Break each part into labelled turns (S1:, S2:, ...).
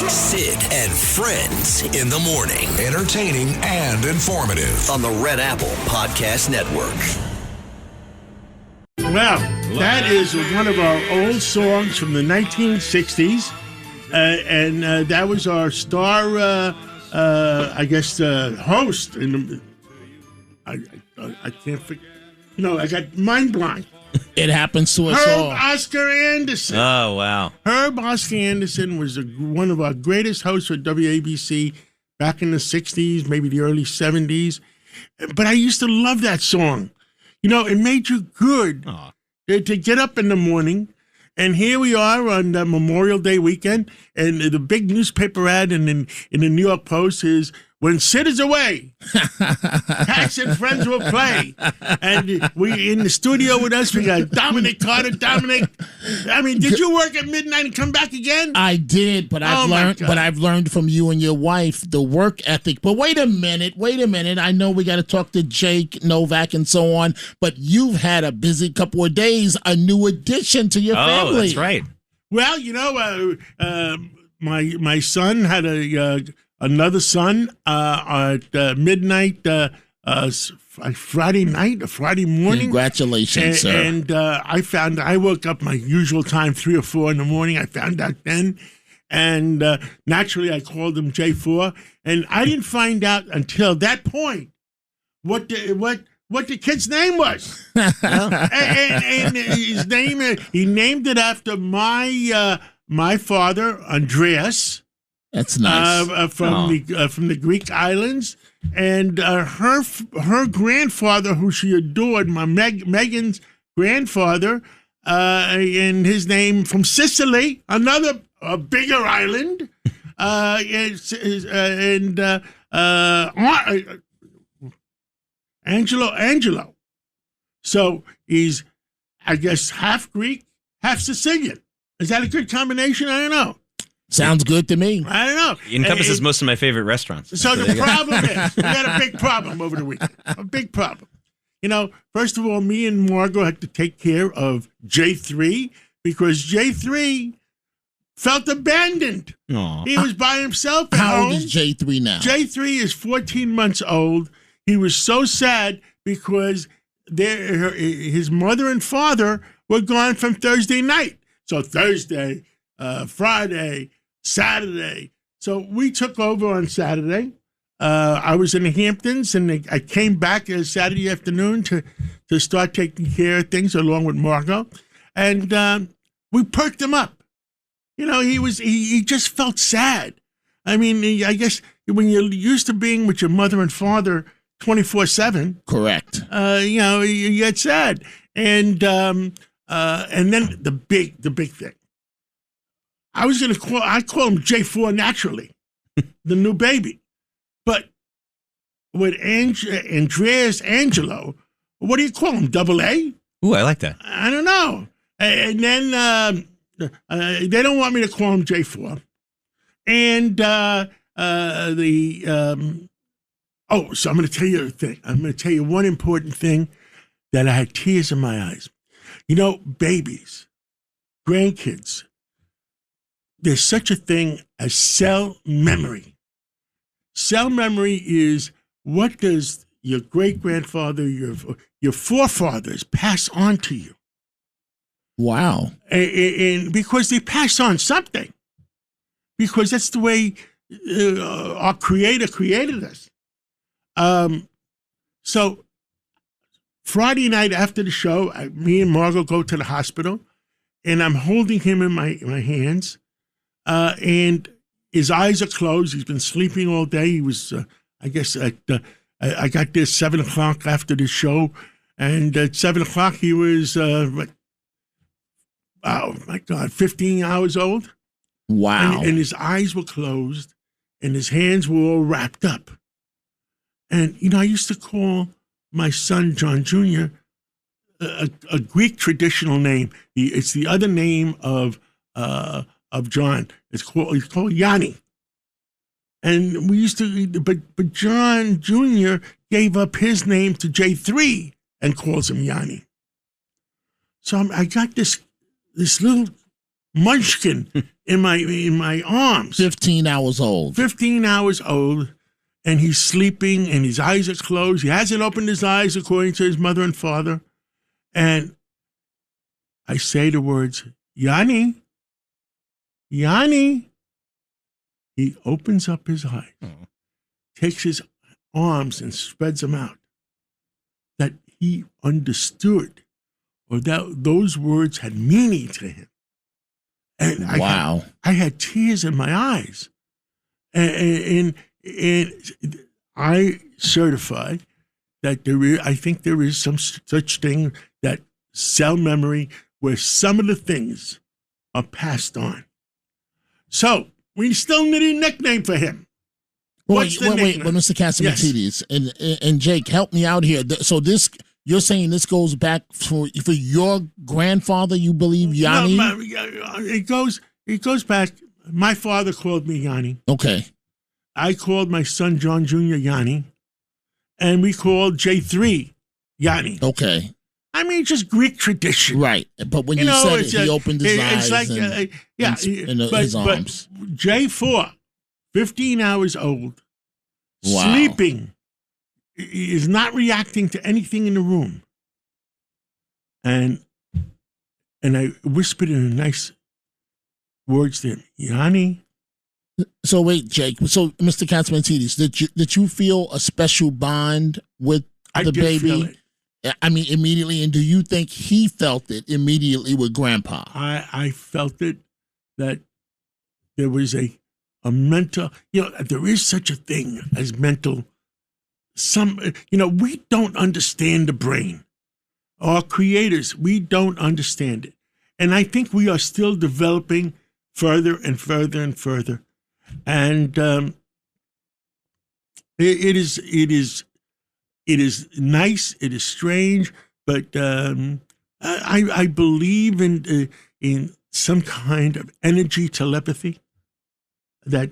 S1: Sid and Friends in the morning.
S2: Entertaining and informative.
S1: On the Red Apple Podcast Network.
S3: Well, that is one of our old songs from the 1960s. And that was our star, host. And I can't forget. I got mind blank.
S4: It happens to us all.
S3: Herb Oscar Anderson.
S5: Oh, wow.
S3: Herb Oscar Anderson was one of our greatest hosts for WABC back in the 60s, maybe the early 70s. But I used to love that song. It made you good to get up in the morning. And here we are on Memorial Day weekend, and the big newspaper ad in the New York Post is, "When Sid is away, Cats and Friends will play." And we in the studio with us, we got Dominic Carter. Dominic, did you work at midnight and come back again?
S4: I did, but I've learned from you and your wife the work ethic. But wait a minute. I know we got to talk to Jake, Novak, and so on, but you've had a busy couple of days, a new addition to your family.
S5: Oh, that's right.
S3: Well, my son had another son at midnight Friday morning.
S4: Congratulations, sir.
S3: And I woke up my usual time, 3 or 4 in the morning. I found out then. And naturally, I called him J4. And I didn't find out until that point what the kid's name was. and his name, he named it after my father, Andreas.
S4: That's nice.
S3: From the Greek islands, and her grandfather, who she adored, Megan's grandfather, and his name from Sicily, a bigger island, Angelo. So he's, I guess, half Greek, half Sicilian. Is that a good combination? I don't know.
S4: Sounds good to me.
S3: I don't know.
S5: It encompasses most of my favorite restaurants.
S3: So the problem is, we had a big problem over the weekend. A big problem. First of all, me and Margot had to take care of J3 because J3 felt abandoned.
S5: Aww.
S3: He was by himself at home.
S4: How old is J3 now?
S3: J3 is 14 months old. He was so sad because his mother and father were gone from Thursday night. So Thursday, Friday, Saturday. So we took over on Saturday. I was in the Hamptons, and I came back Saturday afternoon to start taking care of things along with Margot. And we perked him up. He just felt sad. I guess when you're used to being with your mother and father 24/7.
S4: Correct.
S3: You get sad. And then the big thing. I call him J4 naturally, the new baby. But with Andreas Angelo, what do you call him? Double A?
S5: Ooh, I like that.
S3: I don't know. And then they don't want me to call him J4. And so I'm going to tell you a thing. I'm going to tell you one important thing that I had tears in my eyes. Babies, grandkids, there's such a thing as cell memory. Cell memory is what does your great-grandfather, your forefathers pass on to you.
S4: Wow.
S3: And because they pass on something. Because that's the way our Creator created us. So Friday night after the show, me and Margot go to the hospital, and I'm holding him in my hands, and his eyes are closed. He's been sleeping all day. He was, I got there 7 o'clock after the show, and at 7 o'clock he was, 15 hours old.
S4: Wow.
S3: And his eyes were closed, and his hands were all wrapped up. And, I used to call my son, John Jr., a Greek traditional name. It's the other name of John. He's called Yanni. And we used to, but John Jr. gave up his name to J3 and calls him Yanni. So I got this little munchkin in my arms.
S4: 15 hours old.
S3: 15 hours old, and he's sleeping, and his eyes are closed. He hasn't opened his eyes, according to his mother and father. And I say the words, Yanni, Yanni. He opens up his eyes, takes his arms and spreads them out. That he understood, or that those words had meaning to him. And
S4: wow.
S3: I had tears in my eyes. And I certify that I think there is some such thing, that cell memory, where some of the things are passed on. So we still need a nickname for him.
S4: Wait, Mr. Catsimatidis, yes. and Jake, help me out here. So this, you're saying this goes back for your grandfather, you believe, Yanni?
S3: No, it goes back. My father called me Yanni.
S4: Okay.
S3: I called my son John Jr. Yanni, and we called J3 Yanni.
S4: Okay.
S3: I mean, just Greek tradition.
S4: Right. But when you said it, he opened his eyes
S3: like,
S4: his arms.
S3: But J4, 15 hours old,
S4: wow.
S3: sleeping, is not reacting to anything in the room. And I whispered in nice words to him, Yanni.
S4: So wait, Jake. So Mr. Catsimatidis, did you feel a special bond with the baby?
S3: Feel it.
S4: I mean, immediately. And do you think he felt it immediately with Grandpa?
S3: I felt it, that there was a mental, there is such a thing as mental. We don't understand the brain. Our creators, we don't understand it. And I think we are still developing further and further and further. And it is nice. It is strange, but I believe in some kind of energy telepathy that,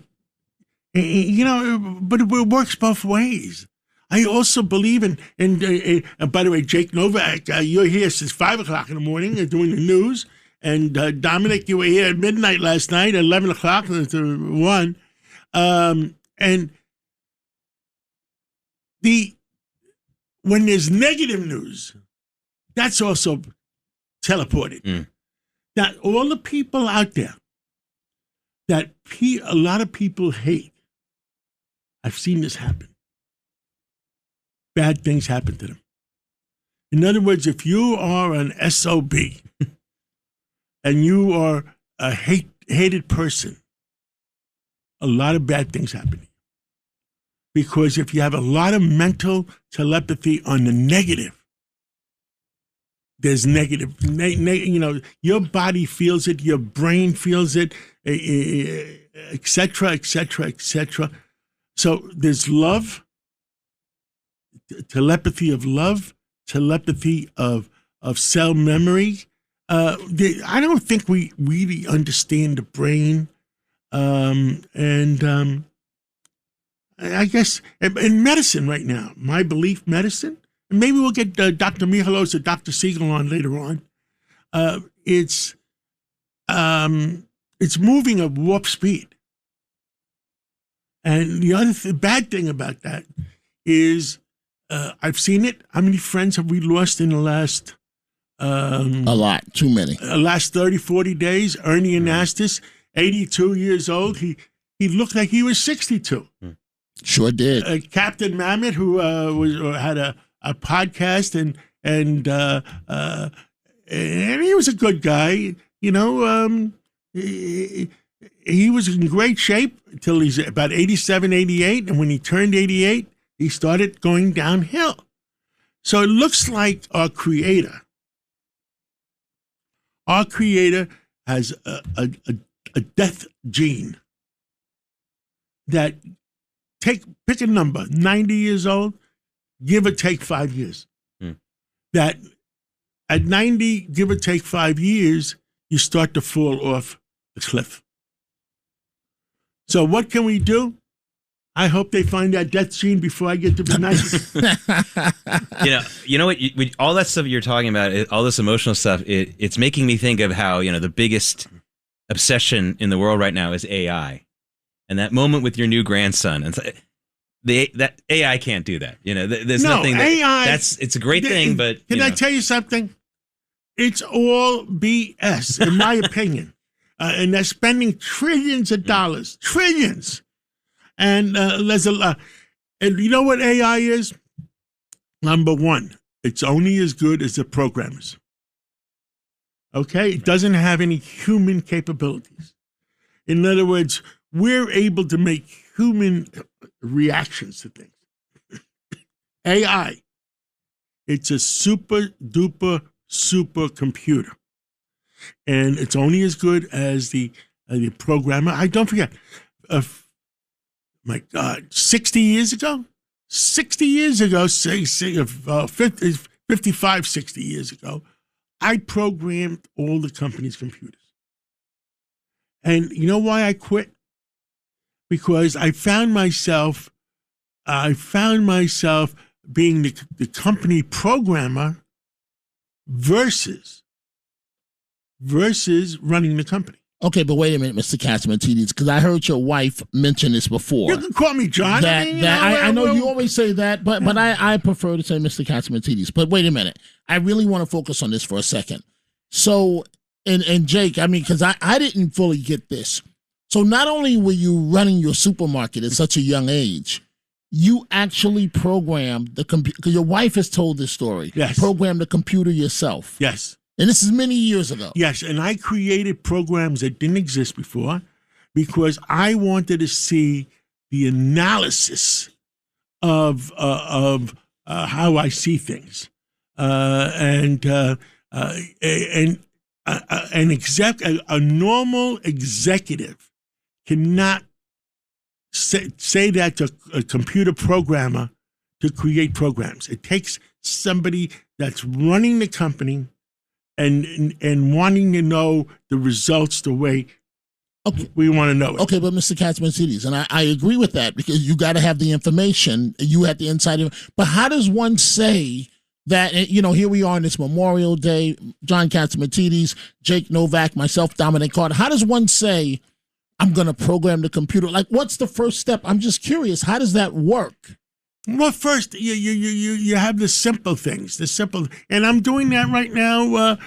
S3: but it works both ways. I also believe in by the way, Jake Novak, you're here since 5 o'clock in the morning doing the news. And Dominic, you were here at midnight last night, 11 o'clock to 1. And when there's negative news, that's also teleported. That all the people out there that a lot of people hate, I've seen this happen. Bad things happen to them. In other words, if you are an SOB and you are a hated person, a lot of bad things happen to you. Because if you have a lot of mental telepathy on the negative, there's negative, your body feels it, your brain feels it, et cetera, et cetera, et cetera. So there's love, telepathy of love, telepathy of cell memory. I don't think we really understand the brain. I guess in medicine right now, my belief, medicine, and maybe we'll get Dr. Mihalos or Dr. Siegel on later on. It's moving at warp speed. And the bad thing about that is I've seen it. How many friends have we lost in the last...
S4: a lot, too many.
S3: Last 30, 40 days. Ernie Anastas, 82 years old. He looked like he was 62.
S4: Sure did.
S3: Captain Mammoth, who had a podcast, and he was a good guy. He was in great shape until he's about 87, 88, and when he turned 88, he started going downhill. So it looks like our Creator has a death gene that pick a number, 90 years old, give or take 5 years. That at 90, give or take 5 years, you start to fall off the cliff. So what can we do? I hope they find that death gene before I get to be 90.
S5: You know what? All that stuff you're talking about, all this emotional stuff, it's making me think of how, the biggest obsession in the world right now is AI, and that moment with your new grandson, and that AI can't do that. There's nothing.
S3: AI.
S5: It's a great thing, but
S3: can I tell you something? It's all BS, in my opinion. And they're spending trillions of dollars, trillions. And there's a lot. And you know what AI is? Number one, it's only as good as the programmers. Okay? It doesn't have any human capabilities. In other words, we're able to make human reactions to things. AI, it's a super duper super computer. And it's only as good as the programmer. Don't forget, my God, 60 years ago, 55, 60 years ago, I programmed all the company's computers. And you know why I quit? Because I found myself being the company programmer versus running the company.
S4: Okay, but wait a minute, Mr. Catsimatidis, because I heard your wife mention this before.
S3: You can call me John.
S4: I know you always say that, but I prefer to say Mr. Catsimatidis. But wait a minute. I really want to focus on this for a second. So, and Jake, because I didn't fully get this. So not only were you running your supermarket at such a young age, you actually programmed the computer, because your wife has told this story.
S3: Yes.
S4: Programmed the computer yourself.
S3: Yes.
S4: And this is many years ago.
S3: Yes, and I created programs that didn't exist before because I wanted to see the analysis of how I see things, a normal executive cannot say that to a computer programmer to create programs. It takes somebody that's running the company and wanting to know the results the way we want to know it.
S4: Okay, but Mr. Catsimatidis, and I agree with that because you got to have the information. You have the inside. But how does one say that, here we are on this Memorial Day, John Catsimatidis, Jake Novak, myself, Dominic Carter. How does one say, I'm going to program the computer? Like, what's the first step? I'm just curious. How does that work?
S3: Well, first, you have the simple things, and I'm doing that right now,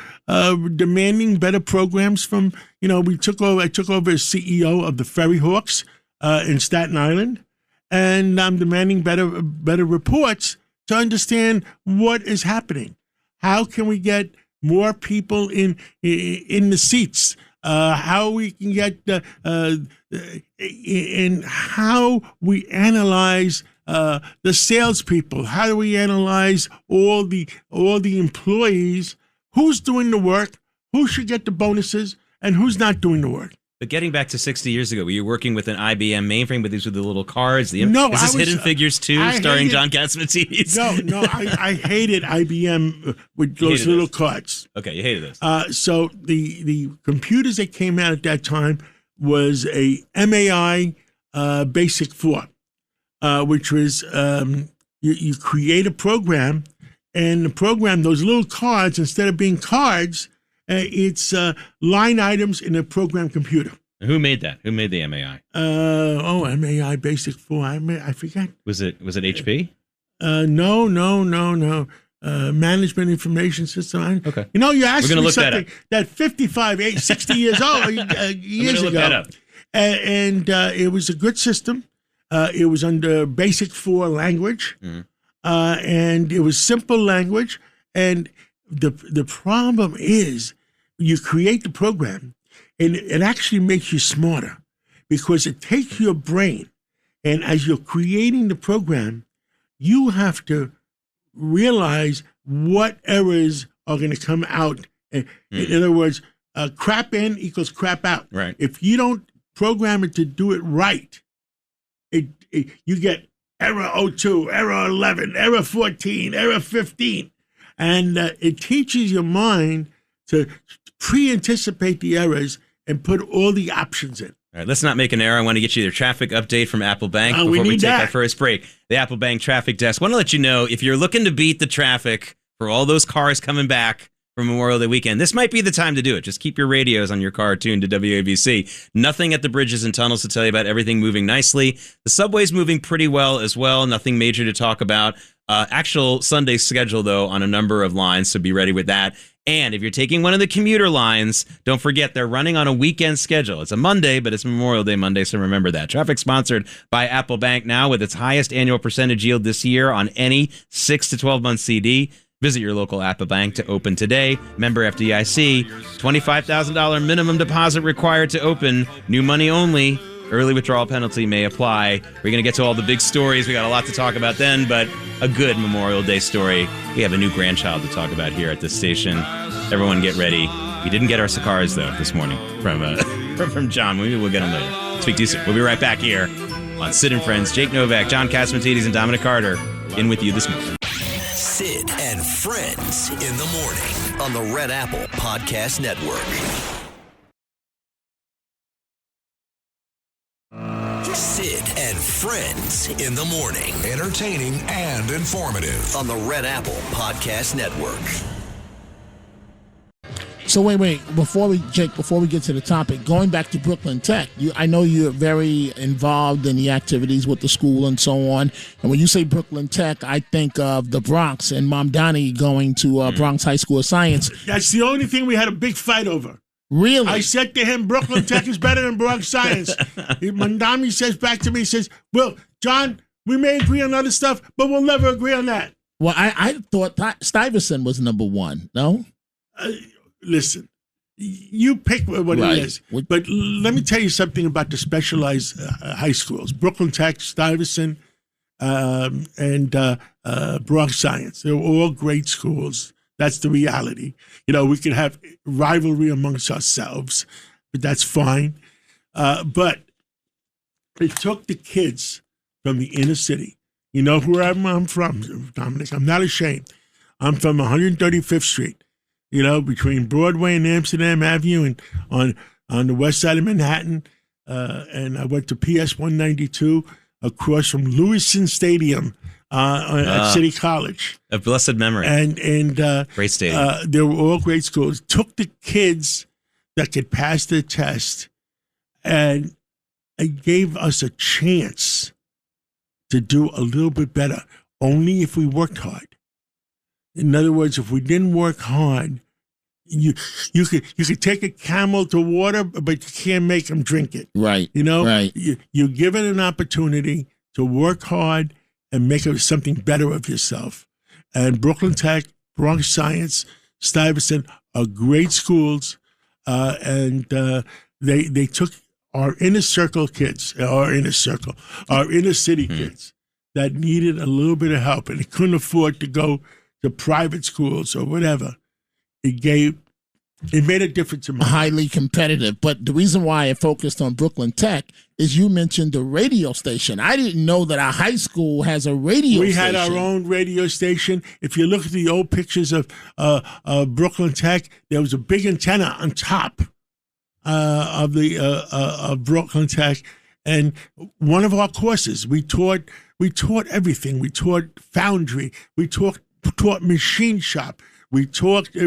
S3: demanding better programs from, I took over as CEO of the Ferry Hawks in Staten Island, and I'm demanding better reports to understand what is happening. How can we get more people in the seats? How we can get, in how we analyze the salespeople. How do we analyze all the employees? Who's doing the work? Who should get the bonuses? And who's not doing the work?
S5: But getting back to 60 years ago, were you working with an IBM mainframe, but these were the little cards?
S3: No,
S5: is this Hidden Figures 2 starring John Catsimatidis?
S3: No, I hated IBM with those little cards.
S5: Okay, you hated those.
S3: So the computers that came out at that time was a MAI Basic 4. Which was you create a program, and the program, those little cards, instead of being cards, it's line items in a program computer.
S5: And who made that? Who made the MAI?
S3: MAI Basic 4. I forget. Was it HP? No. Management Information System.
S5: Okay.
S3: You asked me something
S5: that
S3: 60 years old, years ago.
S5: That up.
S3: And it was a good system. It was under Basic 4 language, and it was simple language. And the problem is, you create the program, and it actually makes you smarter because it takes your brain, and as you're creating the program, you have to realize what errors are going to come out. In other words, crap in equals crap out.
S5: Right.
S3: If you don't program it to do it right, you get error 02, error 11, error 14, error 15. And it teaches your mind to pre-anticipate the errors and put all the options in.
S5: All right, let's not make an error. I want to get you your traffic update from Apple Bank before we take our first break. The Apple Bank traffic desk. I want to let you know, if you're looking to beat the traffic for all those cars coming back for Memorial Day weekend, this might be the time to do it. Just keep your radios on your car tuned to WABC. Nothing at the bridges and tunnels to tell you about. Everything moving nicely. The subway's moving pretty well as well. Nothing major to talk about. Actual Sunday schedule, though, on a number of lines, so be ready with that. And if you're taking one of the commuter lines, don't forget they're running on a weekend schedule. It's a Monday, but it's Memorial Day Monday, so remember that. Traffic sponsored by Apple Bank now with its highest annual percentage yield this year on any 6 to 12-month CD. Visit your local Apple Bank to open today. Member FDIC, $25,000 minimum deposit required to open. New money only. Early withdrawal penalty may apply. We're going to get to all the big stories. We got a lot to talk about then, but a good Memorial Day story. We have a new grandchild to talk about here at this station. Everyone get ready. We didn't get our cigars, though, this morning from John. Maybe we'll get them later. Speak to you soon. We'll be right back here on Sid and Friends. Jake Novak, John Catsimatidis, and Dominic Carter in with you this morning.
S1: Sid and Friends in the morning on the Red Apple Podcast Network. Sid and Friends in the morning.
S2: Entertaining and informative.
S1: On the Red Apple Podcast Network.
S4: So wait, before we get to the topic, going back to Brooklyn Tech, I know you're very involved in the activities with the school and so on. And when you say Brooklyn Tech, I think of the Bronx and Mom Donnie going to Bronx High School of Science.
S3: That's the only thing we had a big fight over.
S4: Really?
S3: I said to him, Brooklyn Tech is better than Bronx Science. Mandami says back to me, he says, well, John, we may agree on other stuff, but we'll never agree on that.
S4: Well, I thought Stuyvesant was number one, no?
S3: Listen, you pick what it is. But let me tell you something about the specialized high schools. Brooklyn Tech, Stuyvesant, and Bronx Science. They're all great schools. That's the reality. We can have rivalry amongst ourselves, but that's fine. But it took the kids from the inner city. You know where I'm from, Dominic. I'm not ashamed. I'm from 135th Street, between Broadway and Amsterdam Avenue and on the west side of Manhattan. And I went to PS 192 across from Lewiston Stadium. At City College.
S5: A blessed memory.
S3: And
S5: great stadium.
S3: They were all great schools. Took the kids that could pass the test, and it gave us a chance to do a little bit better, only if we worked hard. In other words, if we didn't work hard, you could take a camel to water, but you can't make them drink it.
S4: Right.
S3: Right. You're given an opportunity to work hard and make something better of yourself. And Brooklyn Tech, Bronx Science, Stuyvesant are great schools, and they took our inner city kids that needed a little bit of help, and they couldn't afford to go to private schools or whatever. It made a difference in my life.
S4: Highly competitive. But the reason why I focused on Brooklyn Tech is you mentioned the radio station. I didn't know that our high school has a radio station.
S3: We had our own radio station. If you look at the old pictures of Brooklyn Tech, there was a big antenna on top of Brooklyn Tech. And one of our courses, we taught everything. We taught foundry. We taught machine shop. We talked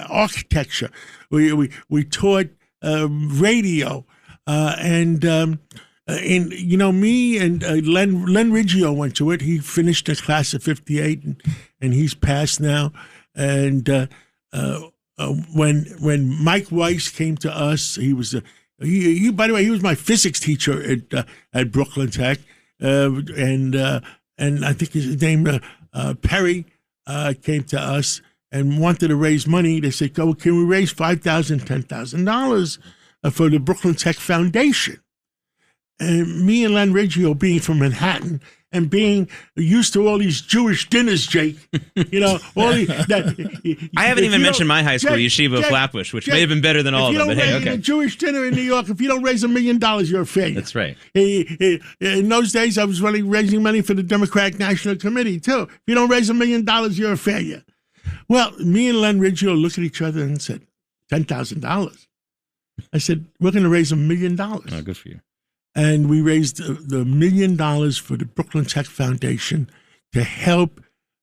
S3: architecture. We taught radio, and me and Len Riggio went to it. He finished the class of '58, and he's passed now. And when Mike Weiss came to us, he was he by the way, he was my physics teacher at Brooklyn Tech, and I think his name Perry. Came to us and wanted to raise money. They said, "Oh, can we raise $5,000, $10,000 for the Brooklyn Tech Foundation?" And me and Len Riggio, being from Manhattan and being used to all these Jewish dinners, Jake, all
S5: I haven't even mentioned my high school, Yeshiva of Flatbush, which may have been better than all of them. But hey, okay.
S3: A Jewish dinner in New York, if you don't raise $1 million, you're a failure.
S5: That's right.
S3: In those days, I was raising money for the Democratic National Committee, too. If you don't raise $1 million, you're a failure. Well, me and Len Riggio looked at each other and said, $10,000. I said, we're going to raise $1 million.
S5: Oh, good for you.
S3: And we raised the $1 million for the Brooklyn Tech Foundation to help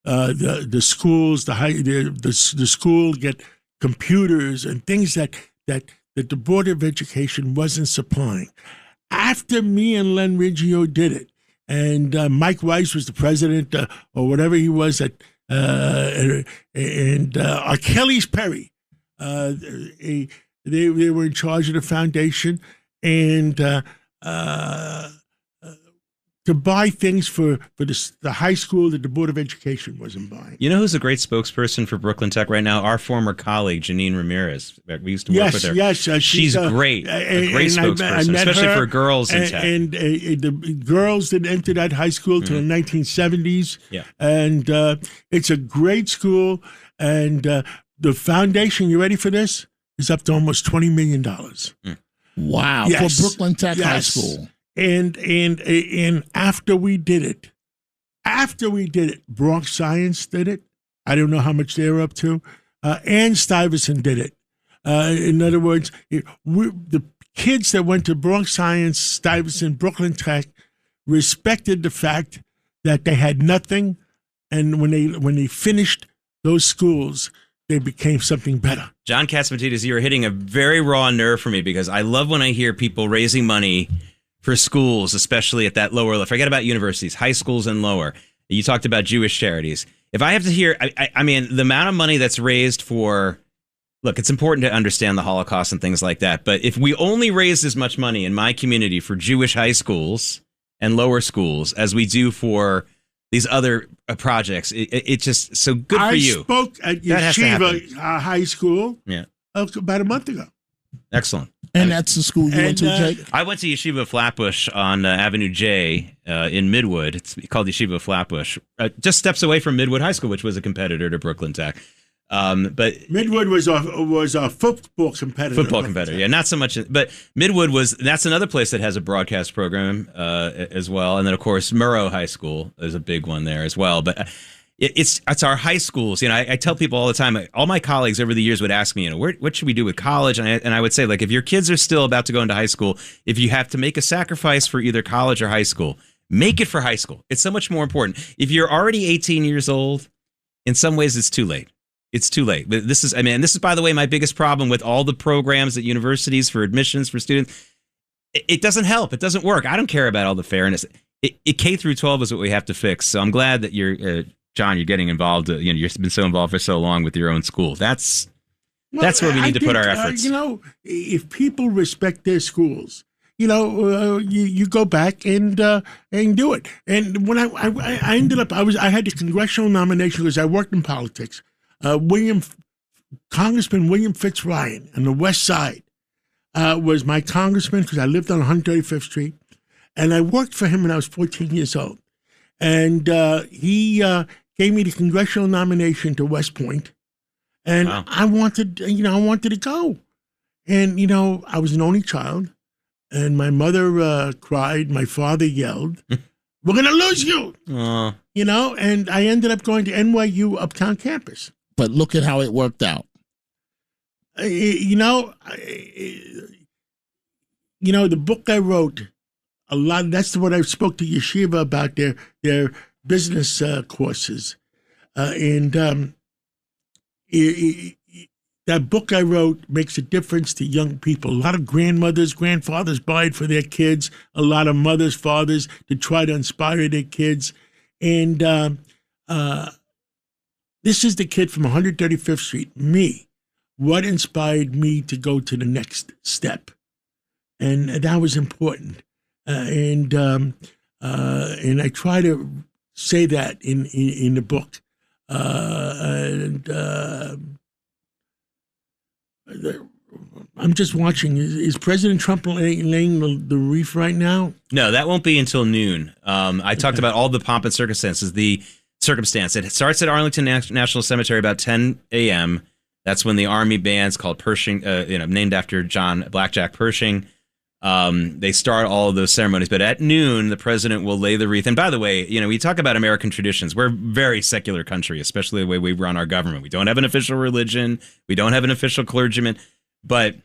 S3: the schools, the school get computers and things that the Board of Education wasn't supplying. After me and Len Riggio did it, and Mike Weiss was the president or whatever he was at, and Achilles Perry, they were in charge of the foundation, and to buy things for the high school that the Board of Education wasn't buying.
S5: You know who's a great spokesperson for Brooklyn Tech right now? Our former colleague, Janine Ramirez. We used to work with her.
S3: Yes,
S5: she's great. A great spokesperson, especially for girls in tech.
S3: And the girls that entered that high school to the 1970s.
S5: Yeah.
S3: And it's a great school. And the foundation, you ready for this? Is up to almost $20 million.
S4: Wow.
S3: Yes.
S4: For Brooklyn Tech High School.
S3: And after we did it, Bronx Science did it. I don't know how much they're up to. Ann Stuyvesant did it. In other words, the kids that went to Bronx Science, Stuyvesant, Brooklyn Tech respected the fact that they had nothing, and when they finished those schools, they became something better.
S5: John Catsimatidis, you're hitting a very raw nerve for me because I love when I hear people raising money for schools, especially at that lower level. Forget about universities, high schools and lower. You talked about Jewish charities. If I have to hear, I mean, the amount of money that's raised for, look, it's important to understand the Holocaust and things like that. But if we only raised as much money in my community for Jewish high schools and lower schools as we do for these other projects, it's just so good for you.
S3: I spoke at Yeshiva High School about a month ago.
S5: Excellent.
S4: And that's the school you went to, Jake?
S5: I went to Yeshiva Flatbush on Avenue J in Midwood. It's called Yeshiva Flatbush. Just steps away from Midwood High School, which was a competitor to Brooklyn Tech. But
S3: Midwood was a football competitor.
S5: Yeah, not so much. But Midwood that's another place that has a broadcast program as well. And then, of course, Murrow High School is a big one there as well. But it's our high schools. You know, I tell people all the time, all my colleagues over the years would ask me, you know, what should we do with college? And I would say, like, if your kids are still about to go into high school, if you have to make a sacrifice for either college or high school, make it for high school. It's so much more important. If you're already 18 years old, in some ways it's too late. It's too late. But this is, by the way, my biggest problem with all the programs at universities for admissions for students. It doesn't help. It doesn't work. I don't care about all the fairness. K through 12 is what we have to fix. So I'm glad that you're, John, you're getting involved. You've been so involved for so long with your own school. That's where we need to put our efforts.
S3: If people respect their schools, you go back and do it. And when I ended up, I had the congressional nomination because I worked in politics. Congressman William Fitzryan on the West Side was my congressman because I lived on 135th Street, and I worked for him when I was 14 years old. And he gave me the congressional nomination to West Point, and wow. I wanted to go. And I was an only child, and my mother cried, my father yelled, "We're gonna lose you!" And I ended up going to NYU Uptown campus.
S4: But look at how it worked out.
S3: The book I wrote, a lot. That's what I spoke to Yeshiva about their business courses, that book I wrote makes a difference to young people. A lot of grandmothers, grandfathers buy it for their kids. A lot of mothers, fathers to try to inspire their kids, and this is the kid from 135th Street, me. What inspired me to go to the next step? And that was important. And I try to say that in the book. I'm just watching. Is President Trump laying the wreath right now?
S5: No, that won't be until noon. I talked about all the pomp and circumstances. It starts at Arlington National Cemetery about 10 a.m. That's when the Army band's called Pershing, named after John Blackjack Pershing. They start all of those ceremonies. But at noon, the president will lay the wreath. And by the way, we talk about American traditions. We're a very secular country, especially the way we run our government. We don't have an official religion. We don't have an official clergyman. But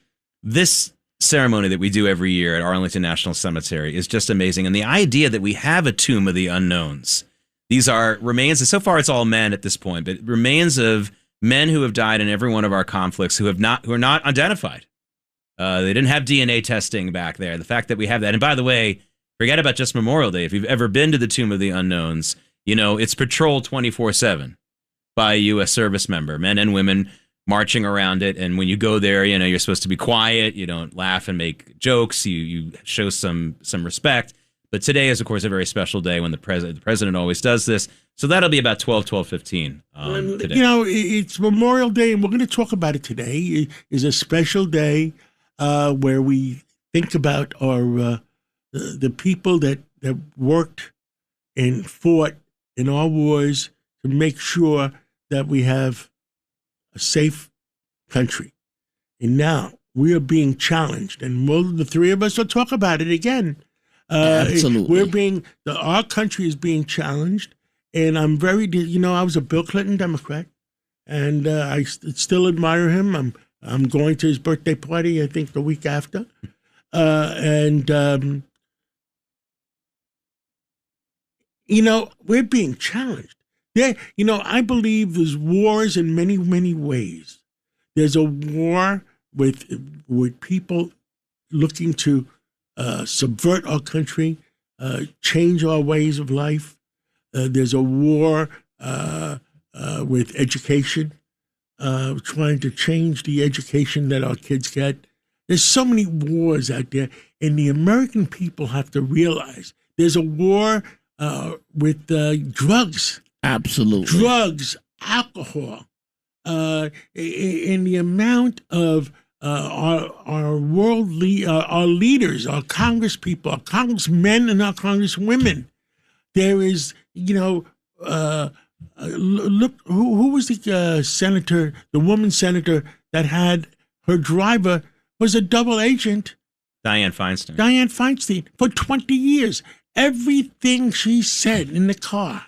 S5: this ceremony that we do every year at Arlington National Cemetery is just amazing. And the idea that we have a tomb of the unknowns, These are remains, and so far it's all men at this point, but remains of men who have died in every one of our conflicts who are not identified. They didn't have DNA testing back there. The fact that we have that, and by the way, forget about just Memorial Day. If you've ever been to the Tomb of the Unknowns, it's patrolled 24/7 by a U.S. service member, men and women marching around it. And when you go there, you're supposed to be quiet. You don't laugh and make jokes. You show some respect. But today is, of course, a very special day when the president always does this. So that'll be about 12:15 today.
S3: It's Memorial Day, and we're going to talk about it today. It is a special day where we think about our the people that worked and fought in our wars to make sure that we have a safe country. And now we are being challenged, and the three of us will talk about it again.
S4: Absolutely.
S3: Our country is being challenged, and I'm very, I was a Bill Clinton Democrat, and I still admire him. I'm going to his birthday party, I think, the week after. We're being challenged. I believe there's wars in many, many ways. There's a war with people looking to subvert our country, change our ways of life. There's a war with education, trying to change the education that our kids get. There's so many wars out there, and the American people have to realize there's a war with drugs.
S4: Absolutely.
S3: Drugs, alcohol, and the amount of our leaders, our congresspeople, our congressmen and our congresswomen. There is, look, who was the senator, the woman senator that had her driver was a double agent?
S5: Dianne Feinstein.
S3: Dianne Feinstein, for 20 years. Everything she said in the car,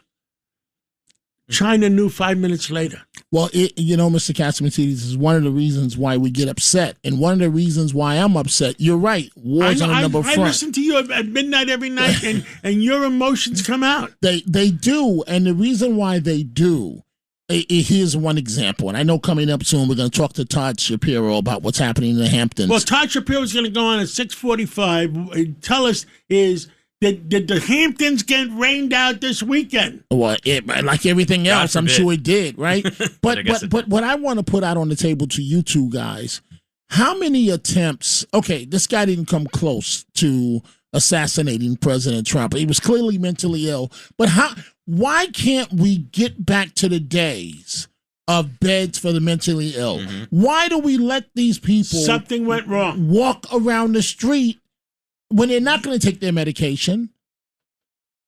S3: China knew 5 minutes later.
S4: Well, Mr. Catsimatidis, is one of the reasons why we get upset, and one of the reasons why I'm upset. You're right. War's on a number front.
S3: I listen to you at midnight every night, and your emotions come out.
S4: They do, and the reason why they do. Here's one example, and I know coming up soon we're going to talk to Todd Shapiro about what's happening in the Hamptons.
S3: Well, Todd Shapiro is going to go on at 6:45. Tell us Did the Hamptons get rained out this weekend?
S4: Well, like everything else, I'm sure it did, right? But what I want to put out on the table to you two guys, how many attempts? Okay, this guy didn't come close to assassinating President Trump. He was clearly mentally ill. But why can't we get back to the days of beds for the mentally ill? Mm-hmm. Why do we let these people
S3: something went wrong
S4: walk around the street when they're not going to take their medication?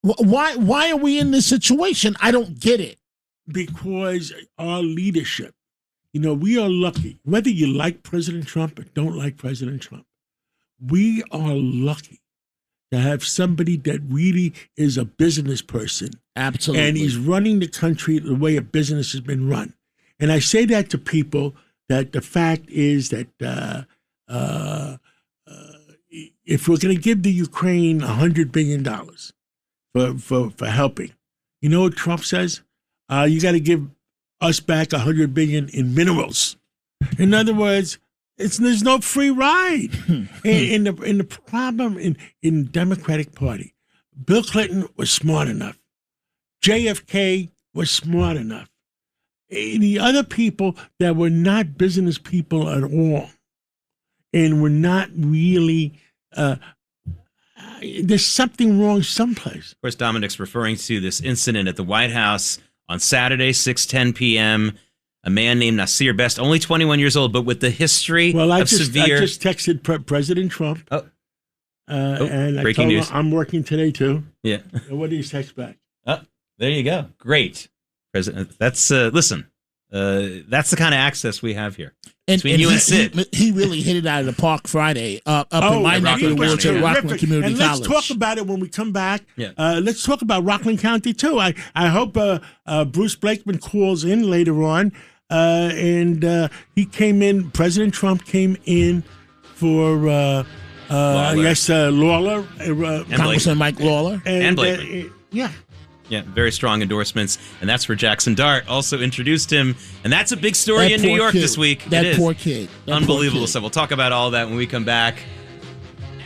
S4: Why are we in this situation? I don't get it.
S3: Because our leadership, we are lucky. Whether you like President Trump or don't like President Trump, we are lucky to have somebody that really is a business person.
S4: Absolutely.
S3: And he's running the country the way a business has been run. And I say that to people that the fact is that if we're going to give the Ukraine $100 billion for helping, you know what Trump says? You got to give us back $100 billion in minerals. In other words, there's no free ride. And the problem in the Democratic Party, Bill Clinton was smart enough. JFK was smart enough. And the other people that were not business people at all and were not really, there's something wrong someplace.
S5: Of course, Dominic's referring to this incident at the White House on Saturday, 6:10 p.m., a man named Nasir Best, only 21 years old, but with the history of severe...
S3: I just texted President Trump. And I told him I'm working today, too.
S5: Yeah.
S3: And what do you text back?
S5: Oh, there you go. Great. President, that's, listen, that's the kind of access we have here. Between you and Sid.
S4: He really hit it out of the park Friday up in my neck of the woods at Rockland Community College.
S3: And let's talk about it when we come back.
S5: Yeah.
S3: Let's talk about Rockland County, too. I hope Bruce Blakeman calls in later on. And he came in, President Trump came in for, Lawler.
S4: Congressman Mike Lawler.
S3: And
S5: Blakeman.
S3: yeah.
S5: Yeah, very strong endorsements, and that's where Jackson Dart also introduced him, and that's a big story in New York this week.
S4: That poor kid.
S5: Unbelievable stuff. We'll talk about all that when we come back.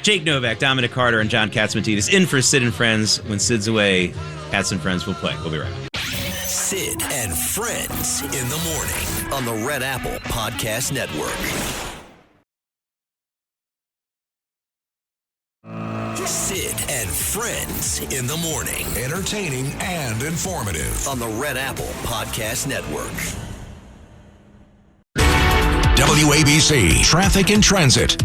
S5: Jake Novak, Dominic Carter, and John Catsimatidis in for Sid and Friends. When Sid's away, Cats and Friends will play. We'll be right back.
S1: Sid and Friends in the morning on the Red Apple Podcast Network. Sid and Friends in the morning.
S2: Entertaining and informative.
S1: On the Red Apple Podcast Network.
S2: WABC Traffic and Transit.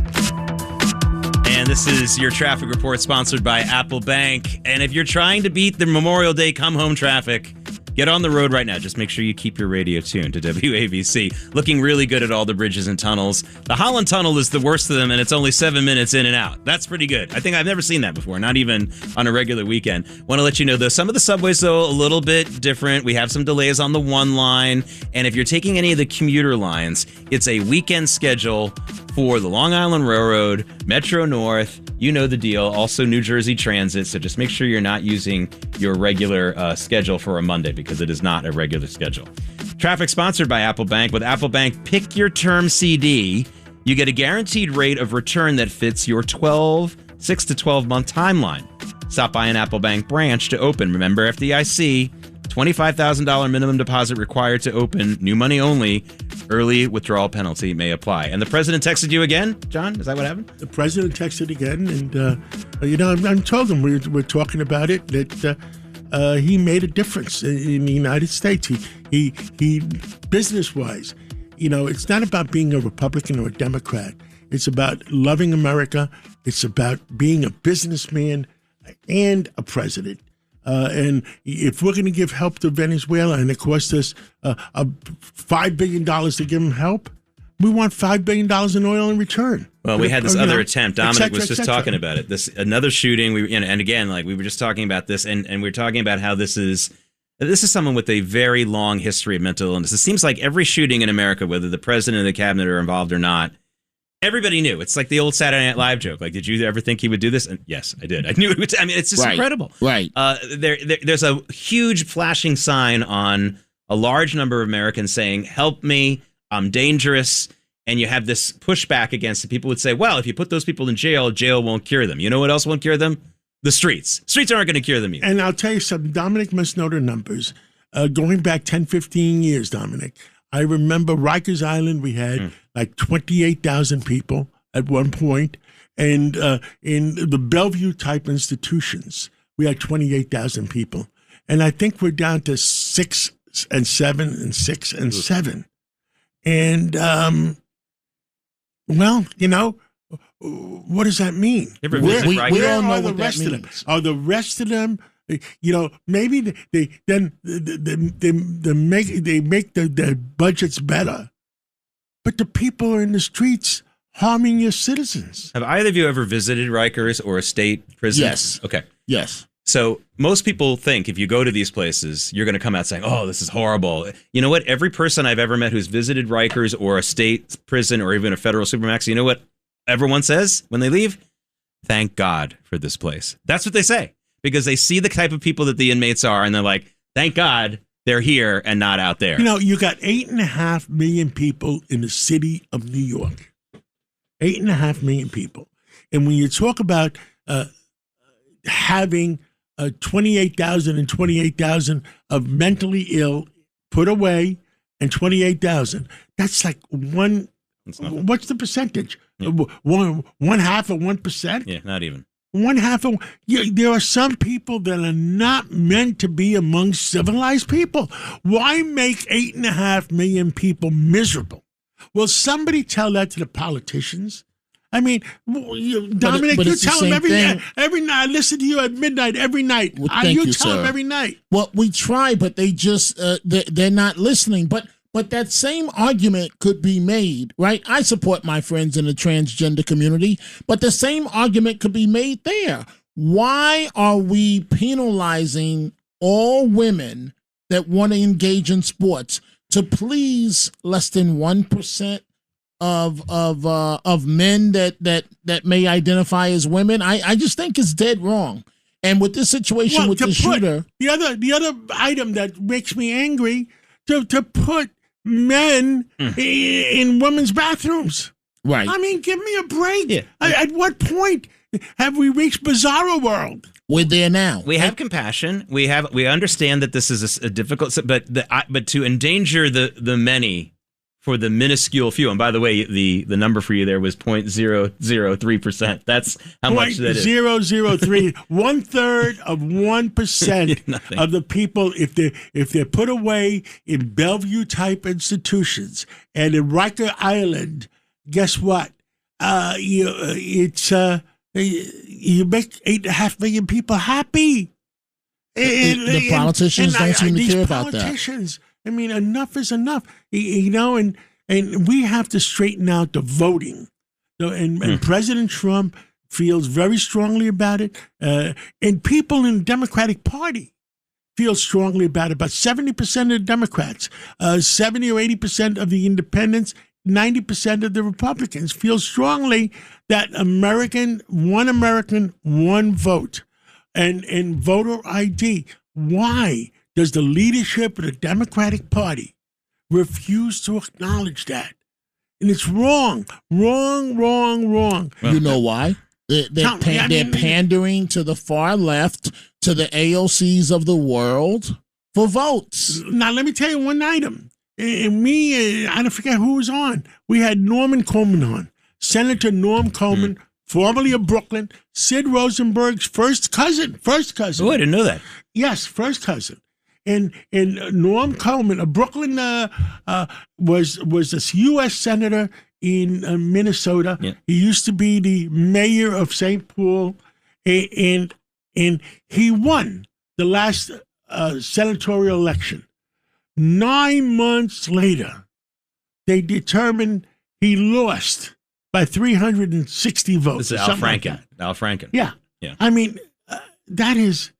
S5: And this is your traffic report sponsored by Apple Bank. And if you're trying to beat the Memorial Day come home traffic, get on the road right now. Just make sure you keep your radio tuned to WABC. Looking really good at all the bridges and tunnels. The Holland Tunnel is the worst of them, and it's only 7 minutes in and out. That's pretty good. I think I've never seen that before, not even on a regular weekend. Want to let you know, though, some of the subways, though, a little bit different. We have some delays on the one line. And if you're taking any of the commuter lines, it's a weekend schedule for the Long Island Railroad, Metro North, you know the deal, also New Jersey Transit. So just make sure you're not using your regular schedule for a Monday, because it is not a regular schedule. Traffic sponsored by Apple Bank. With Apple Bank, pick your term CD. You get a guaranteed rate of return that fits your 6 to 12 month timeline. Stop by an Apple Bank branch to open. Remember, FDIC, $25,000 minimum deposit required to open. New money only. Early withdrawal penalty may apply. And the president texted you again, John? Is that what happened?
S3: The president texted again, and I told him we're talking about it, that he made a difference in the United States. He business-wise, it's not about being a Republican or a Democrat. It's about loving America. It's about being a businessman and a president. And if we're going to give help to Venezuela, and it costs us $5 billion to give them help, we want $5 billion in oil in return.
S5: Well, we had this other attempt. Dominic was just talking about it. Another shooting. And again, like we were just talking about this, and we were talking about how this is someone with a very long history of mental illness. It seems like every shooting in America, whether the president or the cabinet are involved or not, everybody knew. It's like the old Saturday Night Live joke. Like, did you ever think he would do this? And yes, I did. I knew it would. I mean, it's just incredible.
S4: Right.
S5: There's a huge flashing sign on a large number of Americans saying, "Help me, I'm dangerous." And you have this pushback against it. People would say, well, if you put those people in jail, jail won't cure them. You know what else won't cure them? The streets. Streets aren't going to cure them either.
S3: And I'll tell you something. Dominic must know the numbers. Going back 10, 15 years, Dominic, I remember Rikers Island, we had like 28,000 people at one point. And in the Bellevue type institutions, we had 28,000 people. And I think we're down to 6 and 7 and 6 and 7. And, well, what does that mean?
S5: We
S3: all know what that means. Are the rest of them, maybe they make the budgets better, but the people are in the streets harming your citizens.
S5: Have either of you ever visited Rikers or a state prison?
S4: Yes.
S5: Okay.
S4: Yes.
S5: So most people think if you go to these places, you're going to come out saying, oh, this is horrible. You know what? Every person I've ever met who's visited Rikers or a state prison or even a federal supermax, you know what everyone says when they leave? Thank God for this place. That's what they say, because they see the type of people that the inmates are, and they're like, thank God they're here and not out there.
S3: You got 8.5 million people in the city of New York. 8.5 million people. And when you talk about having 28,000 and 28,000 of mentally ill put away, and 28,000, that's like one. What's the percentage?
S5: Yeah.
S3: One half of 1%?
S5: Yeah, not even.
S3: One half of. There are some people that are not meant to be among civilized people. Why make 8.5 million people miserable? Will somebody tell that to the politicians? I mean, Dominic, you tell them every night. I listen to you at midnight every night.
S4: Well, you
S3: tell them every night.
S4: Well, we try, but they just they're not listening. But that same argument could be made, right? I support my friends in the transgender community, but the same argument could be made there. Why are we penalizing all women that want to engage in sports to please less than 1% of men that may identify as women? I just think it's dead wrong. And with this situation with the shooter,
S3: the other item that makes me angry to put men in women's bathrooms.
S4: Right.
S3: I mean, give me a break.
S5: Yeah.
S3: At what point have we reached bizarro world?
S4: we're there now.
S5: We have compassion. We understand that this is a difficult, but to endanger the many for the minuscule few. And by the way, the number for you there was 0.003%. That's how much that is. 0.003. 1/3 of 1% of the people, if they're put away in Bellevue type institutions and in Riker Island, guess what? You make 8.5 million people happy.
S4: The politicians don't seem to care about that.
S3: I mean, enough is enough, and we have to straighten out the voting. And President Trump feels very strongly about it, and people in the Democratic Party feel strongly about it. About 70% of the Democrats, 70 or 80% of the independents, 90% of the Republicans feel strongly that one American, one vote, and voter ID. Why does the leadership of the Democratic Party refuse to acknowledge that? And it's wrong.
S4: You know why? They're pandering to the far left, to the AOCs of the world for votes.
S3: Now, let me tell you one item. And I don't forget who was on. We had Norman Coleman on. Senator Norm Coleman, formerly of Brooklyn, Sid Rosenberg's first cousin.
S5: Oh, I didn't know that.
S3: Yes, first cousin. And Norm Coleman of Brooklyn was a U.S. senator in Minnesota. Yeah. He used to be the mayor of St. Paul, and he won the last senatorial election. 9 months later, they determined he lost by 360 votes.
S5: This is Al Franken. Al Franken.
S3: Yeah. I mean, that is,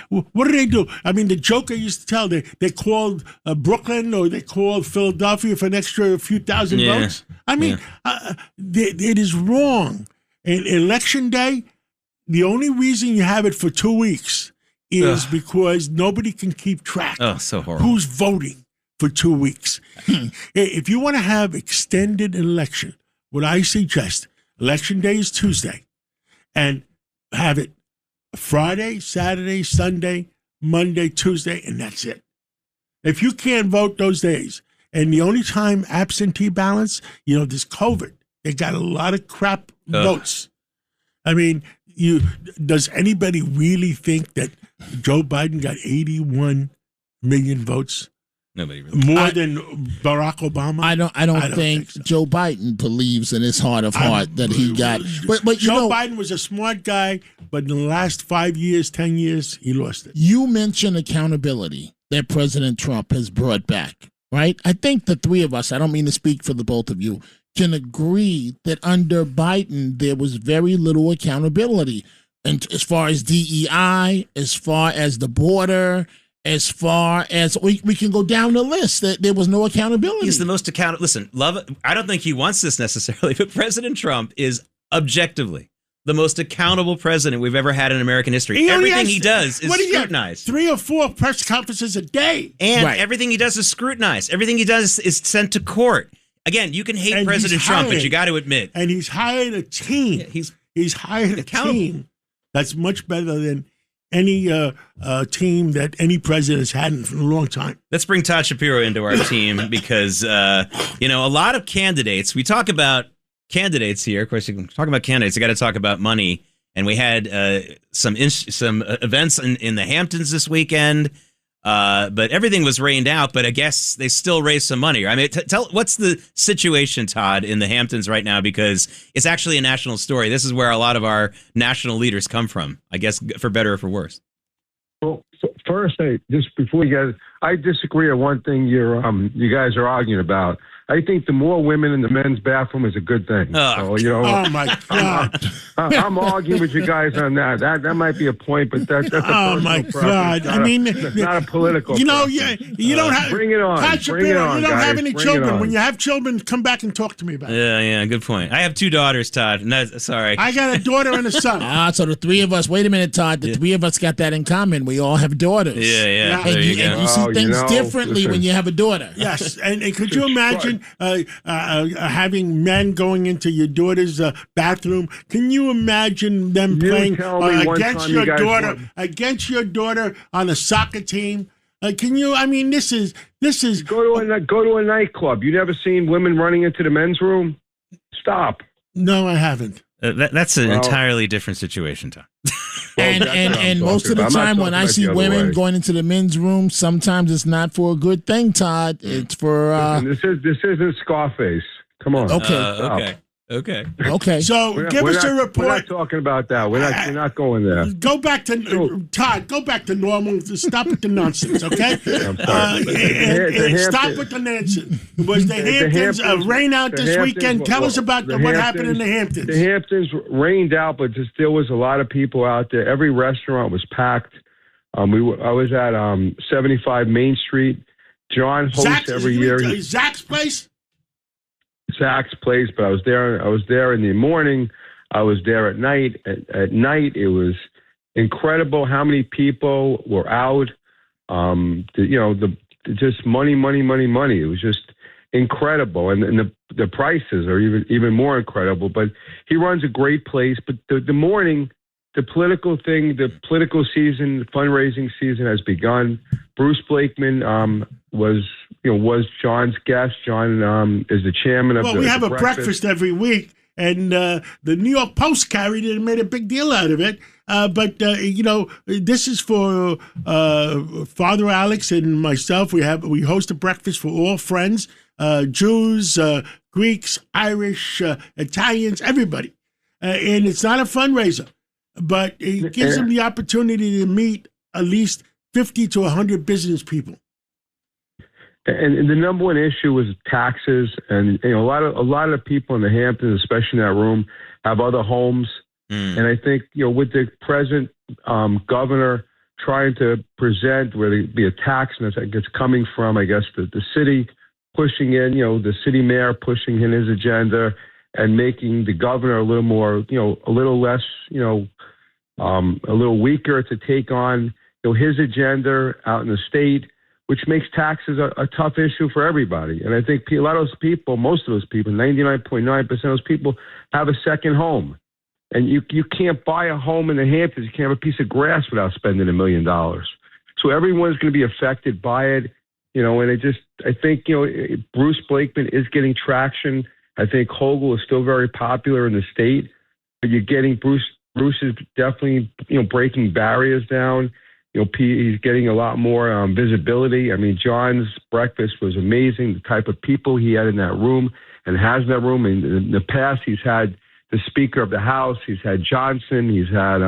S3: what do they do? I mean, the joke I used to tell, they called Brooklyn or they called Philadelphia for an extra few thousand votes. I mean, it is wrong. And election day, the only reason you have it for 2 weeks is because nobody can keep track.
S5: Oh, so horrible.
S3: Who's voting for 2 weeks. If you want to have extended election, what I suggest, election day is Tuesday, and have it Friday, Saturday, Sunday, Monday, Tuesday, and that's it. If you can't vote those days, and the only time absentee ballots, this COVID, they got a lot of crap votes. I mean, does anybody really think that Joe Biden got 81 million votes?
S5: Nobody really.
S3: More than Barack Obama?
S4: I don't think so. Joe Biden believes in his heart of heart that he got. But
S3: Joe Biden was a smart guy, but in the last 5 years, 10 years, he lost it.
S4: You mentioned accountability that President Trump has brought back, right? I think the three of us, I don't mean to speak for the both of you, can agree that under Biden, there was very little accountability. And as far as DEI, as far as the border, as far as we can go down the list, that there was no accountability.
S5: He's the most accountable. Listen, I don't think he wants this necessarily, but President Trump is objectively the most accountable president we've ever had in American history. Everything he does is scrutinized.
S3: 3 or 4 press conferences a day.
S5: And everything he does is scrutinized. Everything he does is sent to court. Again, you can hate President Trump, but you got to admit.
S3: And he's hired a team.
S5: Yeah,
S3: he's hired a team that's much better than any team that any president has had in a long time.
S5: Let's bring Todd Shapiro into our team because, a lot of candidates, we talk about candidates here. Of course, you can talk about candidates. You got to talk about money. And we had some events in the Hamptons this weekend. But everything was rained out, but I guess they still raised some money. I mean, tell what's the situation, Todd, in the Hamptons right now? Because it's actually a national story. This is where a lot of our national leaders come from, I guess, for better or for worse.
S6: Well, first, just before you guys, I disagree on one thing you guys are arguing about. I think the more women in the men's bathroom is a good thing. So,
S3: Oh my God!
S6: I'm arguing with you guys on that. That might be a point, but that's a
S3: Oh my God! I mean,
S6: it's not a political.
S3: You don't have.
S6: Bring it on.
S3: Bring it on. You don't have any
S6: Bring
S3: children. When you have children, come back and talk to me about it.
S5: Yeah, good point. I have 2 daughters, Todd. No, sorry.
S3: I got a daughter and a son.
S4: So the 3 of us. Wait a minute, Todd. The 3 of us got that in common. We all have daughters.
S5: Yeah.
S4: And you see things differently when you have a daughter.
S3: Yes, and could you imagine having men going into your daughter's bathroom? Can you imagine them playing against your daughter on a soccer team? Can you? I mean, this is.
S6: Go to a nightclub. You never seen women running into the men's room? Stop.
S3: No, I haven't.
S5: That's an entirely different situation, Tom.
S4: And most of the time when I see women going into the men's room, sometimes it's not for a good thing, Todd. It's for
S6: this isn't Scarface. Come on.
S4: Okay.
S3: So give us a report.
S6: We're not talking about that. We're not going there.
S3: Go back to Todd. Go back to normal. Stop with the nonsense, okay? Stop with the nonsense. Was the Hamptons rain out this weekend? Tell us about what happened in the Hamptons.
S6: The Hamptons rained out, but there was a lot of people out there. Every restaurant was packed. I was at 75 Main Street. John hosts every year.
S3: Zach's place.
S6: Zach's place, but I was there in the morning. I was there at night. At night, it was incredible how many people were out. Just money. It was just incredible, and the prices are even more incredible. But he runs a great place. But the morning, the political season, the fundraising season has begun. Bruce Blakeman was John's guest. John is the chairman of
S3: we have a breakfast every week, and the New York Post carried it and made a big deal out of it. But this is for Father Alex and myself. We host a breakfast for all friends, Jews, Greeks, Irish, Italians, everybody. And it's not a fundraiser, but it gives them the opportunity to meet at least 50 to 100 business people.
S6: And the number one issue was taxes, and a lot of people in the Hamptons, especially in that room, have other homes. And I think with the present governor trying to present where there be a tax, and it's coming from, I guess, the city pushing in, the city mayor pushing in his agenda and making the governor a little more, a little less, a little weaker to take on his agenda out in the state, which makes taxes a tough issue for everybody. And I think a lot of those people, most of those people, 99.9% of those people have a second home. And you can't buy a home in the Hamptons. You can't have a piece of grass without spending $1 million. So everyone's going to be affected by it. And I think Bruce Blakeman is getting traction. I think Hogle is still very popular in the state, but you're getting Bruce is definitely, breaking barriers down. He's getting a lot more visibility. I mean, John's breakfast was amazing. The type of people he had in that room and has in that room. In the past, he's had the Speaker of the House. He's had Johnson. He's had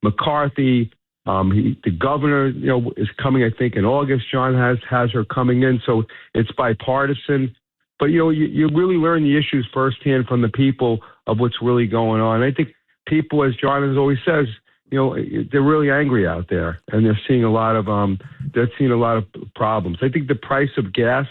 S6: McCarthy. The governor, is coming, I think, in August. John has her coming in. So it's bipartisan. But, you really learn the issues firsthand from the people of what's really going on. I think people, as John has always says, they're really angry out there, and they're seeing a lot of problems. I think the price of gas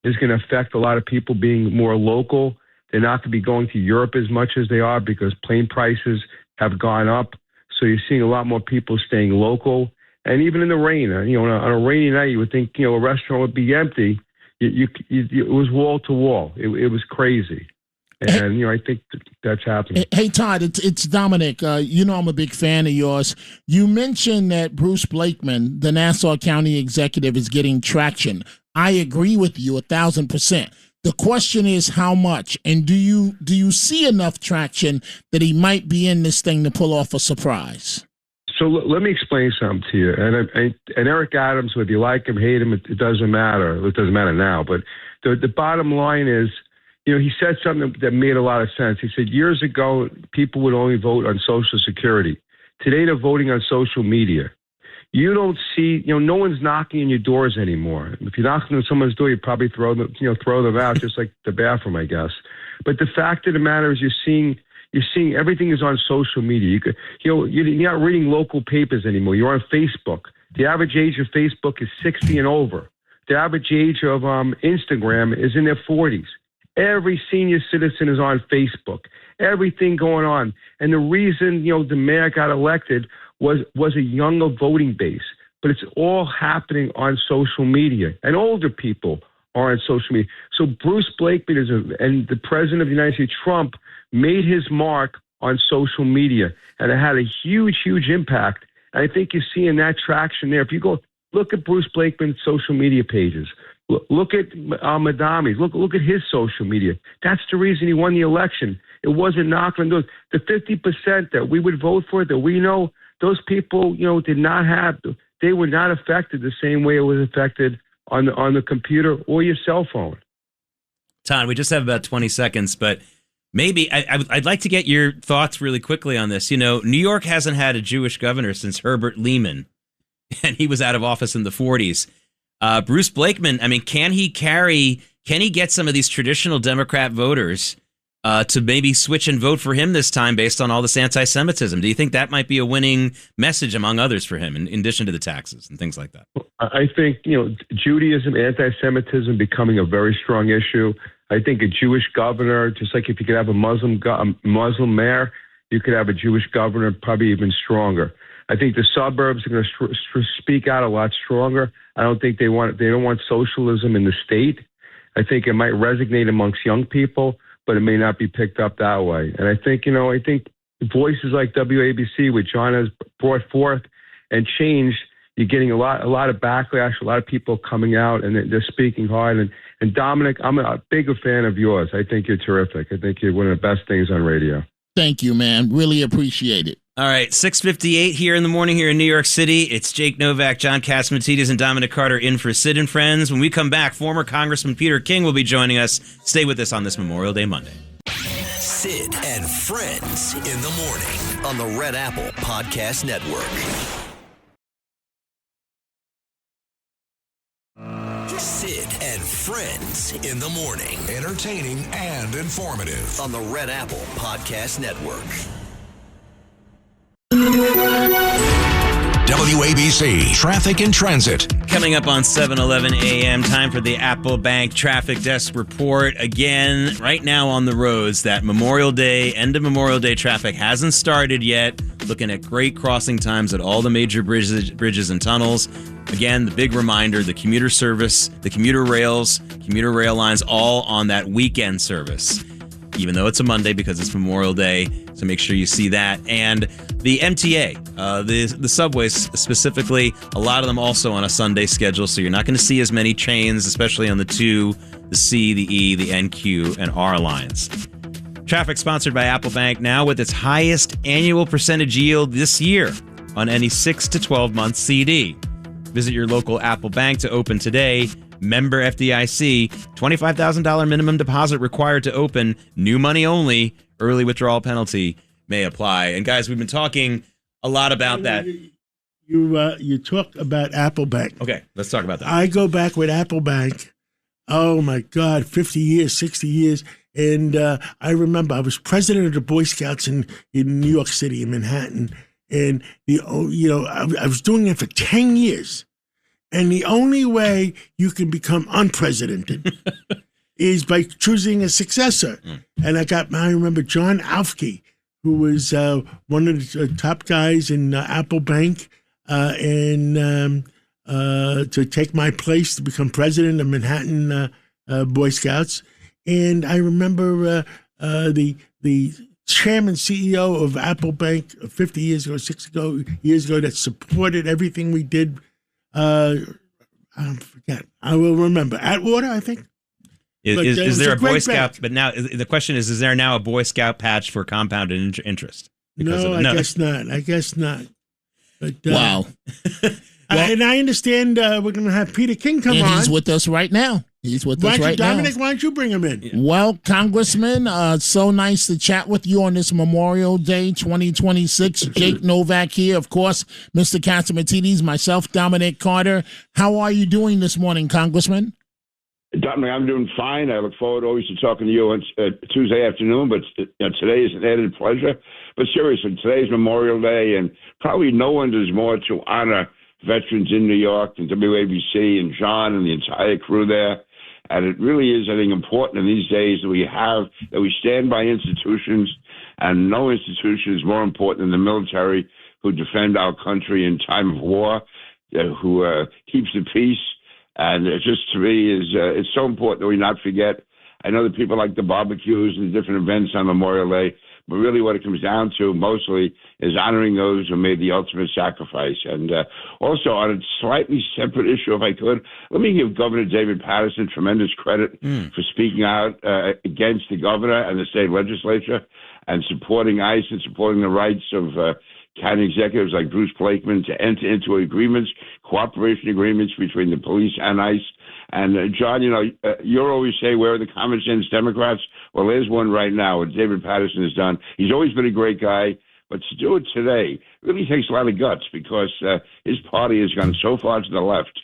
S6: is going to affect a lot of people being more local. They're not going to be going to Europe as much as they are because plane prices have gone up. So you're seeing a lot more people staying local. And even in the rain, on a rainy night, you would think, a restaurant would be empty. It was wall to wall. It was crazy. And, I think that's happening.
S4: Hey, Todd, it's Dominic. I'm a big fan of yours. You mentioned that Bruce Blakeman, the Nassau County executive, is getting traction. I agree with you 1,000%. The question is how much, and do you see enough traction that he might be in this thing to pull off a surprise?
S6: So let me explain something to you. And Eric Adams, whether you like him, hate him, it doesn't matter. It doesn't matter now. But the bottom line is, he said something that made a lot of sense. He said years ago, people would only vote on Social Security. Today, they're voting on social media. you don't see, no one's knocking on your doors anymore. If you're knocking on someone's door, you probably throw them out, just like the bathroom, I guess. But the fact of the matter is, you're seeing everything is on social media. You're not reading local papers anymore. You're on Facebook. The average age of Facebook is 60 and over. The average age of Instagram is in their 40s. Every senior citizen is on Facebook. Everything going on. And the reason, the mayor got elected was a younger voting base. But it's all happening on social media. And older people are on social media. So Bruce Blakeman and the president of the United States, Trump, made his mark on social media. And it had a huge, huge impact. And I think you're seeing that traction there. If you go look at Bruce Blakeman's social media pages, look at Madami's, look at his social media. That's the reason he won the election. It wasn't knocking on doors. The 50% that we would vote for, that we know, those people, they were not affected the same way it was affected on the computer or your cell phone.
S5: Todd, we just have about 20 seconds, but maybe I'd like to get your thoughts really quickly on this. New York hasn't had a Jewish governor since Herbert Lehman, and he was out of office in the 40s. Bruce Blakeman, can he get some of these traditional Democrat voters to maybe switch and vote for him this time based on all this anti-Semitism? Do you think that might be a winning message among others for him, in addition to the taxes and things like that?
S6: I think, Judaism, anti-Semitism becoming a very strong issue. I think a Jewish governor, just like if you could have a Muslim mayor, you could have a Jewish governor, probably even stronger. I think the suburbs are going to speak out a lot stronger. I don't think they don't want socialism in the state. I think it might resonate amongst young people, but it may not be picked up that way. And I think, voices like WABC, which John has brought forth and changed, you're getting a lot of backlash, a lot of people coming out, and they're speaking hard. And Dominic, I'm a bigger fan of yours. I think you're terrific. I think you're one of the best things on radio.
S4: Thank you, man. Really appreciate it.
S5: All right, 6:58 here in the morning here in New York City. It's Jake Novak, John Catsimatidis, and Dominic Carter in for Sid and Friends. When we come back, former Congressman Peter King will be joining us. Stay with us on this Memorial Day Monday.
S1: Sid and Friends in the morning on the Red Apple Podcast Network. Sid and Friends in the morning.
S2: Entertaining and informative.
S1: On the Red Apple Podcast Network.
S2: WABC Traffic and Transit.
S5: Coming up on 7:11 a.m., time for the Apple Bank Traffic Desk Report. Again, right now on the roads, that Memorial Day, end of Memorial Day traffic hasn't started yet. Looking at great crossing times at all the major bridges and tunnels. Again, the big reminder, the commuter service, the commuter rail lines, all on that weekend service. Even though it's a Monday because it's Memorial Day, so make sure you see that. And the MTA, the subways specifically, a lot of them also on a Sunday schedule, so you're not going to see as many trains, especially on the 2, the C, the E, the NQ, and R lines. Traffic sponsored by Apple Bank, now with its highest annual percentage yield this year on any 6 to 12-month CD. Visit your local Apple Bank to open today. Member FDIC, $25,000 minimum deposit required to open. New money only. Early withdrawal penalty may apply. And guys, we've been talking a lot about that.
S3: You talked about Apple Bank.
S5: Okay, let's talk about that.
S3: I go back with Apple Bank. Oh my God, 50 years, 60 years. And I remember I was president of the Boy Scouts in New York City, in Manhattan. And I was doing it for 10 years. And the only way you can become unprecedented is by choosing a successor. And I remember John Alfke, who was one of the top guys in Apple Bank, and to take my place to become president of Manhattan Boy Scouts. And I remember the chairman, CEO of Apple Bank 50 years ago, years ago, that supported everything we did. I forget. I will remember. Atwater, I think.
S5: Is there a Boy Scout? But now the question is there now a Boy Scout patch for compounded interest?
S3: No, I guess not. But,
S4: wow.
S3: And I understand we're going to have Peter King come on.
S4: He's with us right now. He's with us right
S3: Dominic,
S4: now.
S3: why don't you bring him in?
S4: Well, Congressman, so nice to chat with you on this Memorial Day 2026. Jake Novak here, of course, Mr. Catsimatidis, myself, Dominic Carter. How are you doing this morning, Congressman?
S7: Dominic, I'm doing fine. I look forward always to talking to you on Tuesday afternoon, but today is an added pleasure. But seriously, today's Memorial Day, and probably no one does more to honor veterans in New York and WABC and John and the entire crew there. And it really is, I think, important in these days that we stand by institutions, and no institution is more important than the military who defend our country in time of war, who keeps the peace. And it just, to me, it's so important that we not forget. I know that people like the barbecues and different events on Memorial Day, but really what it comes down to mostly is honoring those who made the ultimate sacrifice. And also, on a slightly separate issue, if I could, let me give Governor David Paterson tremendous credit for speaking out against the governor and the state legislature and supporting ICE and supporting the rights of county executives like Bruce Blakeman to enter into agreements, cooperation agreements between the police and ICE. And John, you always say, where are the common sense Democrats? Well, there's one right now, what David Paterson has done. He's always been a great guy, but to do it today really takes a lot of guts because his party has gone so far to the left.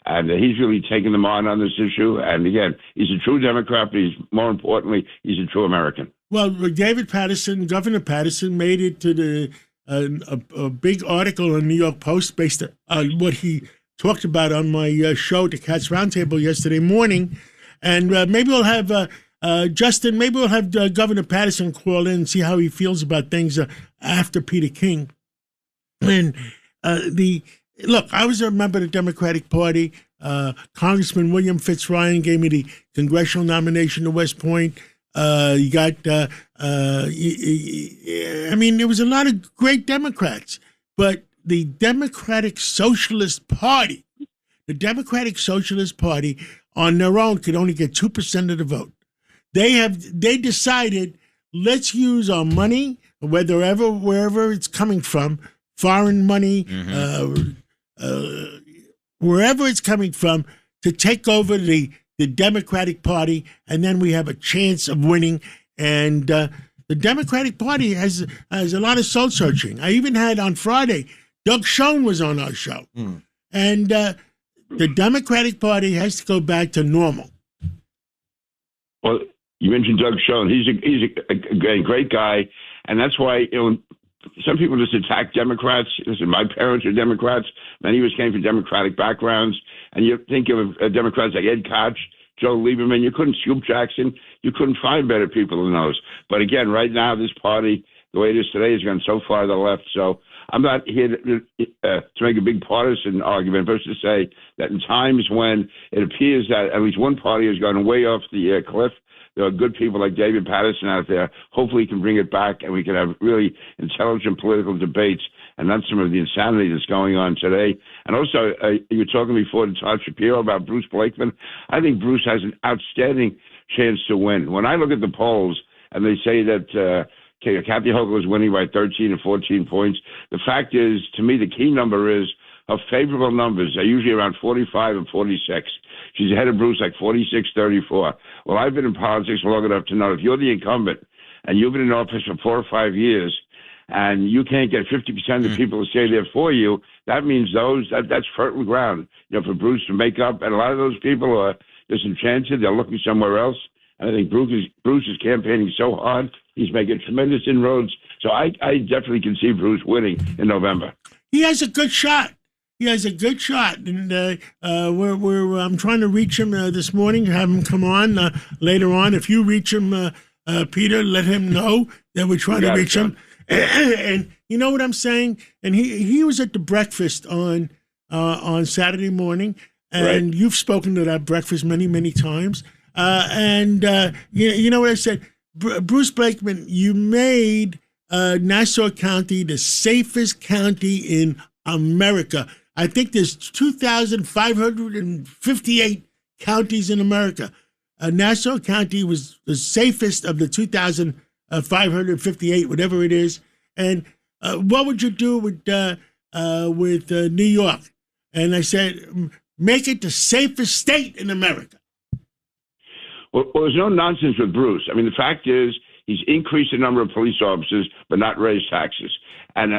S7: And he's really taken them on this issue. And again, he's a true Democrat, but more importantly, he's a true American.
S3: Well, David Paterson, Governor Paterson, made it to a big article in New York Post based on what he talked about on my show, the Cats Roundtable, yesterday morning. And maybe we'll have Justin, maybe we'll have Governor Paterson call in and see how he feels about things after Peter King. And look, I was a member of the Democratic Party. Congressman William Fitzryan gave me the congressional nomination to West Point. You got, I mean, there was a lot of great Democrats, but the Democratic Socialist Party on their own could only get 2% of the vote. They decided, let's use our money, wherever it's coming from, foreign money, wherever it's coming from, to take over the Democratic Party, and then we have a chance of winning. And the Democratic Party has a lot of soul searching. I even had on Friday, Doug Schoen was on our show. And the Democratic Party has to go back to normal.
S7: Well, you mentioned Doug Schoen. He's a great guy, and that's why some people just attack Democrats. Listen, my parents are Democrats. Many of us came from Democratic backgrounds, and you think of Democrats like Ed Koch, Joe Lieberman. You couldn't, Scoop Jackson. You couldn't find better people than those. But again, right now, this party, the way it is today, has gone so far to the left. So I'm not here to make a big partisan argument, but to say that in times when it appears that at least one party has gone way off the cliff, there are good people like David Paterson out there. Hopefully he can bring it back and we can have really intelligent political debates and not some of the insanity that's going on today. And also, you were talking before to Todd Shapiro about Bruce Blakeman. I think Bruce has an outstanding chance to win. When I look at the polls and they say that Kathy Hochul is winning by 13 or 14 points, the fact is, to me, the key number is her favorable numbers are usually around 45 and 46. She's ahead of Bruce like 46-34. Well, I've been in politics long enough to know if you're the incumbent and you've been in office for 4 or 5 years and you can't get 50% of the people to stay there for you, that means that's fertile ground, for Bruce to make up. And a lot of those people are disenchanted. They're looking somewhere else. And I think Bruce is campaigning so hard. He's making tremendous inroads. So I definitely can see Bruce winning in November.
S3: He has a good shot. And I'm trying to reach him this morning, have him come on later on. If you reach him, Peter, let him know that we're trying to reach him. And you know what I'm saying? And he was at the breakfast on Saturday morning, and You've spoken to that breakfast many, many times. You know what I said? Bruce Blakeman, you made Nassau County the safest county in America. I think there's 2,558 counties in America. Nassau County was the safest of the 2,558, whatever it is. And what would you do with New York? And I said, make it the safest state in America.
S7: Well, there's no nonsense with Bruce. I mean, the fact is he's increased the number of police officers but not raised taxes. And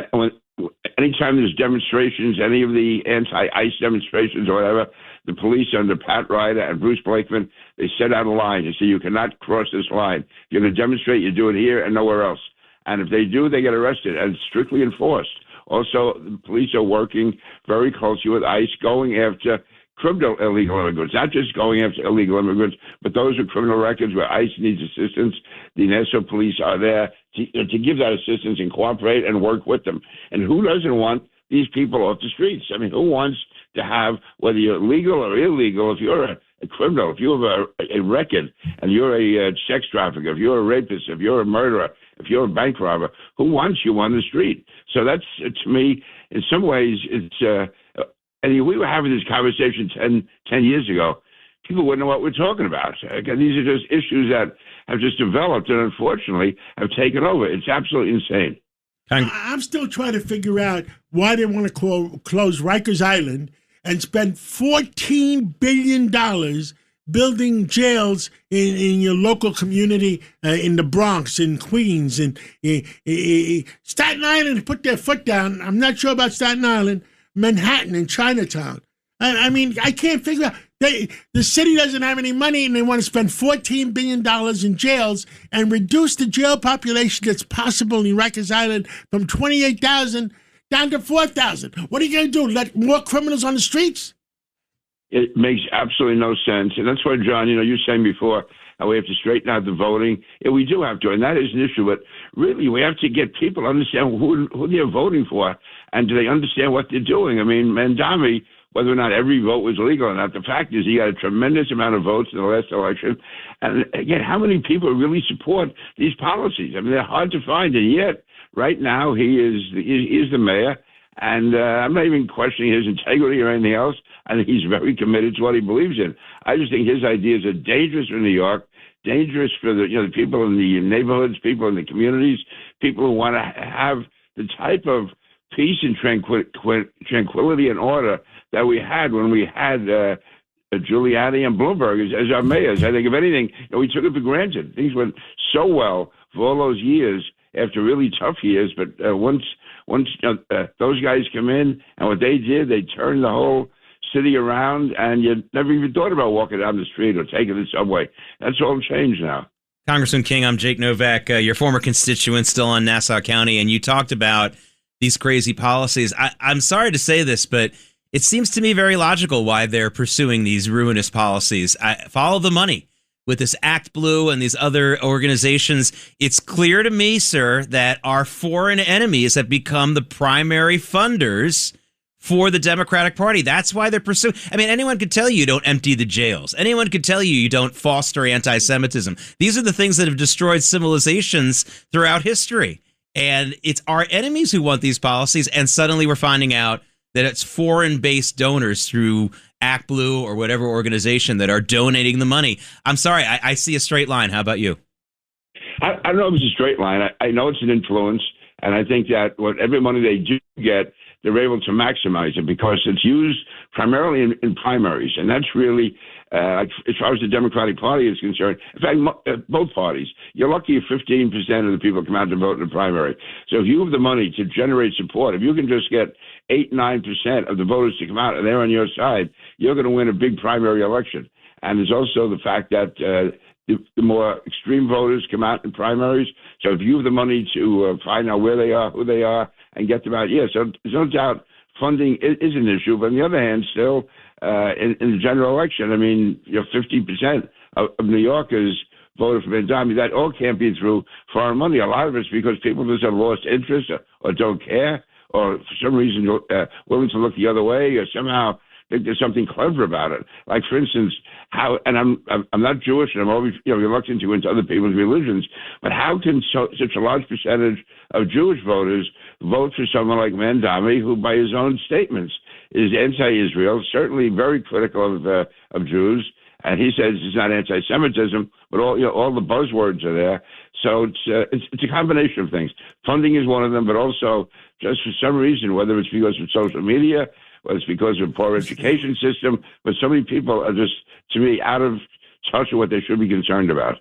S7: anytime there's demonstrations, any of the anti-ICE demonstrations or whatever, the police under Pat Ryder and Bruce Blakeman, they set out a line. They say you cannot cross this line. If you're going to demonstrate, you do it here and nowhere else. And if they do, they get arrested, and it's strictly enforced. Also, the police are working very closely with ICE, going after criminal illegal immigrants, not just going after illegal immigrants, but those with criminal records where ICE needs assistance. The Nassau police are there to give that assistance and cooperate and work with them. And who doesn't want these people off the streets? I mean, who wants to have, whether you're legal or illegal, if you're a criminal, if you have a record and you're a sex trafficker, if you're a rapist, if you're a murderer, if you're a bank robber, who wants you on the street? So that's, to me, in some ways, it's, and we were having this conversation 10 years ago. People wouldn't know what we're talking about. These are just issues that have just developed and unfortunately have taken over. It's absolutely insane.
S3: I'm still trying to figure out why they want to close Rikers Island and spend $14 billion building jails in your local community in the Bronx, in Queens, and Staten Island put their foot down. I'm not sure about Staten Island, Manhattan, and Chinatown. I mean, I can't figure out. The city doesn't have any money, and they want to spend $14 billion in jails and reduce the jail population that's possible in Rikers Island from 28,000 down to 4,000. What are you going to do, let more criminals on the streets?
S7: It makes absolutely no sense. And that's why, John, you were saying before how we have to straighten out the voting. Yeah, we do have to, and that is an issue. But really, we have to get people to understand who they're voting for, and do they understand what they're doing? I mean, Mandami, whether or not every vote was legal or not, the fact is he got a tremendous amount of votes in the last election. And again, how many people really support these policies? I mean, they're hard to find, and yet right now he is the mayor, and I'm not even questioning his integrity or anything else. I think he's very committed to what he believes in. I just think his ideas are dangerous for New York, dangerous for the the people in the neighborhoods, people in the communities, people who want to have the type of peace and tranquility and order that we had when we had Giuliani and Bloomberg as our mayors. I think, if anything, we took it for granted. Things went so well for all those years after really tough years. But once those guys come in and what they did, they turned the whole city around, and you never even thought about walking down the street or taking the subway. That's all changed now.
S5: Congressman King, I'm Jake Novak, your former constituent still on Nassau County, and you talked about these crazy policies. I'm sorry to say this, but it seems to me very logical why they're pursuing these ruinous policies. Follow the money. With this Act Blue and these other organizations, it's clear to me, sir, that our foreign enemies have become the primary funders for the Democratic Party. That's why they're pursuing. I mean, anyone could tell you don't empty the jails. Anyone could tell you don't foster anti-Semitism. These are the things that have destroyed civilizations throughout history. And it's our enemies who want these policies. And suddenly we're finding out that it's foreign-based donors through Act Blue or whatever organization that are donating the money. I'm sorry, I see a straight line. How about you?
S7: I don't know if it's a straight line. I know it's an influence. And I think that whatever money they do get, they're able to maximize it because it's used primarily in primaries. And that's really, as far as the Democratic Party is concerned, in fact, both parties, you're lucky if 15% of the people come out to vote in the primary. So if you have the money to generate support, if you can just get 8-9% of the voters to come out and they're on your side, you're going to win a big primary election. And there's also the fact that the more extreme voters come out in primaries. So if you have the money to find out where they are, who they are, and get them out, so there's no doubt funding is an issue. But on the other hand, still, in the general election, I mean, 50% of New Yorkers voted for Mandami. That all can't be through foreign money. A lot of it's because people just have lost interest or don't care, or for some reason willing to look the other way, or somehow think there's something clever about it. Like, for instance, and I'm not Jewish, and I'm always reluctant to go into other people's religions, but how can such a large percentage of Jewish voters vote for someone like Mandami, who, by his own statements, is anti-Israel, certainly very critical of Jews, and he says it's not anti-Semitism, but all the buzzwords are there. So it's a combination of things. Funding is one of them, but also just for some reason, whether it's because of social media, whether it's because of a poor education system, but so many people are just, to me, out of such what they should be concerned about.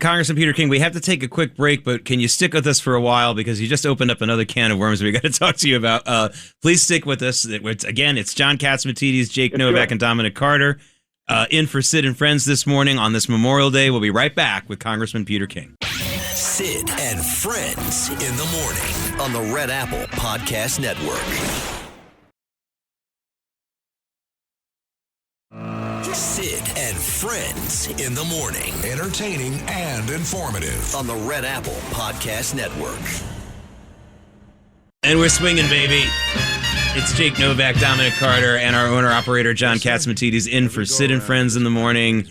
S5: Congressman Peter King, we have to take a quick break, but can you stick with us for a while because you just opened up another can of worms we got to talk to you about. Please stick with us. It's John Catsimatidis, Jake Novak, and Dominic Carter in for Sid and Friends this morning on this Memorial Day. We'll be right back with Congressman Peter King.
S1: Sid and Friends in the morning on the Red Apple Podcast Network. Sid and Friends in the morning.
S2: Entertaining and informative.
S1: On the Red Apple Podcast Network.
S5: And we're swinging, baby. It's Jake Novak, Dominic Carter, and our owner-operator, John Catsimatidis, in for Sid and Friends in the morning.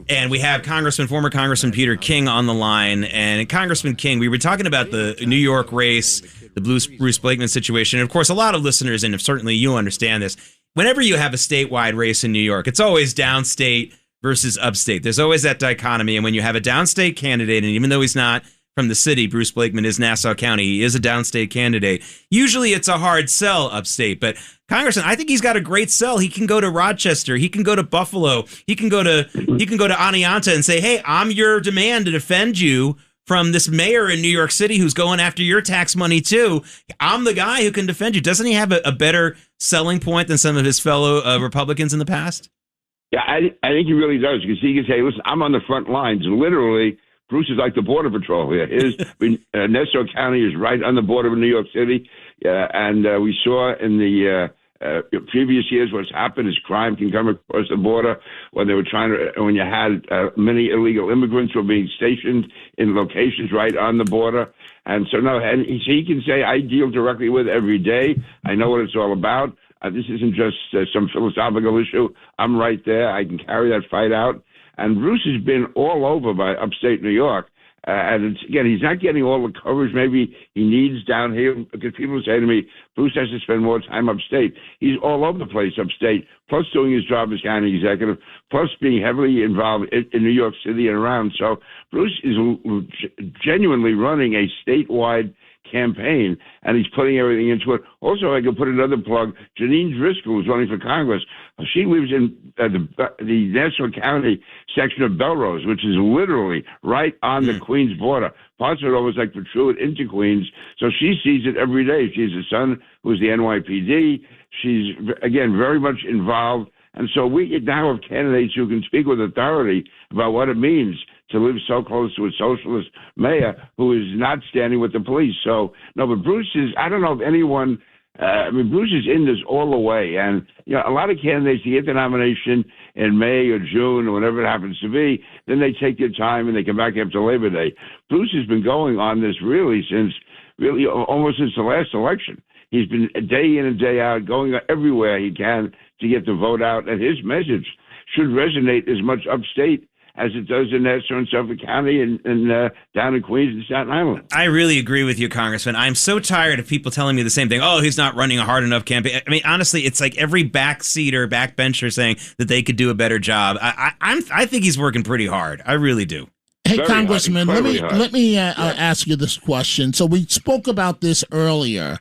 S5: And we have former Congressman Peter King on the line. And Congressman King, we were talking about the New York race, the Bruce Blakeman situation. And, of course, a lot of listeners, and certainly you understand this, whenever you have a statewide race in New York, it's always downstate versus upstate. There's always that dichotomy. And when you have a downstate candidate, and even though he's not from the city, Bruce Blakeman is Nassau County, he is a downstate candidate. Usually it's a hard sell upstate. But, Congressman, I think he's got a great sell. He can go to Rochester. He can go to Buffalo. He can go to Oneonta and say, hey, I'm your demand to defend you from this mayor in New York City who's going after your tax money too. I'm the guy who can defend you. Doesn't he have a better selling point than some of his fellow Republicans in the past?
S7: Yeah, I think he really does, because he can say, listen, I'm on the front lines. Literally, Bruce is like the Border Patrol here. Nassau County is right on the border of New York City, and we saw in the previous years what's happened is crime can come across the border when you had many illegal immigrants were being stationed in locations right on the border. And so, and he can say, I deal directly with every day. I know what it's all about. This isn't just some philosophical issue. I'm right there. I can carry that fight out. And Bruce has been all over by upstate New York. And he's not getting all the coverage maybe he needs down here, because people say to me, Bruce has to spend more time upstate. He's all over the place upstate, plus doing his job as county executive, plus being heavily involved in New York City and around. So Bruce is genuinely running a statewide campaign, and he's putting everything into it. Also, I could put another plug. Janine Driscoll is running for Congress. She lives in the Nassau County section of Belrose, which is literally right on the Queens border. Parts of it almost like protrude into Queens. So she sees it every day. She has a son who's the NYPD. She's, again, very much involved. And so we now have candidates who can speak with authority about what it means to live so close to a socialist mayor who is not standing with the police. So, no, but Bruce is, I don't know if anyone, Bruce is in this all the way. And, a lot of candidates, they get the nomination in May or June or whatever it happens to be, then they take their time and they come back after Labor Day. Bruce has been going on this almost since the last election. He's been day in and day out going everywhere he can to get the vote out, and his message should resonate as much upstate as it does in Nassau and Suffolk County and down in Queens and Staten Island.
S5: I really agree with you, Congressman. I'm so tired of people telling me the same thing. Oh, he's not running a hard enough campaign. I mean, honestly, it's like every backseater, backbencher saying that they could do a better job. I think he's working pretty hard. I really do.
S4: Hey,
S7: Very
S4: Congressman,
S7: hard,
S4: let me ask you this question. So we spoke about this earlier.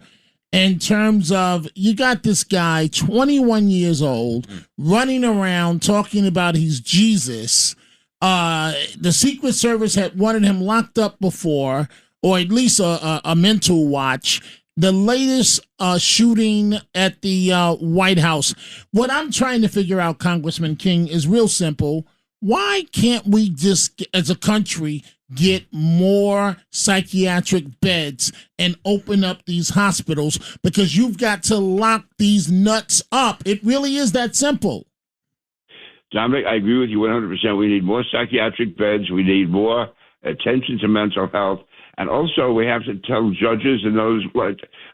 S4: In terms of, you got this guy, 21 years old, running around talking about he's Jesus. The Secret Service had wanted him locked up before, or at least a mental watch. The latest shooting at the White House. What I'm trying to figure out, Congressman King, is real simple. Why can't we just, as a country, get more psychiatric beds and open up these hospitals? Because you've got to lock these nuts up. It really is that simple.
S7: Dominic, I agree with you 100%. We need more psychiatric beds. We need more attention to mental health. And also, we have to tell judges and those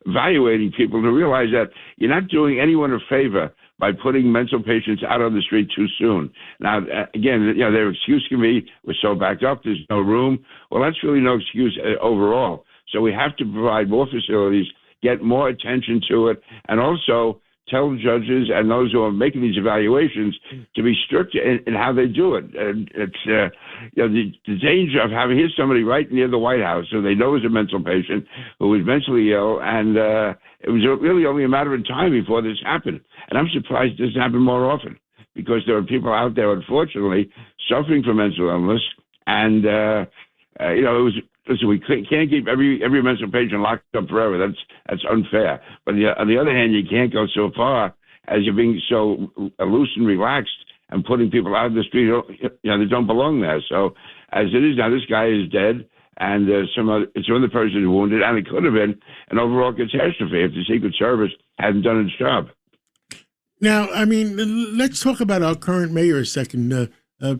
S7: evaluating people to realize that you're not doing anyone a favor by putting mental patients out on the street too soon. Now, again, their excuse can be, we're so backed up, there's no room. Well, that's really no excuse overall. So we have to provide more facilities, get more attention to it, and also tell judges and those who are making these evaluations to be strict in how they do it. And it's the danger of having somebody right near the White House who they know is a mental patient who is mentally ill, and it was really only a matter of time before this happened. And I'm surprised it doesn't happen more often. because there are people out there, unfortunately, suffering from mental illness. And, listen, we can't keep every mental patient locked up forever. That's unfair. But on the other hand, you can't go so far as you're being so loose and relaxed and putting people out in the street, they don't belong there. So as it is now, this guy is dead, and some other person is wounded, and it could have been an overall catastrophe if the Secret Service hadn't done its job.
S3: Now, I mean, let's talk about our current mayor a second,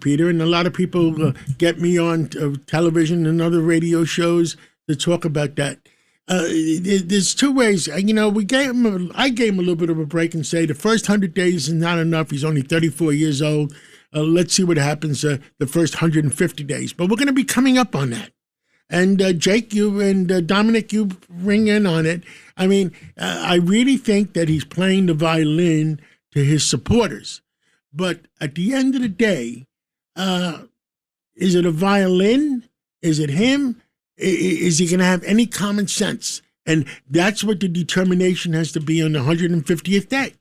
S3: Peter. And a lot of people get me on television and other radio shows to talk about that. There's two ways. I gave him a little bit of a break and say the first 100 days is not enough. He's only 34 years old. Let's see what happens the first 150 days. But we're going to be coming up on that. And Jake, you and Dominic, you ring in on it. I mean, I really think that he's playing the violin to his supporters. But at the end of the day, is it a violin? Is it him? Is he going to have any common sense? And that's what the determination has to be on the 150th day.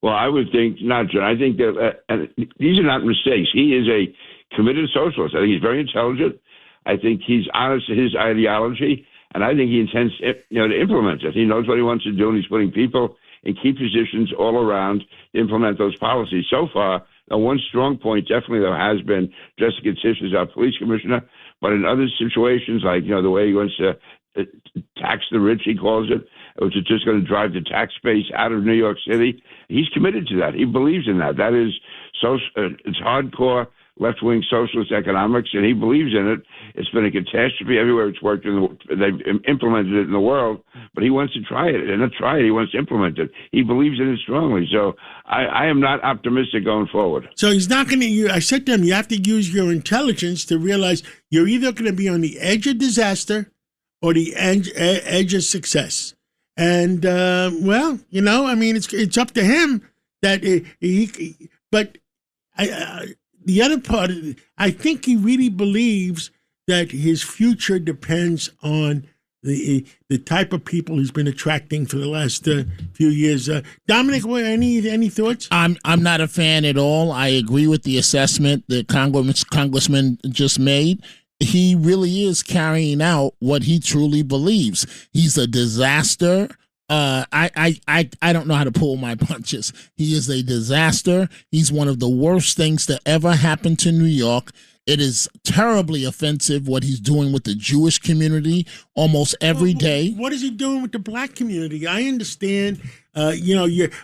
S7: Well, I would think not, John. I think that these are not mistakes. He is a committed socialist. I think he's very intelligent. I think he's honest to his ideology, and I think he intends to implement it. He knows what he wants to do, and he's putting people in key positions all around to implement those policies. So far, one strong point definitely, though, has been Jessica Tisch as our police commissioner. But in other situations, like, the way he wants to tax the rich, he calls it, which is just going to drive the tax base out of New York City, he's committed to that. He believes in that. That is it's hardcore left-wing socialist economics, and he believes in it. It's been a catastrophe everywhere it's worked. They've implemented it in the world, but he wants to try it. And not try it, he wants to implement it. He believes in it strongly. So I am not optimistic going forward.
S3: So he's not going to, I said to him, you have to use your intelligence to realize you're either going to be on the edge of disaster or the edge of success. And, it's up to him that the other part of it, I think he really believes that his future depends on the type of people he's been attracting for the last few years. Dominic, any thoughts?
S4: I'm not a fan at all. I agree with the assessment that Congressman just made. He really is carrying out what he truly believes. He's a disaster. I don't know how to pull my punches. He is a disaster. He's one of the worst things to ever happen to New York. It is terribly offensive what he's doing with the Jewish community almost every day.
S3: What is he doing with the black community? I understand,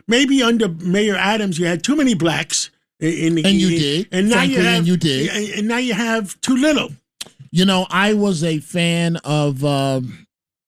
S3: maybe under Mayor Adams, you had too many blacks.
S4: And you did.
S3: And now
S4: you did.
S3: And now you have too little.
S4: I was a fan of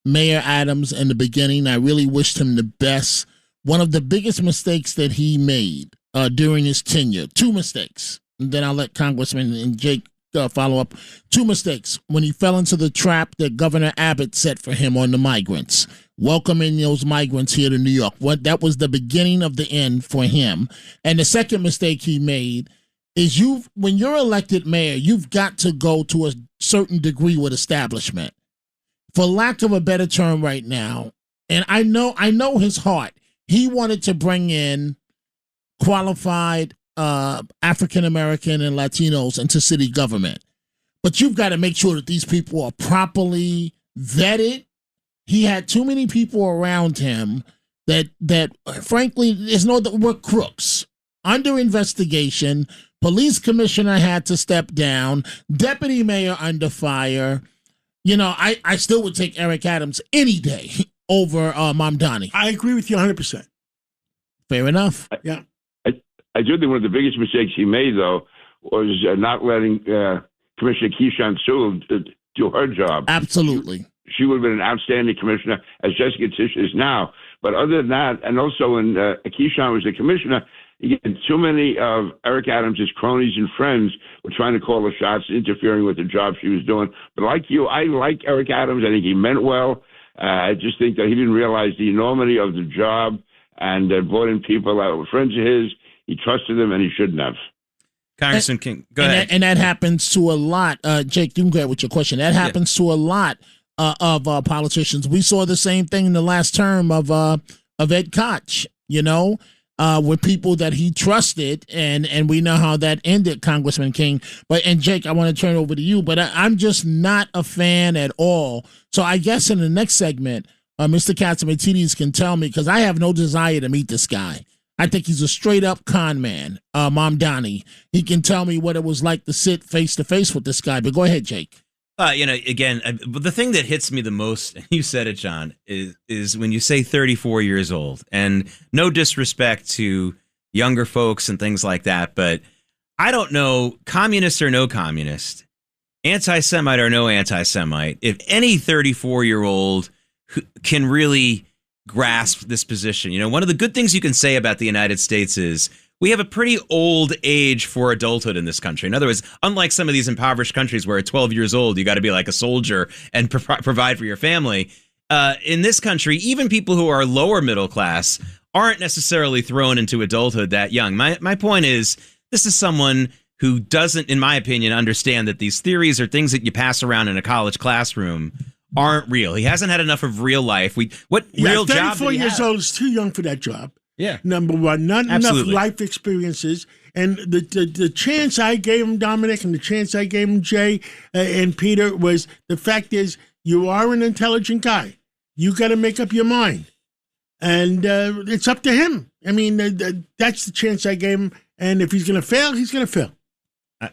S4: Mayor Adams in the beginning. I really wished him the best. One of the biggest mistakes that he made during his tenure, two mistakes, and then I'll let Congressman and Jake follow up. Two mistakes. When he fell into the trap that Governor Abbott set for him on the migrants, welcoming those migrants here to New York. That was the beginning of the end for him. And the second mistake he made is when you're elected mayor, you've got to go to a certain degree with establishment. For lack of a better term right now, and I know his heart, he wanted to bring in qualified African-American and Latinos into city government. But you've got to make sure that these people are properly vetted. He had too many people around him that frankly, were crooks. Under investigation, police commissioner had to step down, deputy mayor under fire. I still would take Eric Adams any day over Mamdani.
S3: I agree with you 100%.
S4: Fair enough.
S3: Yeah.
S7: I do think one of the biggest mistakes he made, though, was not letting Commissioner Keyshawn Sewell do her job.
S4: Absolutely.
S7: She would have been an outstanding commissioner, as Jessica Tisch is now. But other than that, and also when Keyshawn was the commissioner, again, too many of Eric Adams' cronies and friends were trying to call the shots, interfering with the job she was doing. But like you, I like Eric Adams. I think he meant well. I just think that he didn't realize the enormity of the job and brought in people that were friends of his. He trusted them, and he shouldn't have.
S5: Congressman King, go ahead.
S4: And that happens to a lot. Jake, you can go ahead with your question. That happens to a lot of politicians. We saw the same thing in the last term of Ed Koch. with people that he trusted, and we know how that ended, Congressman King. And Jake, I want to turn over to you, but I'm just not a fan at all. So I guess in the next segment, Mr. Catsimatidis can tell me, because I have no desire to meet this guy. I think he's a straight-up con man, Mom Donnie. He can tell me what it was like to sit face-to-face with this guy. But go ahead, Jake.
S5: Again, the thing that hits me the most, and you said it, John, is when you say 34 years old. And no disrespect to younger folks and things like that, but I don't know, communist or no communist, anti-Semite or no anti-Semite, if any 34-year-old can really grasp this position. One of the good things you can say about the United States is we have a pretty old age for adulthood in this country. In other words, unlike some of these impoverished countries where at 12 years old, you got to be like a soldier and provide for your family. In this country, even people who are lower middle class aren't necessarily thrown into adulthood that young. My point is, this is someone who doesn't, in my opinion, understand that these theories are things that you pass around in a college classroom aren't real. He hasn't had enough of real life. Real job?
S3: 34 years old is too young for that job.
S5: Yeah.
S3: Number one, not
S5: Absolutely.
S3: enough life experiences. And the chance I gave him, Dominic, and the chance I gave him, Jay and Peter, was the fact is you are an intelligent guy. You got to make up your mind. And it's up to him. I mean, that's the chance I gave him. And if he's going to fail, he's going to fail.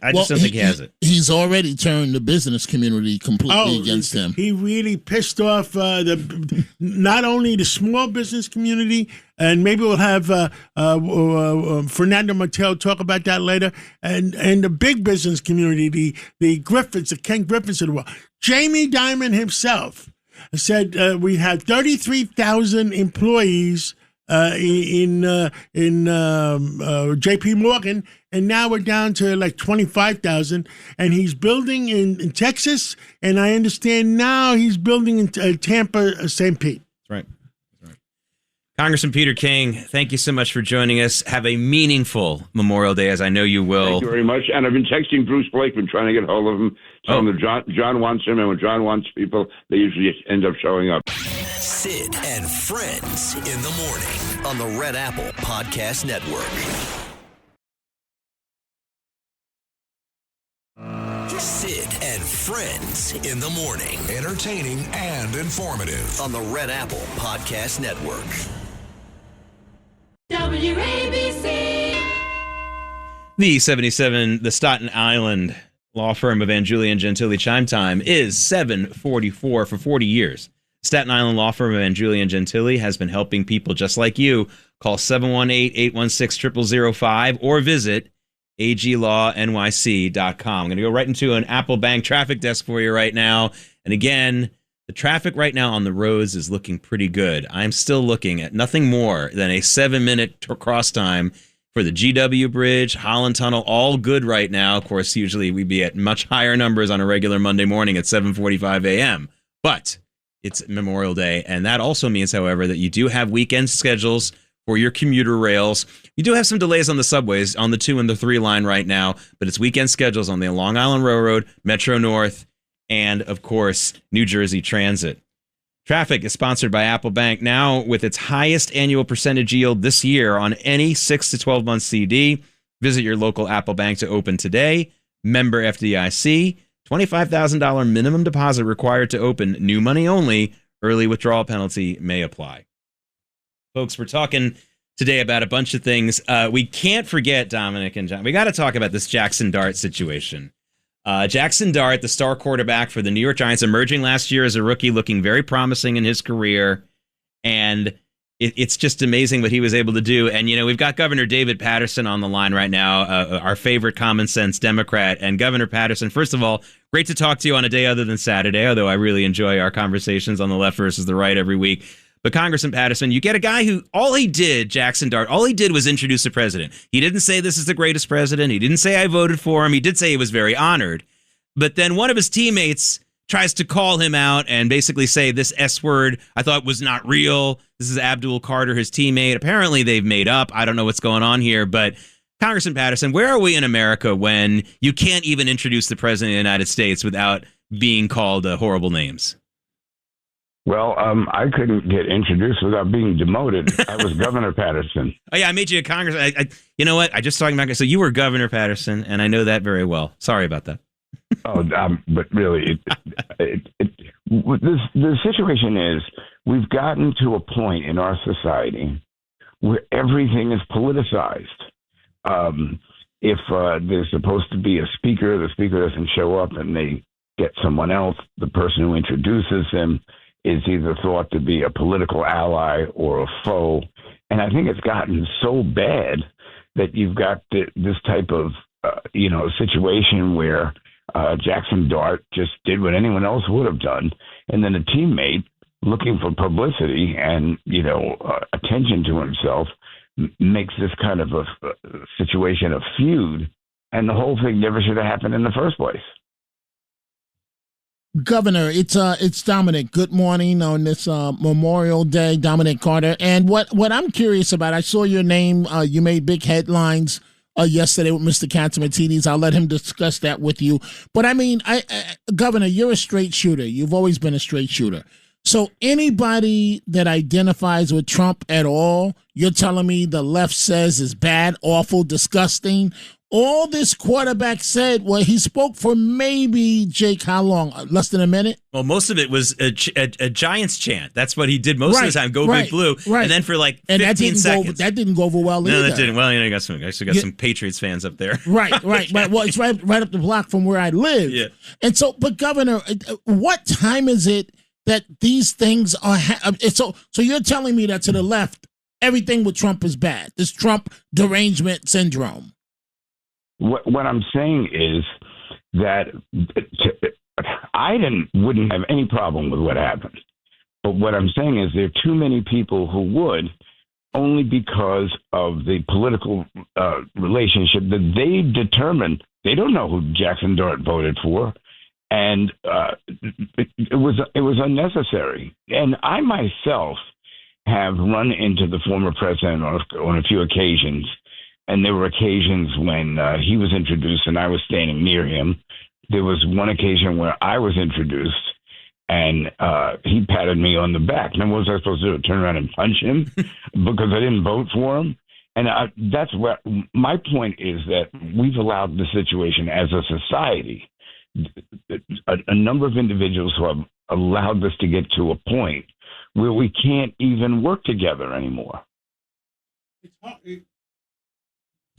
S5: I just don't think he has it.
S4: He's already turned the business community completely against him.
S3: He really pissed off not only the small business community, and maybe we'll have Fernando Mateo talk about that later, and the big business community, the Griffiths, the Ken Griffiths of the world. Jamie Dimon himself said we had 33,000 employees in J.P. Morgan, and now we're down to like 25,000. And he's building in Texas, and I understand now he's building in Tampa, St. Pete.
S5: That's right. Congressman Peter King, thank you so much for joining us. Have a meaningful Memorial Day, as I know you will.
S7: Thank you very much. And I've been texting Bruce Blakeman, trying to get hold of him, telling him that John wants him, and when John wants people, they usually end up showing up.
S1: Sid and Friends in the morning on the Red Apple Podcast Network. Sid and Friends in the morning.
S2: Entertaining and informative.
S1: On the Red Apple Podcast Network.
S8: WABC.
S5: The Staten Island law firm of Angiulia and Gentili chime time is 7:44 for 40 years. Staten Island law firm of Angiulia and Gentili has been helping people just like you. Call 718-816-0005 or visit aglawnyc.com. I'm going to go right into an Apple Bank traffic desk for you right now. And again, the traffic right now on the roads is looking pretty good. I'm still looking at nothing more than a 7-minute cross time for the GW Bridge, Holland Tunnel, all good right now. Of course, usually we'd be at much higher numbers on a regular Monday morning at 7:45 a.m. But it's Memorial Day, and that also means, however, that you do have weekend schedules for your commuter rails. You do have some delays on the subways, on the 2 and the 3 line right now, but it's weekend schedules on the Long Island Railroad, Metro North, and, of course, New Jersey Transit. Traffic is sponsored by Apple Bank, now with its highest annual percentage yield this year on any 6 to 12-month CD. Visit your local Apple Bank to open today. Member FDIC. $25,000 minimum deposit required to open. New money only. Early withdrawal penalty may apply. Folks, we're talking today about a bunch of things. We can't forget, Dominic and John. We got to talk about this Jackson Dart situation. Jackson Dart, the star quarterback for the New York Giants, emerging last year as a rookie, looking very promising in his career. And it's just amazing what he was able to do. And, we've got Governor David Paterson on the line right now, our favorite common sense Democrat. And Governor Paterson, first of all, great to talk to you on a day other than Saturday, although I really enjoy our conversations on the left versus the right every week. But Congressman Paterson, you get a guy who all he did, Jackson Dart, all he did was introduce the president. He didn't say this is the greatest president. He didn't say I voted for him. He did say he was very honored. But then one of his teammates tries to call him out and basically say this S word I thought was not real. This is Abdul Carter, his teammate. Apparently they've made up. I don't know what's going on here. But Congressman Paterson, where are we in America when you can't even introduce the president of the United States without being called horrible names?
S9: Well, I couldn't get introduced without being demoted. I was Governor Patterson.
S5: Oh, yeah, I made you a congressman. You know what? I just talking about. So you were Governor Patterson, and I know that very well. Sorry about that.
S9: But really, the situation is we've gotten to a point in our society where everything is politicized. If there's supposed to be a speaker, the speaker doesn't show up and they get someone else, the person who introduces him is either thought to be a political ally or a foe. And I think it's gotten so bad that you've got this type of, situation where Jackson Dart just did what anyone else would have done. And then a teammate looking for publicity and, attention to himself makes this kind of a situation a feud. And the whole thing never should have happened in the first place.
S4: Governor, it's Dominic. Good morning on this Memorial Day, Dominic Carter. And what I'm curious about, I saw your name. You made big headlines yesterday with Mr. Catsimatidis. I'll let him discuss that with you. But I mean, Governor, you're a straight shooter. You've always been a straight shooter. So anybody that identifies with Trump at all, you're telling me the left says is bad, awful, disgusting. All this quarterback said, well, he spoke for maybe, Jake, how long? Less than a minute?
S5: Well, most of it was a Giants chant. That's what he did most of the time, go Big Blue.
S4: Right.
S5: And then for like 15 seconds.
S4: That didn't go over well either.
S5: No, that didn't. Well, you got some Patriots fans up there.
S4: Right. Well, it's right up the block from where I live.
S5: Yeah.
S4: And so, but Governor, what time is it that these things are so you're telling me that to the left, everything with Trump is bad. This Trump derangement syndrome.
S9: What I'm saying is that I wouldn't have any problem with what happened. But what I'm saying is there are too many people who would, only because of the political relationship that they determined. They don't know who Jackson Dart voted for. And it was unnecessary. And I myself have run into the former president on a few occasions. And there were occasions when he was introduced and I was standing near him. There was one occasion where I was introduced and he patted me on the back. Now, what was I supposed to do? Turn around and punch him because I didn't vote for him? And that's what my point is, that we've allowed the situation as a society. A number of individuals who have allowed this to get to a point where we can't even work together anymore.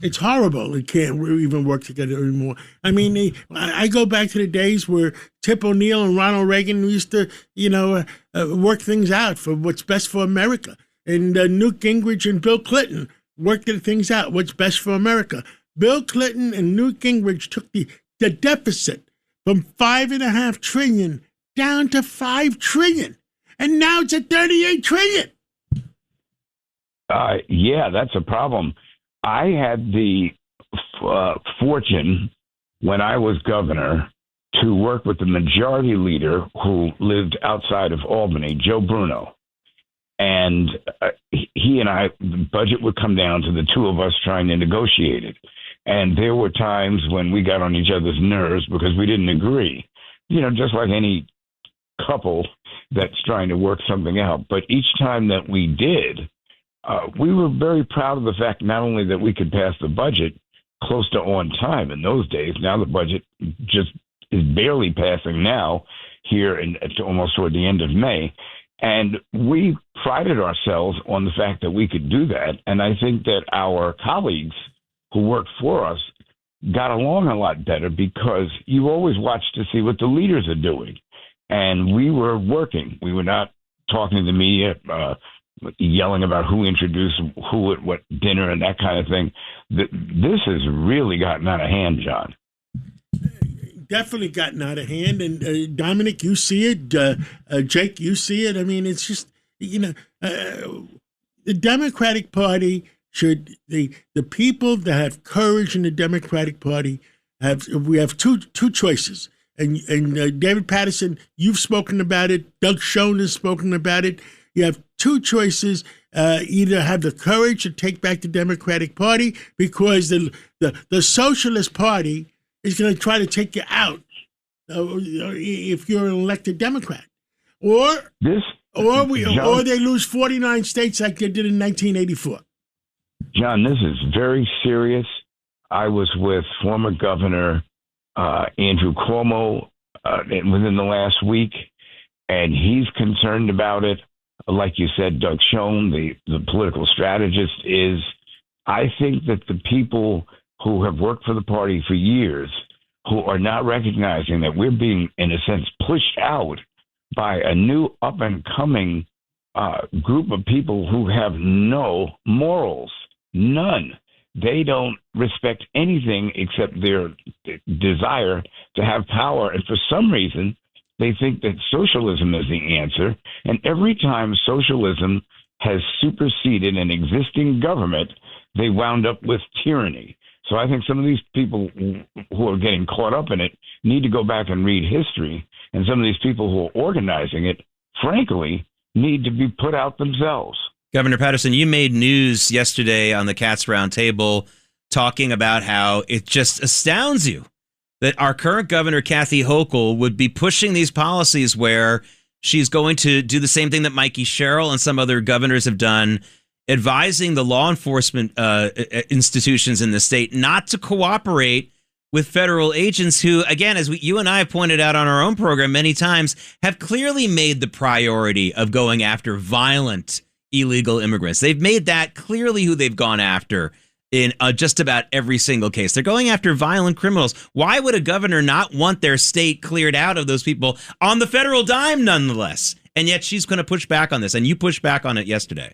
S3: It's horrible. We can't even work together anymore. I mean, I go back to the days where Tip O'Neill and Ronald Reagan used to, work things out for what's best for America. And Newt Gingrich and Bill Clinton worked things out, what's best for America. Bill Clinton and Newt Gingrich took the deficit from $5.5 trillion down to $5 trillion. And now it's at $38 trillion.
S9: Yeah, that's a problem. I had the fortune when I was governor to work with the majority leader who lived outside of Albany, Joe Bruno. And he and I, the budget would come down to the two of us trying to negotiate it. And there were times when we got on each other's nerves because we didn't agree, just like any couple that's trying to work something out. But each time that we did, we were very proud of the fact not only that we could pass the budget close to on time in those days. Now the budget just is barely passing now here almost toward the end of May. And we prided ourselves on the fact that we could do that. And I think that our colleagues who worked for us got along a lot better because you always watch to see what the leaders are doing. And we were working. We were not talking to the media, yelling about who introduced who at what dinner and that kind of thing. This has really gotten out of hand, John.
S3: Definitely gotten out of hand. And Dominic, you see it. Jake, you see it. I mean, it's just, the Democratic Party should, the people that have courage in the Democratic Party we have two choices. And David Patterson, you've spoken about it. Doug Schoen has spoken about it. You have two choices: either have the courage to take back the Democratic Party because the Socialist Party is going to try to take you out if you're an elected Democrat, or
S9: this
S3: or they lose 49 states like they did in 1984.
S9: John, this is very serious. I was with former Governor Andrew Cuomo within the last week, and he's concerned about it. Like you said, Doug Schoen, the political strategist, is. I think that the people who have worked for the party for years, who are not recognizing that we're being, in a sense, pushed out by a new up-and-coming group of people who have no morals, none. They don't respect anything except their desire to have power. And for some reason, they think that socialism is the answer. And every time socialism has superseded an existing government, they wound up with tyranny. So I think some of these people who are getting caught up in it need to go back and read history. And some of these people who are organizing it, frankly, need to be put out themselves.
S5: Governor Patterson, you made news yesterday on the Cats Roundtable talking about how it just astounds you that our current governor, Kathy Hochul, would be pushing these policies where she's going to do the same thing that Mikey Sherrill and some other governors have done, advising the law enforcement institutions in the state not to cooperate with federal agents who, again, as you and I have pointed out on our own program many times, have clearly made the priority of going after violent illegal immigrants. They've made that clearly who they've gone after in just about every single case. They're going after violent criminals. Why would a governor not want their state cleared out of those people on the federal dime, nonetheless? And yet she's going to push back on this, and you pushed back on it yesterday.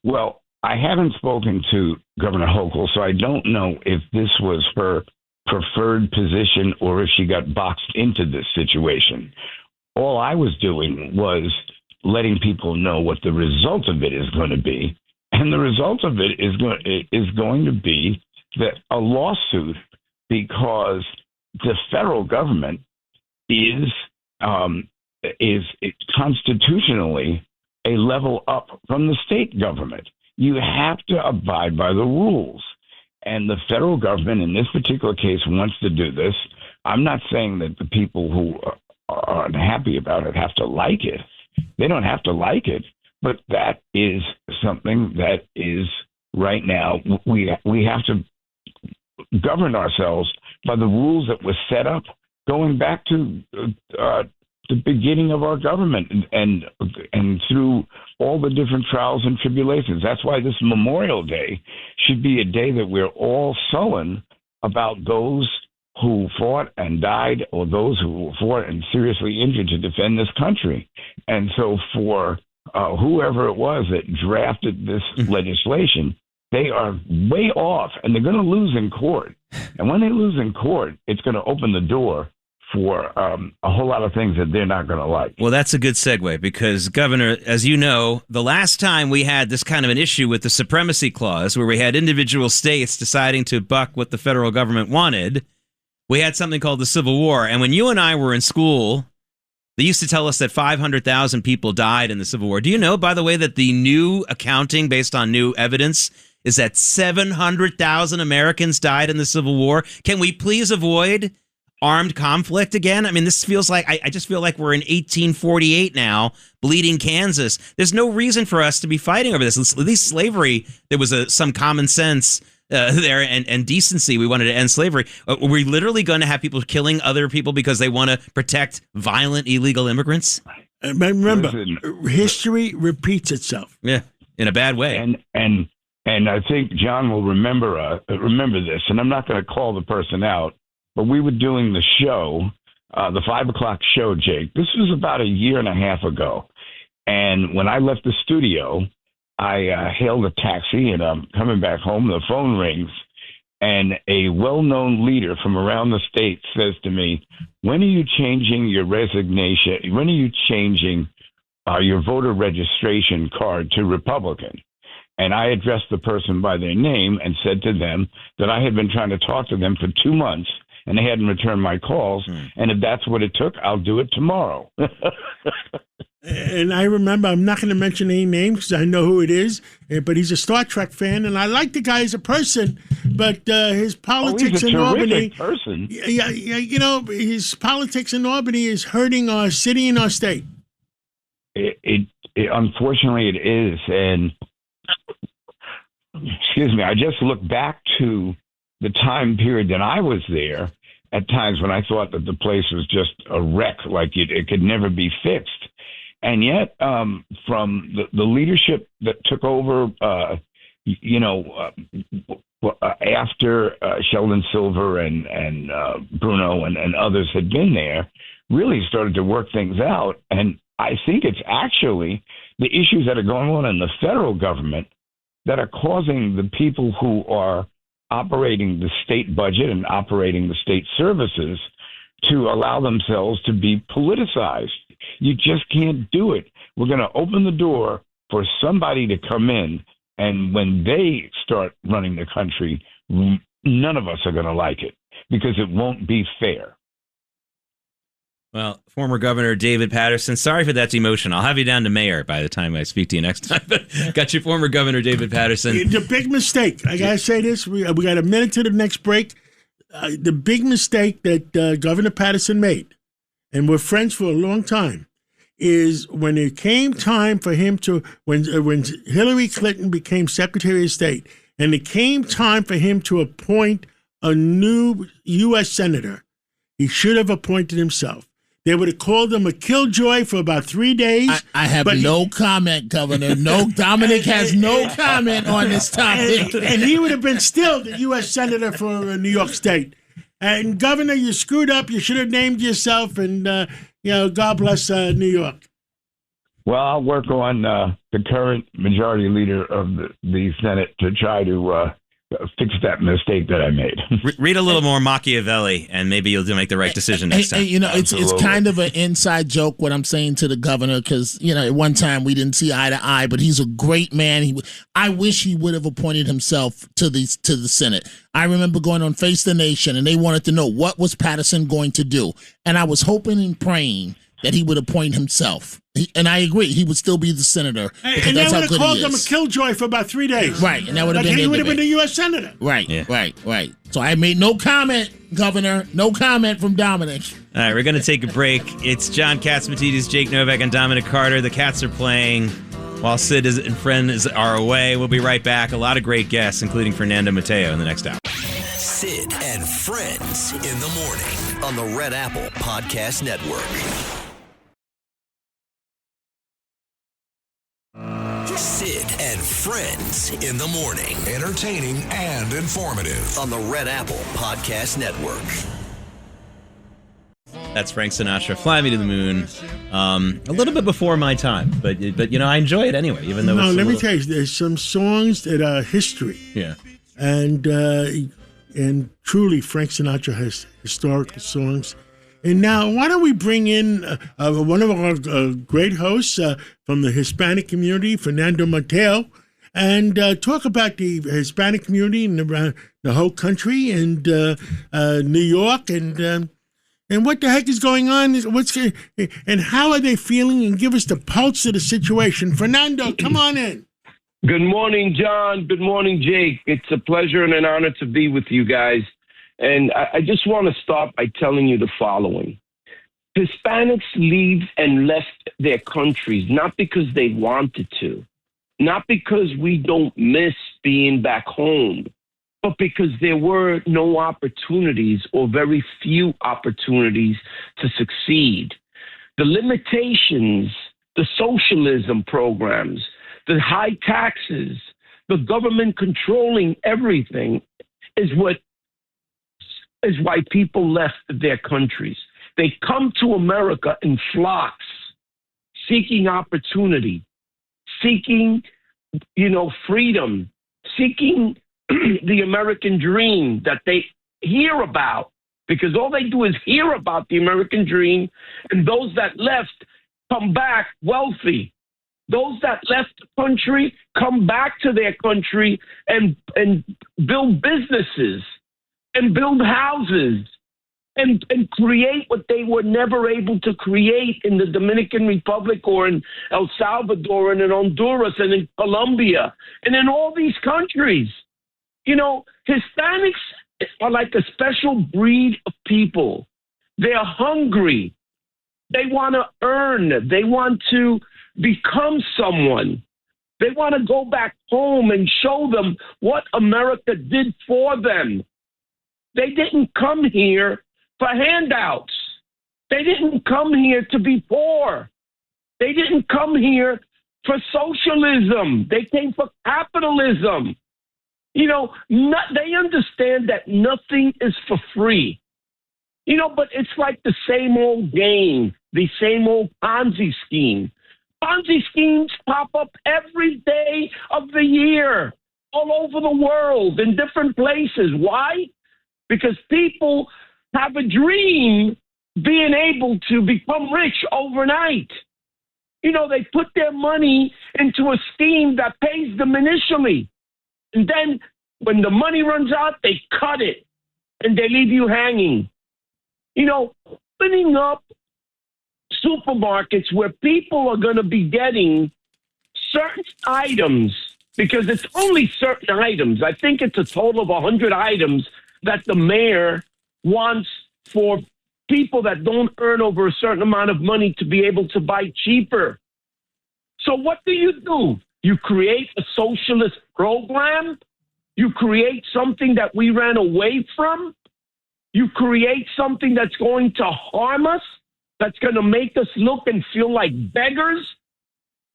S9: Well, I haven't spoken to Governor Hochul, so I don't know if this was her preferred position or if she got boxed into this situation. All I was doing was letting people know what the result of it is going to be. And the result of it is going to be that a lawsuit, because the federal government is constitutionally a level up from the state government. You have to abide by the rules. And the federal government, in this particular case, wants to do this. I'm not saying that the people who are unhappy about it have to like it. They don't have to like it. But that is something that is right now, we have to govern ourselves by the rules that were set up going back to the beginning of our government and through all the different trials and tribulations. That's why this Memorial Day should be a day that we're all sullen about those who fought and died or those who fought and seriously injured to defend this country. And so for whoever it was that drafted this legislation, they are way off, and they're going to lose in court. And when they lose in court, it's going to open the door for a whole lot of things that they're not going to like.
S5: Well, that's a good segue because, Governor, as you know, the last time we had this kind of an issue with the Supremacy Clause, where we had individual states deciding to buck what the federal government wanted, we had something called the Civil War. And when you and I were in school, they used to tell us that 500,000 people died in the Civil War. Do you know, by the way, that the new accounting based on new evidence is that 700,000 Americans died in the Civil War? Can we please avoid armed conflict again? I mean, this feels like, I just feel like we're in 1848 now, bleeding Kansas. There's no reason for us to be fighting over this. At least slavery, there was some common sense there and decency. We wanted to end slavery. Are we literally going to have people killing other people because they want to protect violent illegal immigrants?
S3: Remember, history repeats itself.
S5: Yeah, in a bad way.
S9: And I think John will remember this, and I'm not going to call the person out, but we were doing the show, the 5 o'clock show, Jake. This was about a year and a half ago. And when I left the studio, I hailed a taxi, and I'm coming back home. The phone rings, and a well-known leader from around the state says to me, "When are you changing your resignation? When are you changing your voter registration card to Republican?" And I addressed the person by their name and said to them that I had been trying to talk to them for 2 months, and they hadn't returned my calls. And if that's what it took, I'll do it tomorrow.
S3: And I remember, I'm not going to mention any names because I know who it is, but he's a Star Trek fan, and I like the guy as a person, but his politics in Albany,
S9: person.
S3: Yeah, you know, his politics in Albany is hurting our city and our state.
S9: It unfortunately it is, and excuse me, I just look back to the time period that I was there. At times when I thought that the place was just a wreck, like it could never be fixed, and yet from the leadership that took over, after Sheldon Silver and Bruno and others had been there, really started to work things out. And I think it's actually the issues that are going on in the federal government that are causing the people who are operating the state budget and operating the state services to allow themselves to be politicized. You just can't do it. We're going to open the door for somebody to come in, and when they start running the country, none of us are going to like it because it won't be fair.
S5: Well, former Governor David Paterson, sorry for that demotion. I'll have you down to mayor by the time I speak to you next time. Got you, former Governor David Paterson.
S3: The big mistake, I got to say this, we got a minute to the next break. The big mistake that Governor Paterson made, and we're friends for a long time, is when it came time for him to, when Hillary Clinton became Secretary of State, and it came time for him to appoint a new U.S. Senator, he should have appointed himself. They would have called him a killjoy for about 3 days.
S4: I have no comment, Governor. No, Dominic has no comment on this topic.
S3: And he would have been still the U.S. Senator for New York State. And Governor, you screwed up. You should have named yourself. And, God bless New York.
S9: Well, I'll work on the current majority leader of the Senate to try to fix that mistake that I made.
S5: Read a little more Machiavelli, and maybe you'll make the right decision next time.
S4: It's kind of an inside joke what I'm saying to the governor, because at one time we didn't see eye to eye, but he's a great man. I wish he would have appointed himself to the Senate. I remember going on Face the Nation, and they wanted to know what was Paterson going to do, and I was hoping and praying that he would appoint himself. And I agree, he would still be the senator.
S3: And they would have called him a killjoy for about 3 days.
S4: Right, and that would have been
S3: he would have been the U.S. Senator.
S4: Right, yeah. right. So I made no comment, Governor. No comment from Dominic.
S5: All right, we're going to take a break. It's John Catsimatidis, Jake Novak, and Dominic Carter. The Cats are playing while Sid and Friends are away. We'll be right back. A lot of great guests, including Fernando Mateo, in the next hour.
S1: Sid and Friends in the morning on the Red Apple Podcast Network. Sid and Friends in the morning.
S2: Entertaining and informative.
S1: On the Red Apple Podcast Network.
S5: That's Frank Sinatra, Fly Me to the Moon. A little bit before my time, but I enjoy it anyway, even though
S3: let me tell you, there's some songs that are history.
S5: Yeah.
S3: And truly, Frank Sinatra has historical songs. And now, why don't we bring in one of our great hosts from the Hispanic community, Fernando Mateo, and talk about the Hispanic community and around the whole country and New York and what the heck is going on? And how are they feeling? And give us the pulse of the situation. Fernando, come on in.
S10: Good morning, John. Good morning, Jake. It's a pleasure and an honor to be with you guys. And I just want to start by telling you the following. Hispanics leave and left their countries, not because they wanted to, not because we don't miss being back home, but because there were no opportunities or very few opportunities to succeed. The limitations, the socialism programs, the high taxes, the government controlling everything is why people left their countries. They come to America in flocks, seeking opportunity, seeking, freedom, seeking the American dream that they hear about, because all they do is hear about the American dream, and those that left come back wealthy. Those that left the country come back to their country and build businesses and build houses and create what they were never able to create in the Dominican Republic or in El Salvador and in Honduras and in Colombia and in all these countries. Hispanics are like a special breed of people. They're hungry. They want to earn. They want to become someone. They want to go back home and show them what America did for them. They didn't come here for handouts. They didn't come here to be poor. They didn't come here for socialism. They came for capitalism. They understand that nothing is for free. But it's like the same old game, the same old Ponzi scheme. Ponzi schemes pop up every day of the year, all over the world, in different places. Why? Because people have a dream being able to become rich overnight. They put their money into a scheme that pays them initially. And then when the money runs out, they cut it and they leave you hanging. Opening up supermarkets where people are going to be getting certain items, because it's only certain items. I think it's a total of 100 items that the mayor wants for people that don't earn over a certain amount of money to be able to buy cheaper. So what do? You create a socialist program. You create something that we ran away from. You create something that's going to harm us, that's going to make us look and feel like beggars.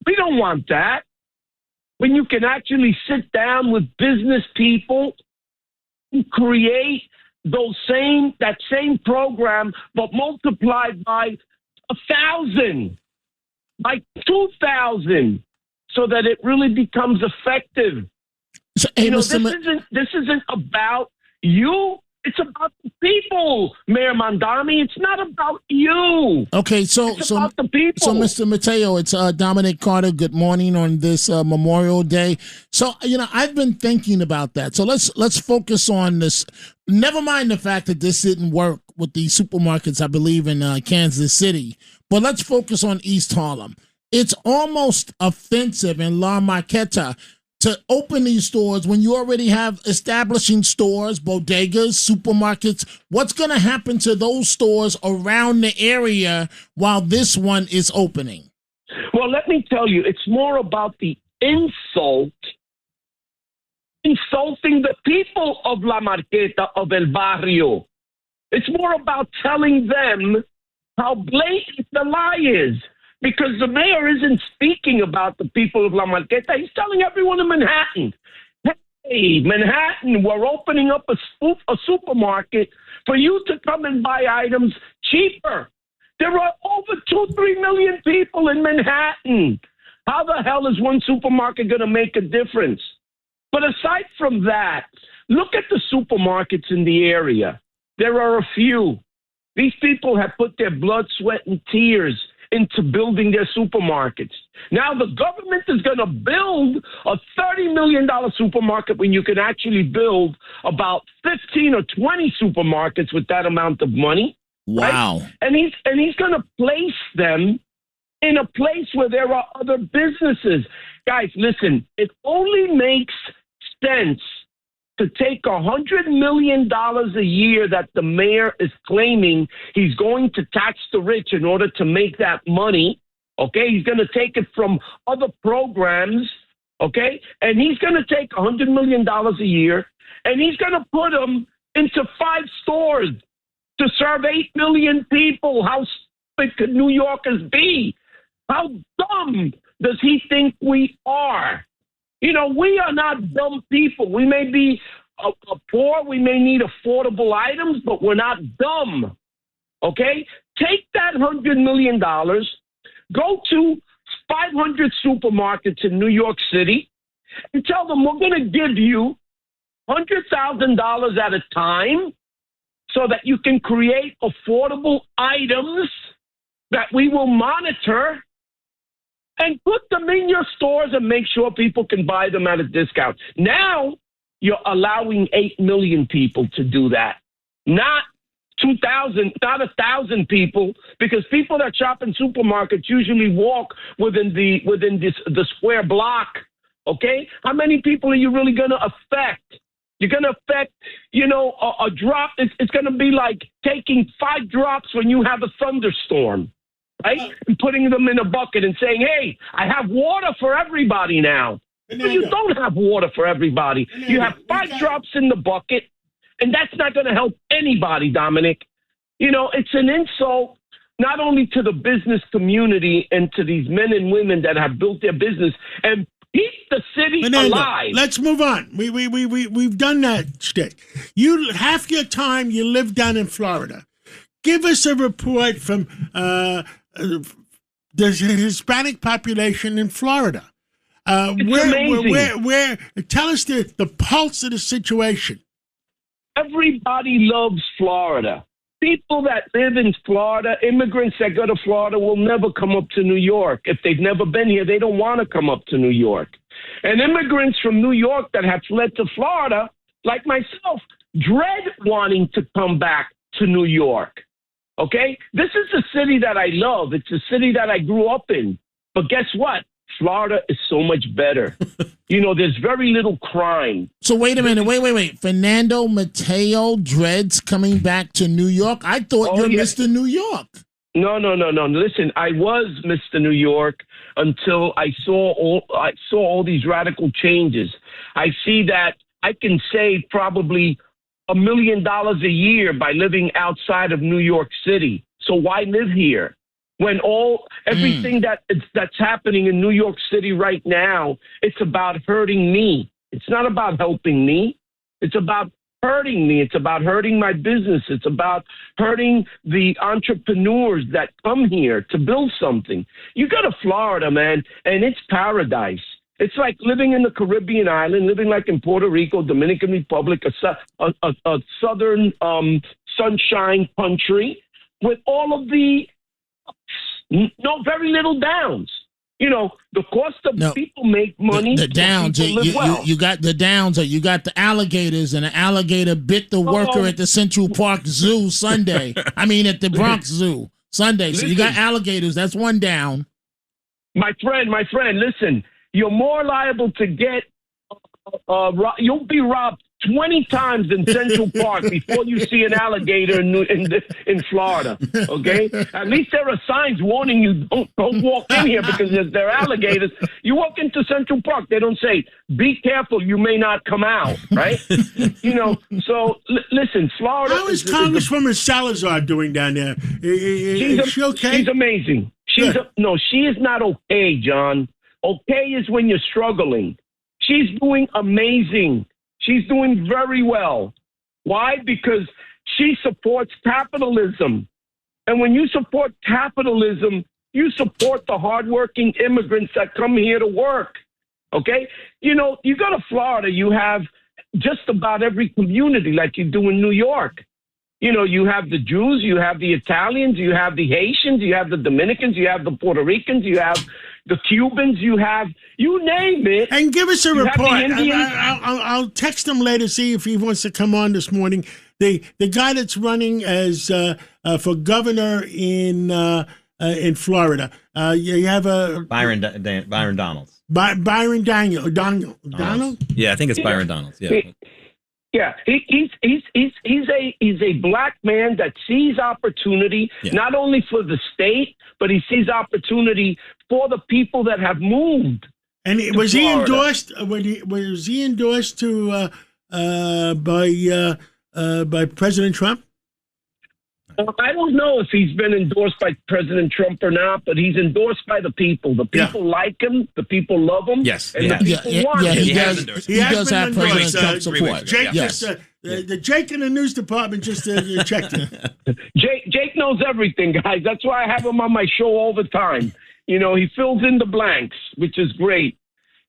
S10: We don't want that. When you can actually sit down with business people and create that same program, but multiplied by 1,000, by 2,000, so that it really becomes effective.
S4: So, hey,
S10: this isn't about you. It's about the people, Mayor Mondami. It's not about you.
S4: Okay, it's
S10: about the people.
S4: So, Mr. Mateo, it's Dominic Carter. Good morning on this Memorial Day. So, I've been thinking about that. So let's focus on this. Never mind the fact that this didn't work with the supermarkets, I believe, in Kansas City. But let's focus on East Harlem. It's almost offensive in La Marqueta to open these stores when you already have establishing stores, bodegas, supermarkets. What's going to happen to those stores around the area while this one is opening?
S10: Well, let me tell you, it's more about the insulting the people of La Marqueta, of El Barrio. It's more about telling them how blatant the lie is. Because the mayor isn't speaking about the people of La Marqueta. He's telling everyone in Manhattan, hey, Manhattan, we're opening up a supermarket for you to come and buy items cheaper. There are over 2-3 million people in Manhattan. How the hell is one supermarket going to make a difference? But aside from that, look at the supermarkets in the area. There are a few. These people have put their blood, sweat, and tears into building their supermarkets. Now the government is going to build a $30 million supermarket when you can actually build about 15 or 20 supermarkets with that amount of money.
S4: Wow.
S10: Right? And he's going to place them in a place where there are other businesses. Guys, listen, it only makes sense to take $100 million a year that the mayor is claiming he's going to tax the rich in order to make that money, okay? He's going to take it from other programs, okay? And he's going to take $100 million a year, and he's going to put them into 5 stores to serve 8 million people. How stupid could New Yorkers be? How dumb does he think we are? We are not dumb people. We may be poor. We may need affordable items, but we're not dumb. Okay? Take that $100 million, go to 500 supermarkets in New York City, and tell them we're going to give you $100,000 at a time so that you can create affordable items that we will monitor and put them in your stores and make sure people can buy them at a discount. Now you're allowing 8 million people to do that, not 2,000, not 1,000 people, because people that shop in supermarkets usually walk within the square block. Okay, how many people are you really going to affect? You're going to affect, a drop. It's going to be like taking 5 drops when you have a thunderstorm. right? And putting them in a bucket and saying, hey, I have water for everybody now. But you don't have water for everybody. You have 5 drops in the bucket, and that's not going to help anybody, Dominic. You know, it's an insult not only to the business community and to these men and women that have built their business and keep the city alive.
S3: Let's move on. We've done that shtick. You half your time you live down in Florida. Give us a report from the Hispanic population in Florida. Where tell us the pulse of the situation.
S10: Everybody loves Florida. People that live in Florida, immigrants that go to Florida will never come up to New York. If they've never been here, they don't want to come up to New York. And immigrants from New York that have fled to Florida, like myself, dread wanting to come back to New York. Okay? This is a city that I love. It's a city that I grew up in. But guess what? Florida is so much better. You know, there's very little crime.
S4: So wait a minute. Wait. Fernando Mateo dreads coming back to New York? I thought you're Mr. New York.
S10: No. Listen, I was Mr. New York until I saw all these radical changes. I see that I can save probably $1 million a year by living outside of New York City. So why live here? When everything that's happening in New York City right now, it's about hurting me. It's not about helping me. It's about hurting me. It's about hurting my business. It's about hurting the entrepreneurs that come here to build something. You go to Florida, man, and it's paradise. It's like living in the Caribbean island, living like in Puerto Rico, Dominican Republic, a southern sunshine country with all of the very little downs. You know, the cost of people make money.
S4: The downs, you got the downs, or you got the alligators, and the alligator bit the worker at the Central Park Zoo Sunday. I mean, at the Bronx Zoo Sunday. So you got alligators. That's one down.
S10: My friend, listen, you're more liable to get, you'll be robbed 20 times in Central Park before you see an alligator in Florida, okay? At least there are signs warning you, don't walk in here because there are alligators. You walk into Central Park, they don't say, be careful, you may not come out, right? You know, so listen, Florida... How
S3: is Congresswoman Salazar doing down there? Is she okay?
S10: She's amazing. No, she is not okay, John. Okay is when you're struggling. She's doing amazing. She's doing very well. Why? Because she supports capitalism. And when you support capitalism, you support the hardworking immigrants that come here to work. Okay? You know, you go to Florida, you have just about every community like you do in New York. You know, you have the Jews, you have the Italians, you have the Haitians, you have the Dominicans, you have the Puerto Ricans, you have the Cubans, you have, you name it.
S3: And give us a report. I'll text him later, see if he wants to come on this morning. The guy that's running as for governor in Florida. You have a
S5: Byron Donalds.
S3: Byron Donald?
S5: Yeah, I think it's Byron Donalds. Yeah.
S10: Yeah, he's a black man that sees opportunity, not only for the state, but he sees opportunity for the people that have moved.
S3: And was he endorsed? Was he endorsed by President Trump?
S10: I don't know if he's been endorsed by President Trump or not, but he's endorsed by the people. The people like him. The people love him.
S5: Yes.
S10: And the people want him.
S4: He does have President Trump support.
S3: Jake the Jake in the news department just checked it.
S10: Jake knows everything, guys. That's why I have him on my show all the time. You know, he fills in the blanks, which is great.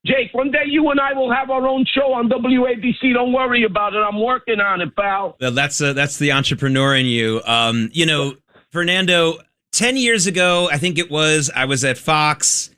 S10: Jake, one day you and I will have our own show on WABC. Don't worry about it. I'm working on it, pal.
S5: Well, that's the entrepreneur in you. You know, Fernando, 10 years ago, I think it was, I was at Fox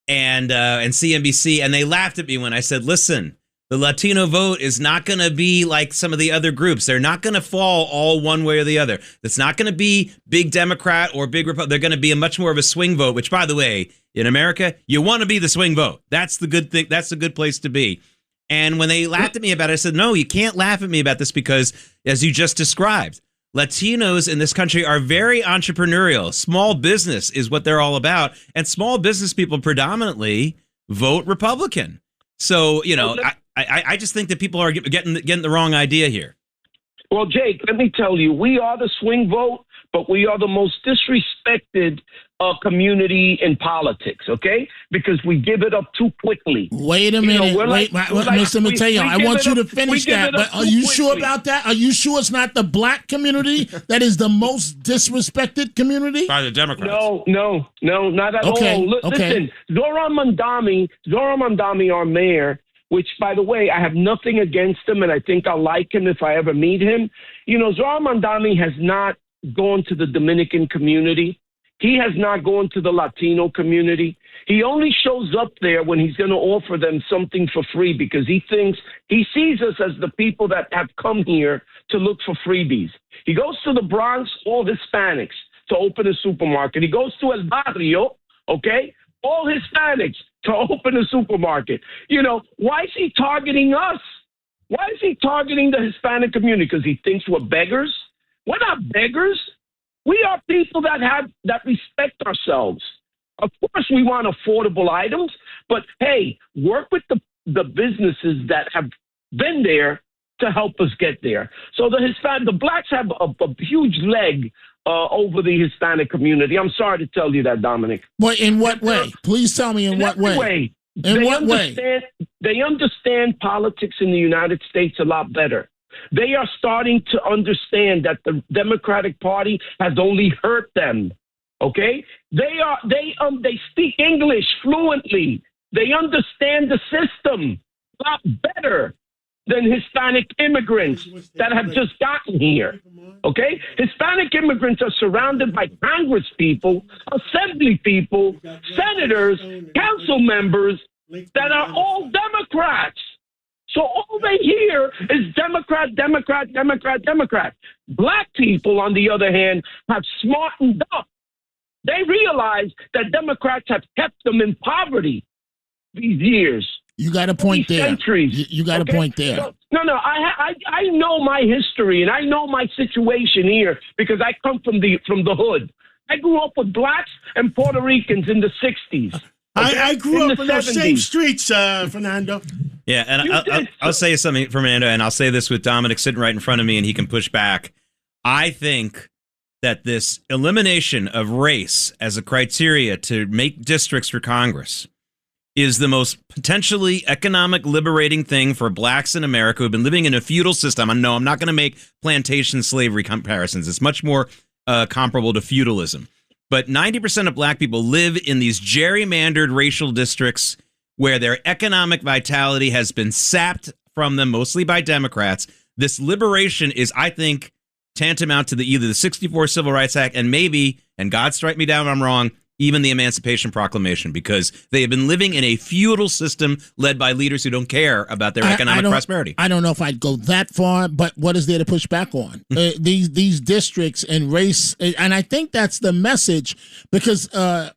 S5: and CNBC, and they laughed at me when I said, listen, the Latino vote is not going to be like some of the other groups. They're not going to fall all one way or the other. It's not going to be big Democrat or big Republican. They're going to be much more of a swing vote, which, by the way, in America, you want to be the swing vote. That's the good thing. That's a good place to be. And when they laughed at me about it, I said, no, you can't laugh at me about this because, as you just described, Latinos in this country are very entrepreneurial. Small business is what they're all about. And small business people predominantly vote Republican. So, I just think that people are getting the wrong idea here.
S10: Well, Jake, let me tell you, we are the swing vote, but we are the most disrespected community in politics, okay? Because we give it up too quickly.
S4: Wait a minute. Mr. Mateo, I want you to finish that. But are you sure about that? Are you sure it's not the black community that is the most disrespected community?
S5: By the Democrats.
S10: No, not at all. Listen, Zoran Mandami, our mayor, which, by the way, I have nothing against him, and I think I'll like him if I ever meet him. Zoran Mandami has not gone to the Dominican community. He has not gone to the Latino community. He only shows up there when he's going to offer them something for free because he sees us as the people that have come here to look for freebies. He goes to the Bronx, all Hispanics, to open a supermarket. He goes to El Barrio, okay, all Hispanics to open a supermarket. Why is he targeting us? Why is he targeting the Hispanic community? Because he thinks we're beggars? We're not beggars. We are people that respect ourselves. Of course, we want affordable items, but hey, work with the businesses that have been there to help us get there. So the blacks have a huge leg over the Hispanic community. I'm sorry to tell you that, Dominic.
S4: But in what way? Please tell me in what way. In what way?
S10: They understand politics in the United States a lot better. They are starting to understand that the Democratic Party has only hurt them. Okay? They speak English fluently. They understand the system a lot better than Hispanic immigrants that have just gotten here. Okay? Hispanic immigrants are surrounded by Congress people, assembly people, senators, council members that are all Democrats. So all they hear is Democrat, Democrat, Democrat, Democrat. Black people, on the other hand, have smartened up. They realize that Democrats have kept them in poverty these years.
S4: You got a point there.
S10: Centuries.
S4: You got a point there.
S10: So, no. I know my history and I know my situation here because I come from the hood. I grew up with blacks and Puerto Ricans in the 60s. Okay?
S3: I grew up in those same streets, Fernando.
S5: Yeah, and I'll say something, Fernando, and I'll say this with Dominic sitting right in front of me, and he can push back. I think that this elimination of race as a criteria to make districts for Congress is the most potentially economic liberating thing for blacks in America who've been living in a feudal system. I know I'm not going to make plantation slavery comparisons. It's much more comparable to feudalism. But 90% of black people live in these gerrymandered racial districts where their economic vitality has been sapped from them, mostly by Democrats. This liberation is, I think, tantamount to either the 64 Civil Rights Act and maybe, and God strike me down if I'm wrong, even the Emancipation Proclamation, because they have been living in a feudal system led by leaders who don't care about their economic prosperity. I
S4: don't know if I'd go that far, but what is there to push back on? These districts and race, and I think that's the message, because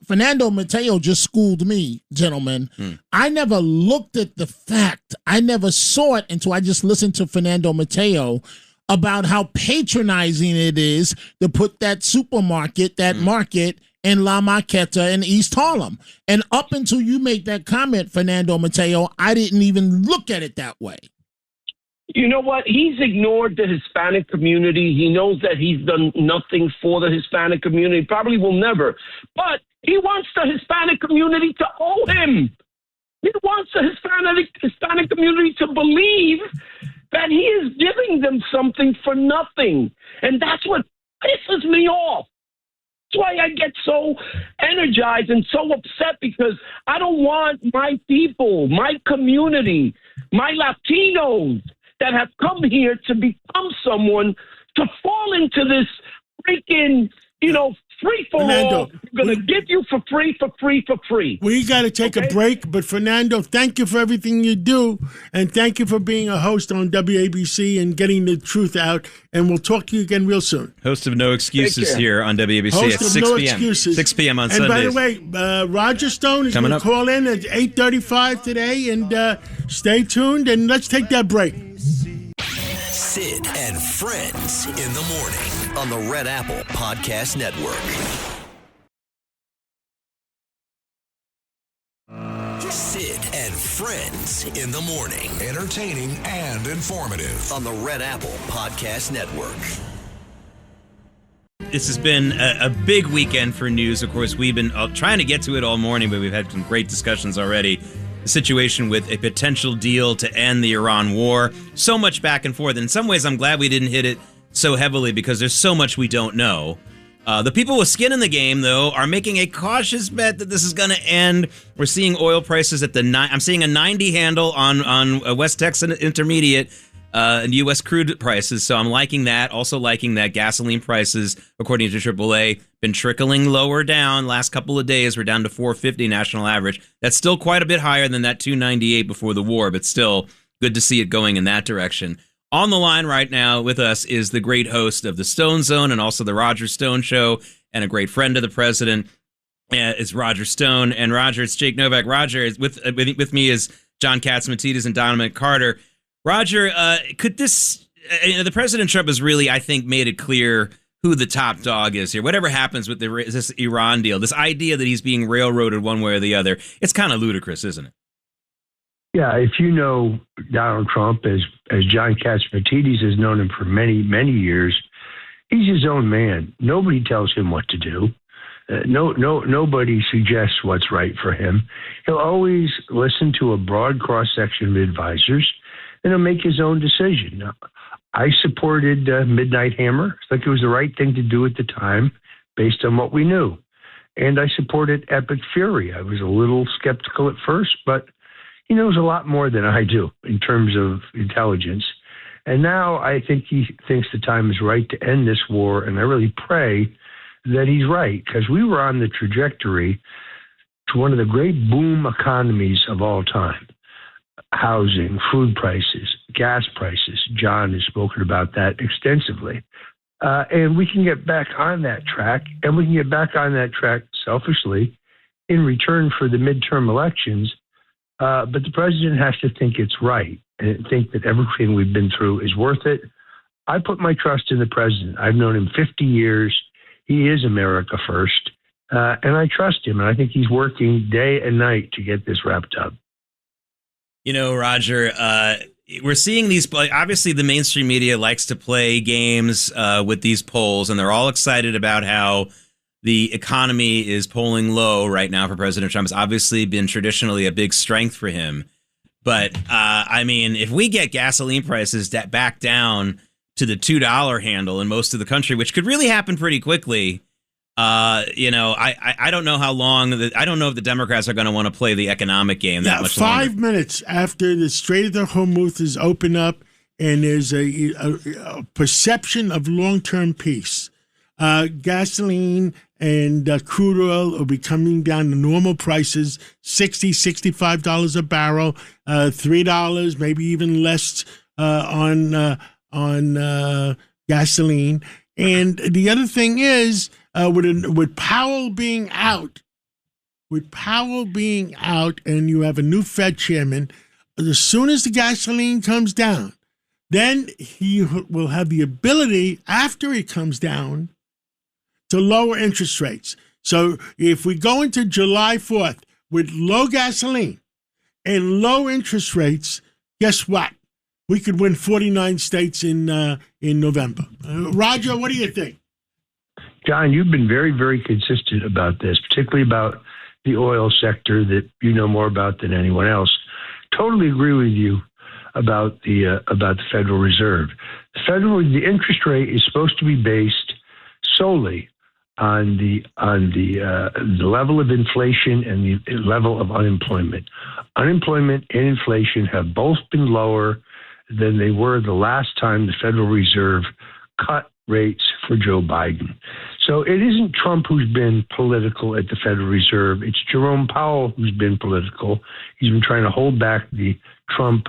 S4: Fernando Mateo just schooled me, gentlemen. I never looked at the fact, I never saw it until I just listened to Fernando Mateo about how patronizing it is to put that supermarket, that market, in La Marqueta in East Harlem. And up until you make that comment, Fernando Mateo, I didn't even look at it that way.
S10: You know what? He's ignored the Hispanic community. He knows that he's done nothing for the Hispanic community, probably will never. But he wants the Hispanic community to owe him. He wants the Hispanic community to believe that he is giving them something for nothing. And that's what pisses me off. That's why I get so energized and so upset, because I don't want my people, my community, my Latinos that have come here to become someone to fall into this freaking, free for all. We're going to give you for free.
S3: We got to take a break, but Fernando, thank you for everything you do, and thank you for being a host on WABC and getting the truth out, and we'll talk to you again real soon.
S5: Host of No Excuses here on WABC
S3: host
S5: at
S3: of
S5: 6
S3: No
S5: p.m.
S3: Excuses.
S5: 6 p.m. on
S3: Sundays.
S5: Sundays.
S3: And by the way, Roger Stone is going to call in at 8:35 today, and stay tuned, and let's take that break.
S1: Sid and and Friends in the morning on the Red Apple Podcast Network. Sid and Friends in the morning.
S2: Entertaining and informative.
S1: On the Red Apple Podcast Network.
S5: This has been a big weekend for news. Of course, we've been trying to get to it all morning, but we've had some great discussions already. The situation with a potential deal to end the Iran war. So much back and forth. In some ways, I'm glad we didn't hit it so heavily because there's so much we don't know. The people with skin in the game, though, are making a cautious bet that this is going to end. We're seeing oil prices at I'm seeing a 90 handle on West Texas Intermediate and U.S. crude prices, so I'm liking that. Also liking that gasoline prices, according to AAA, been trickling lower down. Last couple of days, we're down to $4.50 national average. That's still quite a bit higher than that $2.98 before the war, but still good to see it going in that direction. On the line right now with us is the great host of the Stone Zone and also the Roger Stone Show, and a great friend of the president is Roger Stone. And Roger, it's Jake Novak. Roger, is with me is John Catsimatidis and Dominic Carter. Roger, could this? The President Trump has really, I think, made it clear who the top dog is here. Whatever happens with this Iran deal, this idea that he's being railroaded one way or the other, it's kind of ludicrous, isn't it?
S6: Yeah, if you know Donald Trump as John Catsimatidis has known him for many, many years, he's his own man. Nobody tells him what to do. Nobody suggests what's right for him. He'll always listen to a broad cross-section of advisors, and he'll make his own decision. Now, I supported Midnight Hammer. I think it was the right thing to do at the time based on what we knew. And I supported Epic Fury. I was a little skeptical at first, but he knows a lot more than I do in terms of intelligence. And now I think he thinks the time is right to end this war, and I really pray that he's right, because we were on the trajectory to one of the great boom economies of all time. Housing, food prices, gas prices. John has spoken about that extensively. And we can get back on that track, and we can get back on that track selfishly in return for the midterm elections. But the president has to think it's right and think that everything we've been through is worth it. I put my trust in the president. I've known him 50 years. He is America first. And I trust him. And I think he's working day and night to get this wrapped up.
S5: You know, Roger, we're seeing these. Obviously, the mainstream media likes to play games with these polls, and they're all excited about how the economy is polling low right now for President Trump. It's obviously been traditionally a big strength for him. But, I mean, if we get gasoline prices back down to the $2 handle in most of the country, which could really happen pretty quickly, I don't know how long. I don't know if the Democrats are going to want to play the economic game that much longer.
S3: 5 minutes after the Strait of the Hormuz is open up and there's a perception of long-term peace, gasoline and crude oil will be coming down to normal prices, $60, $65 a barrel, $3, maybe even less on gasoline. And the other thing is, with Powell being out, and you have a new Fed chairman, as soon as the gasoline comes down, then he will have the ability, after it comes down, to lower interest rates. So if we go into July 4th with low gasoline and low interest rates, guess what? We could win 49 states in November. Roger, what do you think?
S6: John, you've been very, very consistent about this, particularly about the oil sector that you know more about than anyone else. Totally agree with you about the Federal Reserve. The interest rate is supposed to be based solely on the level of inflation and the level of unemployment. Unemployment and inflation have both been lower than they were the last time the Federal Reserve cut rates for Joe Biden. So it isn't Trump who's been political at the Federal Reserve. It's Jerome Powell who's been political. He's been trying to hold back the Trump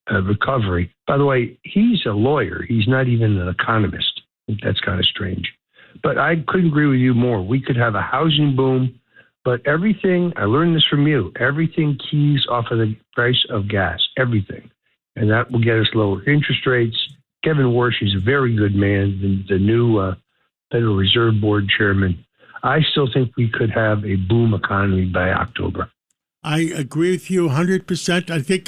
S6: recovery. By the way, he's a lawyer. He's not even an economist. I think that's kind of strange. But I couldn't agree with you more. We could have a housing boom, but everything, I learned this from you, everything keys off of the price of gas, everything. And that will get us lower interest rates,
S11: Kevin Warsh is a very good man, the new Federal Reserve Board chairman. I still think we could have a boom economy by October.
S3: I agree with you 100%. I think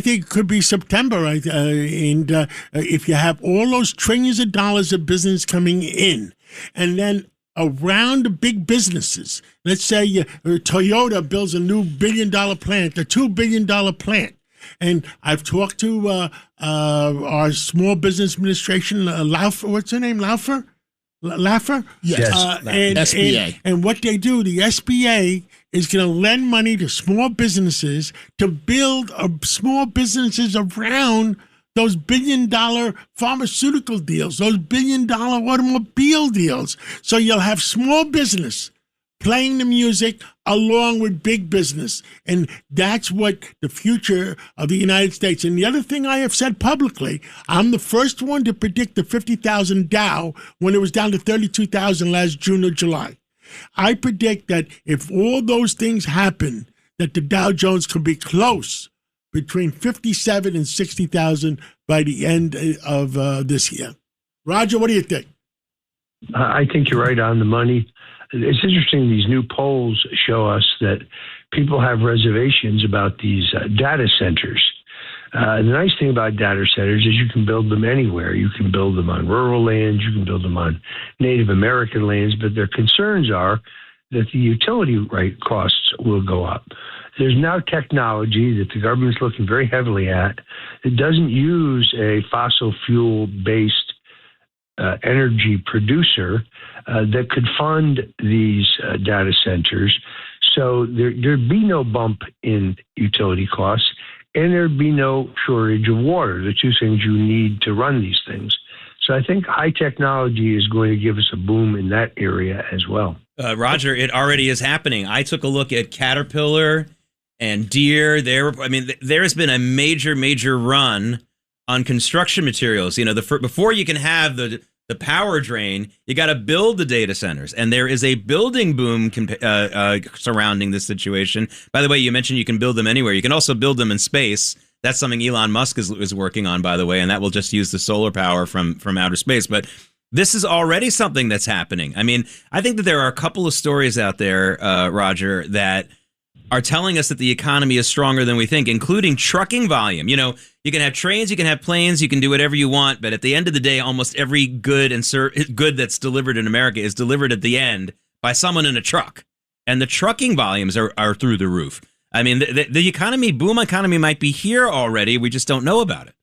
S3: it could be September. If you have all those trillions of dollars of business coming in, and then around the big businesses, let's say Toyota builds a new $1 billion plant, a $2 billion plant. And I've talked to our Small Business Administration, Laufer. What's her name? Laufer?
S4: Yes.
S3: SBA. And what they do, the SBA is going to lend money to small businesses to build small businesses around those $1 billion pharmaceutical deals, those $1 billion automobile deals. So you'll have small business playing the music along with big business. And that's what the future of the United States. And the other thing I have said publicly, I'm the first one to predict the 50,000 Dow when it was down to 32,000 last June or July. I predict that if all those things happen, that the Dow Jones could be close between 57 and 60,000 by the end of this year. Roger, what do you think?
S11: I think you're right on the money. It's interesting, these new polls show us that people have reservations about these data centers. The nice thing about data centers is you can build them anywhere. You can build them on rural lands, you can build them on Native American lands, but their concerns are that the utility rate costs will go up. There's now technology that the government's looking very heavily at that doesn't use a fossil fuel-based energy producer that could fund these data centers. So there'd be no bump in utility costs, and there'd be no shortage of water, the two things you need to run these things. So I think high technology is going to give us a boom in that area as well.
S5: Roger, it already is happening. I took a look at Caterpillar and Deere. There has been a major run on construction materials. Before you can have the power drain, you got to build the data centers, and there is a building boom surrounding this situation. By the way, you mentioned you can build them anywhere. You can also build them in space. That's something Elon Musk is working on, by the way, and that will just use the solar power from outer space. But this is already something that's happening. I mean, I think that there are a couple of stories out there, Roger, that are telling us that the economy is stronger than we think, including trucking volume. You can have trains, you can have planes, you can do whatever you want, but at the end of the day, almost every good that's delivered in America is delivered at the end by someone in a truck. And the trucking volumes are through the roof. I mean, the boom economy might be here already. We just don't know about it.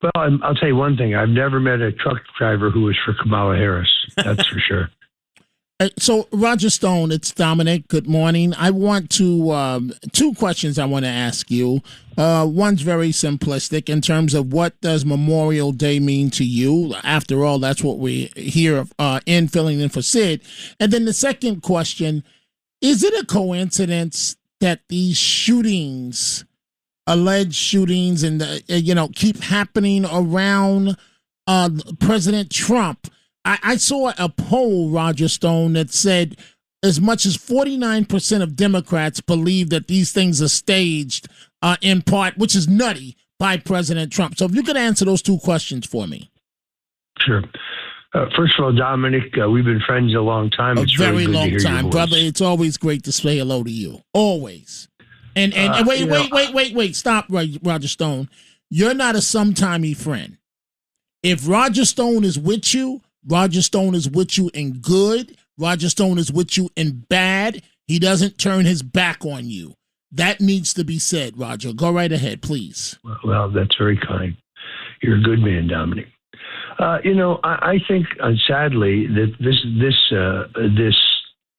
S11: Well, I'll tell you one thing. I've never met a truck driver who was for Kamala Harris. That's for sure.
S4: So, Roger Stone, it's Dominic. Good morning. I want to two questions I want to ask you. One's very simplistic in terms of what does Memorial Day mean to you? After all, that's what we hear in filling in for Sid. And then the second question, is it a coincidence that these shootings, alleged shootings, and keep happening around President Trump? I saw a poll, Roger Stone, that said as much as 49% of Democrats believe that these things are staged in part, which is nutty, by President Trump. So if you could answer those two questions for me.
S11: Sure. First of all, Dominic, we've been friends a long time. It's
S4: very
S11: really good
S4: long
S11: to hear
S4: time,
S11: your voice.
S4: brother. It's always great to say hello to you. Always. And wait. Stop, Roger Stone. You're not a sometimey friend. If Roger Stone is with you, Roger Stone is with you in good. Roger Stone is with you in bad. He doesn't turn his back on you. That needs to be said, Roger. Go right ahead, please.
S11: Well, that's very kind. You're a good man, Dominic. I think, sadly, that this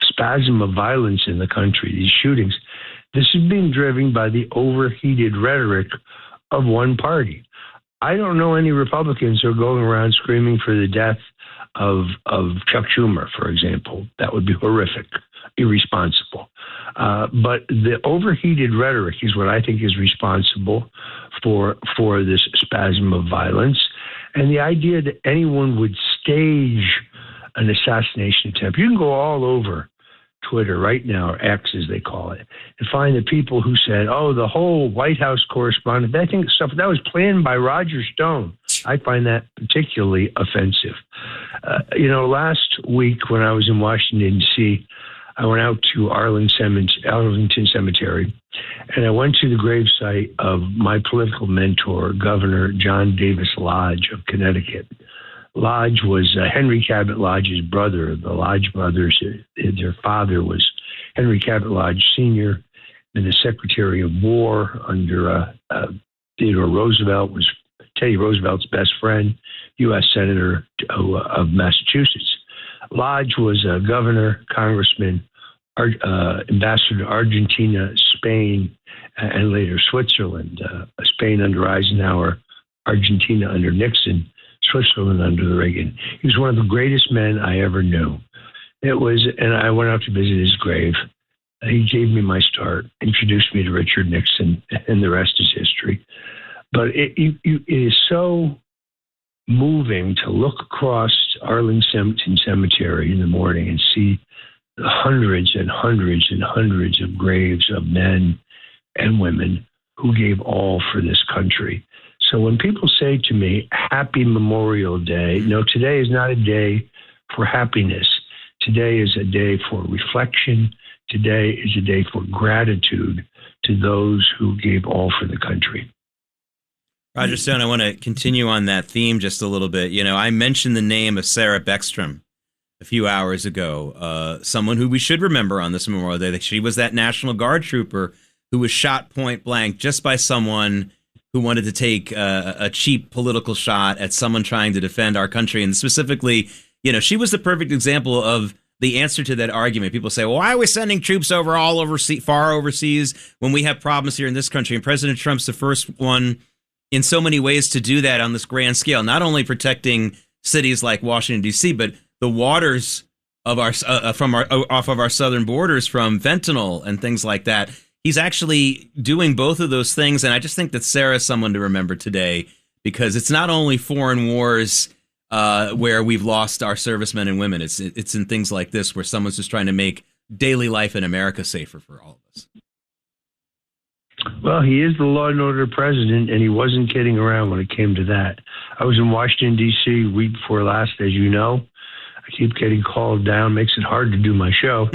S11: spasm of violence in the country, these shootings, this is being driven by the overheated rhetoric of one party. I don't know any Republicans who are going around screaming for the death of Chuck Schumer, for example. That would be horrific, irresponsible. But the overheated rhetoric is what I think is responsible for this spasm of violence. And the idea that anyone would stage an assassination attempt. You can go all over Twitter right now, or X as they call it, and find the people who said, "Oh, the whole White House correspondent." I think stuff that was planned by Roger Stone. I find that particularly offensive. Last week when I was in Washington D.C., I went out to Arlington Cemetery, and I went to the gravesite of my political mentor, Governor John Davis Lodge of Connecticut. Lodge was Henry Cabot Lodge's brother. The Lodge brothers, their father was Henry Cabot Lodge Sr., and the Secretary of War under Theodore Roosevelt, was Teddy Roosevelt's best friend, U.S. Senator of Massachusetts. Lodge was a governor, congressman, ambassador to Argentina, Spain, and later Switzerland. Spain under Eisenhower, Argentina under Nixon, Switzerland under the Reagan. He was one of the greatest men I ever knew. And I went out to visit his grave. He gave me my start, introduced me to Richard Nixon, and the rest is history. But it is so moving to look across Arlington Cemetery in the morning and see hundreds and hundreds and hundreds of graves of men and women who gave all for this country. So when people say to me, Happy Memorial Day, no, today is not a day for happiness. Today is a day for reflection. Today is a day for gratitude to those who gave all for the country.
S5: Roger Stone, I want to continue on that theme just a little bit. I mentioned the name of Sarah Beckstrom a few hours ago, someone who we should remember on this Memorial Day. She was that National Guard trooper who was shot point blank just by someone who wanted to take a cheap political shot at someone trying to defend our country. And specifically, she was the perfect example of the answer to that argument. People say, well, why are we sending troops far overseas when we have problems here in this country? And President Trump's the first one in so many ways to do that on this grand scale, not only protecting cities like Washington, D.C., but the waters of off of our southern borders from fentanyl and things like that. He's actually doing both of those things, and I just think that Sarah's someone to remember today, because it's not only foreign wars where we've lost our servicemen and women. It's in things like this where someone's just trying to make daily life in America safer for all of us.
S11: Well, he is the law and order president, and he wasn't kidding around when it came to that. I was in Washington, D.C. week before last, as you know. I keep getting called down, makes it hard to do my show.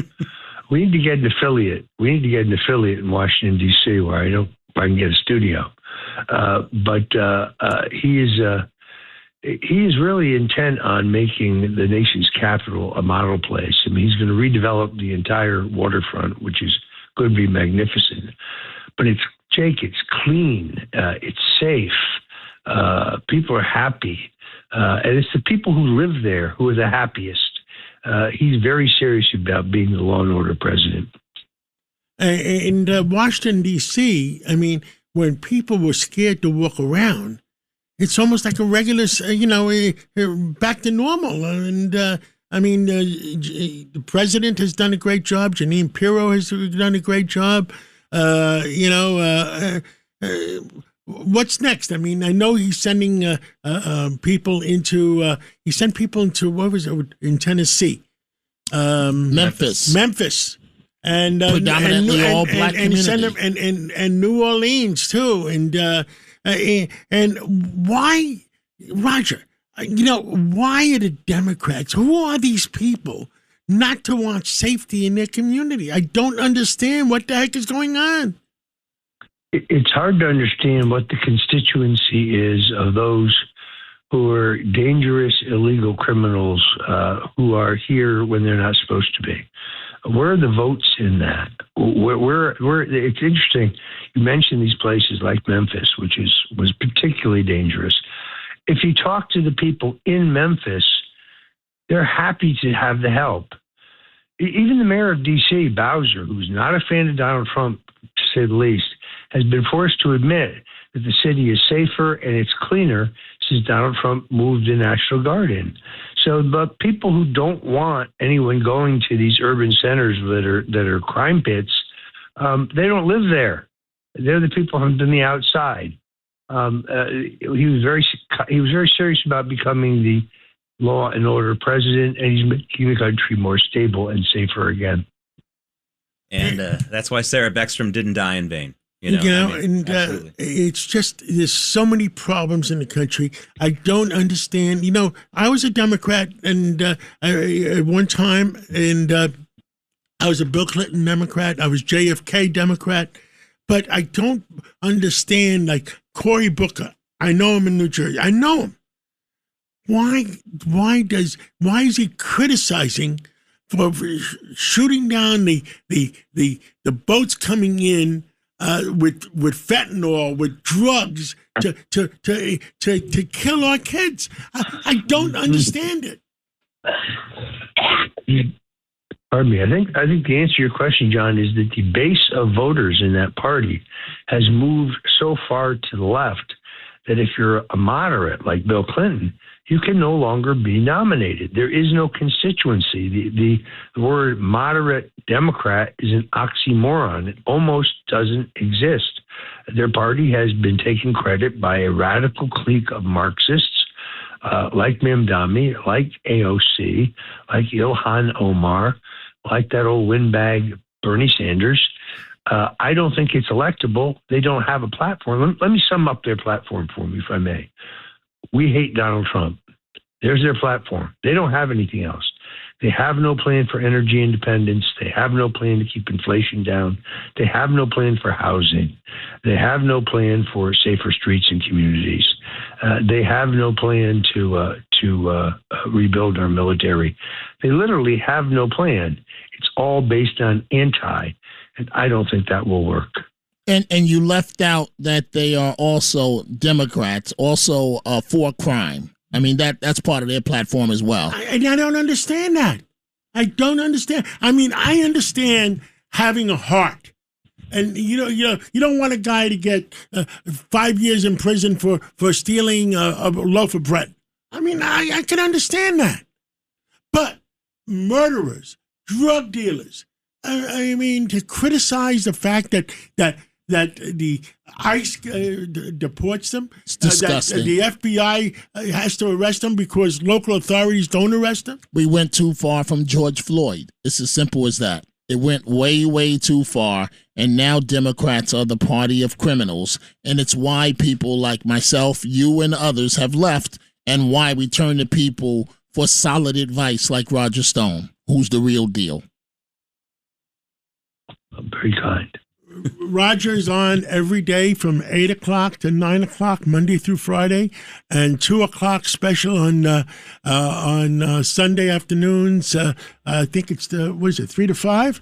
S11: We need to get an affiliate. We need to get an affiliate in Washington, D.C., where I can get a studio. He is really intent on making the nation's capital a model place. I mean, he's going to redevelop the entire waterfront, which is going to be magnificent. But it's clean, it's safe, people are happy, and it's the people who live there who are the happiest. He's very serious about being the law and order president.
S3: In Washington, D.C., I mean, when people were scared to walk around, it's almost like a regular, back to normal. And the president has done a great job. Jeanine Pirro has done a great job. What's next? I mean, I know he's sending people into. He sent people into, what was it, in Tennessee,
S4: Memphis,
S3: and
S4: predominantly all black community,
S3: and New Orleans too, and why, Roger? Why are the Democrats? Who are these people not to want safety in their community? I don't understand what the heck is going on.
S11: It's hard to understand what the constituency is of those who are dangerous, illegal criminals who are here when they're not supposed to be. Where are the votes in that? It's interesting. You mentioned these places like Memphis, which was particularly dangerous. If you talk to the people in Memphis, they're happy to have the help. Even the mayor of D.C., Bowser, who's not a fan of Donald Trump, to say the least, has been forced to admit that the city is safer and it's cleaner since Donald Trump moved the National Guard in. So, but people who don't want anyone going to these urban centers that are crime pits, they don't live there. They're the people who've been the outside. He was very serious about becoming the law and order president, and he's making the country more stable and safer again.
S5: And that's why Sarah Beckstrom didn't die in vain.
S3: It's just there's so many problems in the country. I don't understand. I was a Democrat, and at one time, and I was a Bill Clinton Democrat. I was JFK Democrat, but I don't understand. Like Cory Booker, I know him in New Jersey. I know him. Why is he criticizing for shooting down the boats coming in? With fentanyl, with drugs, to kill our kids. I don't understand it.
S11: Pardon me. I think the answer to your question, John, is that the base of voters in that party has moved so far to the left that if you're a moderate like Bill Clinton, you can no longer be nominated. There is no constituency. The word moderate Democrat is an oxymoron. It almost doesn't exist. Their party has been taken credit by a radical clique of Marxists like Mamdani, like AOC, like Ilhan Omar, like that old windbag Bernie Sanders. I don't think it's electable. They don't have a platform. Let me sum up their platform for me, if I may. We hate Donald Trump. There's their platform. They don't have anything else. They have no plan for energy independence. They have no plan to keep inflation down. They have no plan for housing. They have no plan for safer streets and communities. They have no plan to rebuild our military. They literally have no plan. It's all based on anti, and I don't think that will work.
S4: And you left out that they are also Democrats, also for crime. I mean, that's part of their platform as well.
S3: I don't understand that. I don't understand. I mean, I understand having a heart. And, you don't want a guy to get 5 years in prison for stealing a loaf of bread. I mean, I can understand that. But murderers, drug dealers, I mean, to criticize the fact that the ICE deports them.
S4: It's disgusting.
S3: That the FBI has to arrest them because local authorities don't arrest them.
S4: We went too far from George Floyd. It's as simple as that. It went way, way too far, and now Democrats are the party of criminals, and it's why people like myself, you, and others have left, and why we turn to people for solid advice like Roger Stone, who's the real deal.
S11: Very kind.
S3: Roger is on every day from 8 o'clock to 9 o'clock, Monday through Friday, and 2 o'clock special on Sunday afternoons. I think it's 3 to 5?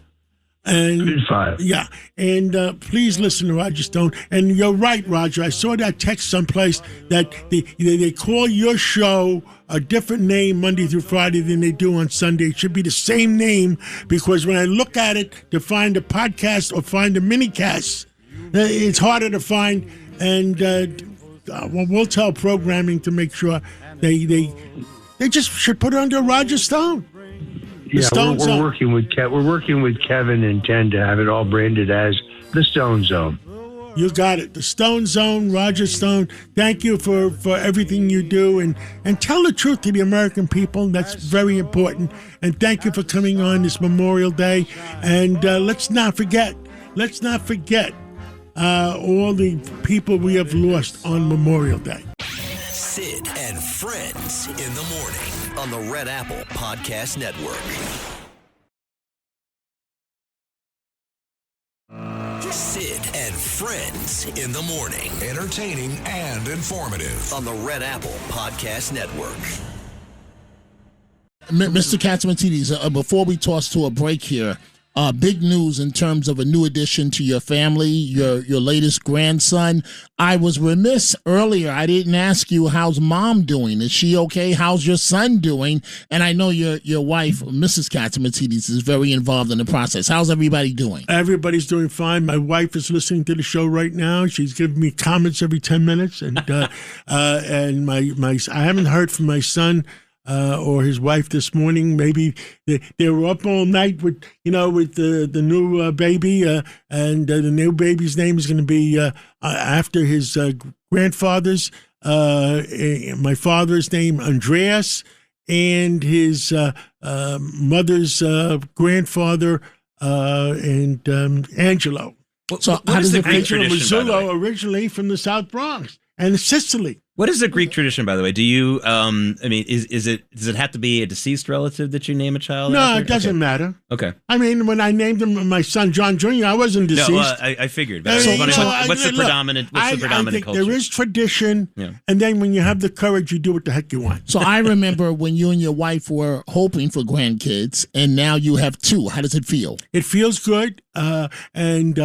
S3: And
S11: 3 to 5.
S3: Yeah. And please listen to Roger Stone. And you're right, Roger. I saw that text someplace that they call your show a different name Monday through Friday than they do on Sunday. It should be the same name, because when I look at it to find a podcast or find a minicast, it's harder to find. And we'll tell programming to make sure they just should put it under Roger Stone.
S11: We're working with Kevin and Ten to have it all branded as the Stone Zone.
S3: You got it. The Stone Zone, Roger Stone. Thank you for everything you do. And tell the truth to the American people. That's very important. And thank you for coming on this Memorial Day. And let's not forget all the people we have lost on Memorial Day.
S1: Sid and Friends in the morning on the Red Apple Podcast Network. Sid and Friends in the morning.
S2: Entertaining and informative.
S1: On the Red Apple Podcast Network.
S4: Mr. Catsimatidis, before we toss to a break here, big news in terms of a new addition to your family, your latest grandson. I was remiss earlier. I didn't ask you, how's mom doing? Is she okay? How's your son doing? And I know your wife, Mrs. Catsimatidis, is very involved in the process. How's everybody doing?
S3: Everybody's doing fine. My wife is listening to the show right now. She's giving me comments every 10 minutes. And and I haven't heard from my son or his wife this morning. Maybe they were up all night with the new baby, and the new baby's name is going to be after his grandfather's. My father's name, Andreas, and his mother's grandfather, and Angelo.
S5: So
S3: What is the Greek
S5: tradition, by the way?
S3: Mazzullo, originally from the South Bronx and Sicily.
S5: What is the Greek tradition, by the way? Do you, does it have to be a deceased relative that you name a child
S3: No,
S5: after?
S3: it doesn't matter.
S5: Okay.
S3: I mean, when I named him my son John Jr., I wasn't deceased.
S5: No, I figured. But what's the predominant
S3: I think
S5: culture?
S3: there is tradition,
S5: Yeah.
S3: and then when you have the courage, you do what the heck you want.
S4: So I remember when you and your wife were hoping for grandkids, and now you have two. How does it feel?
S3: It feels good, and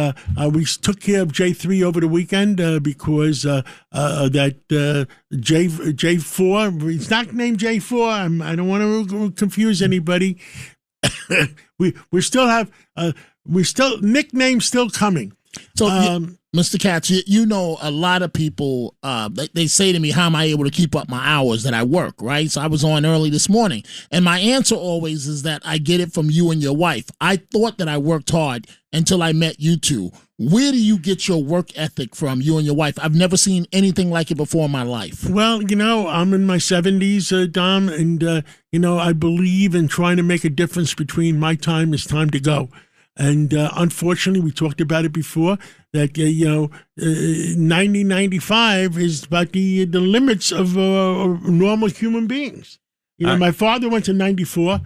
S3: we took care of J3 over the weekend because that J4, it's not named J4. I don't want to confuse anybody. we still have nicknames still coming.
S4: So, Mr. Katz, you know, a lot of people, they say to me, how am I able to keep up my hours that I work, right? So I was on early this morning. And my answer always is that I get it from you and your wife. I thought that I worked hard until I met you two. Where do you get your work ethic from, you and your wife? I've never seen anything like it before in my life.
S3: Well, you know, I'm in my 70s, Dom, and, you know, I believe in trying to make a difference between my time is time to go. And unfortunately, we talked about it before, that, 90-95 is about the limits of normal human beings. You know, my father went to 94,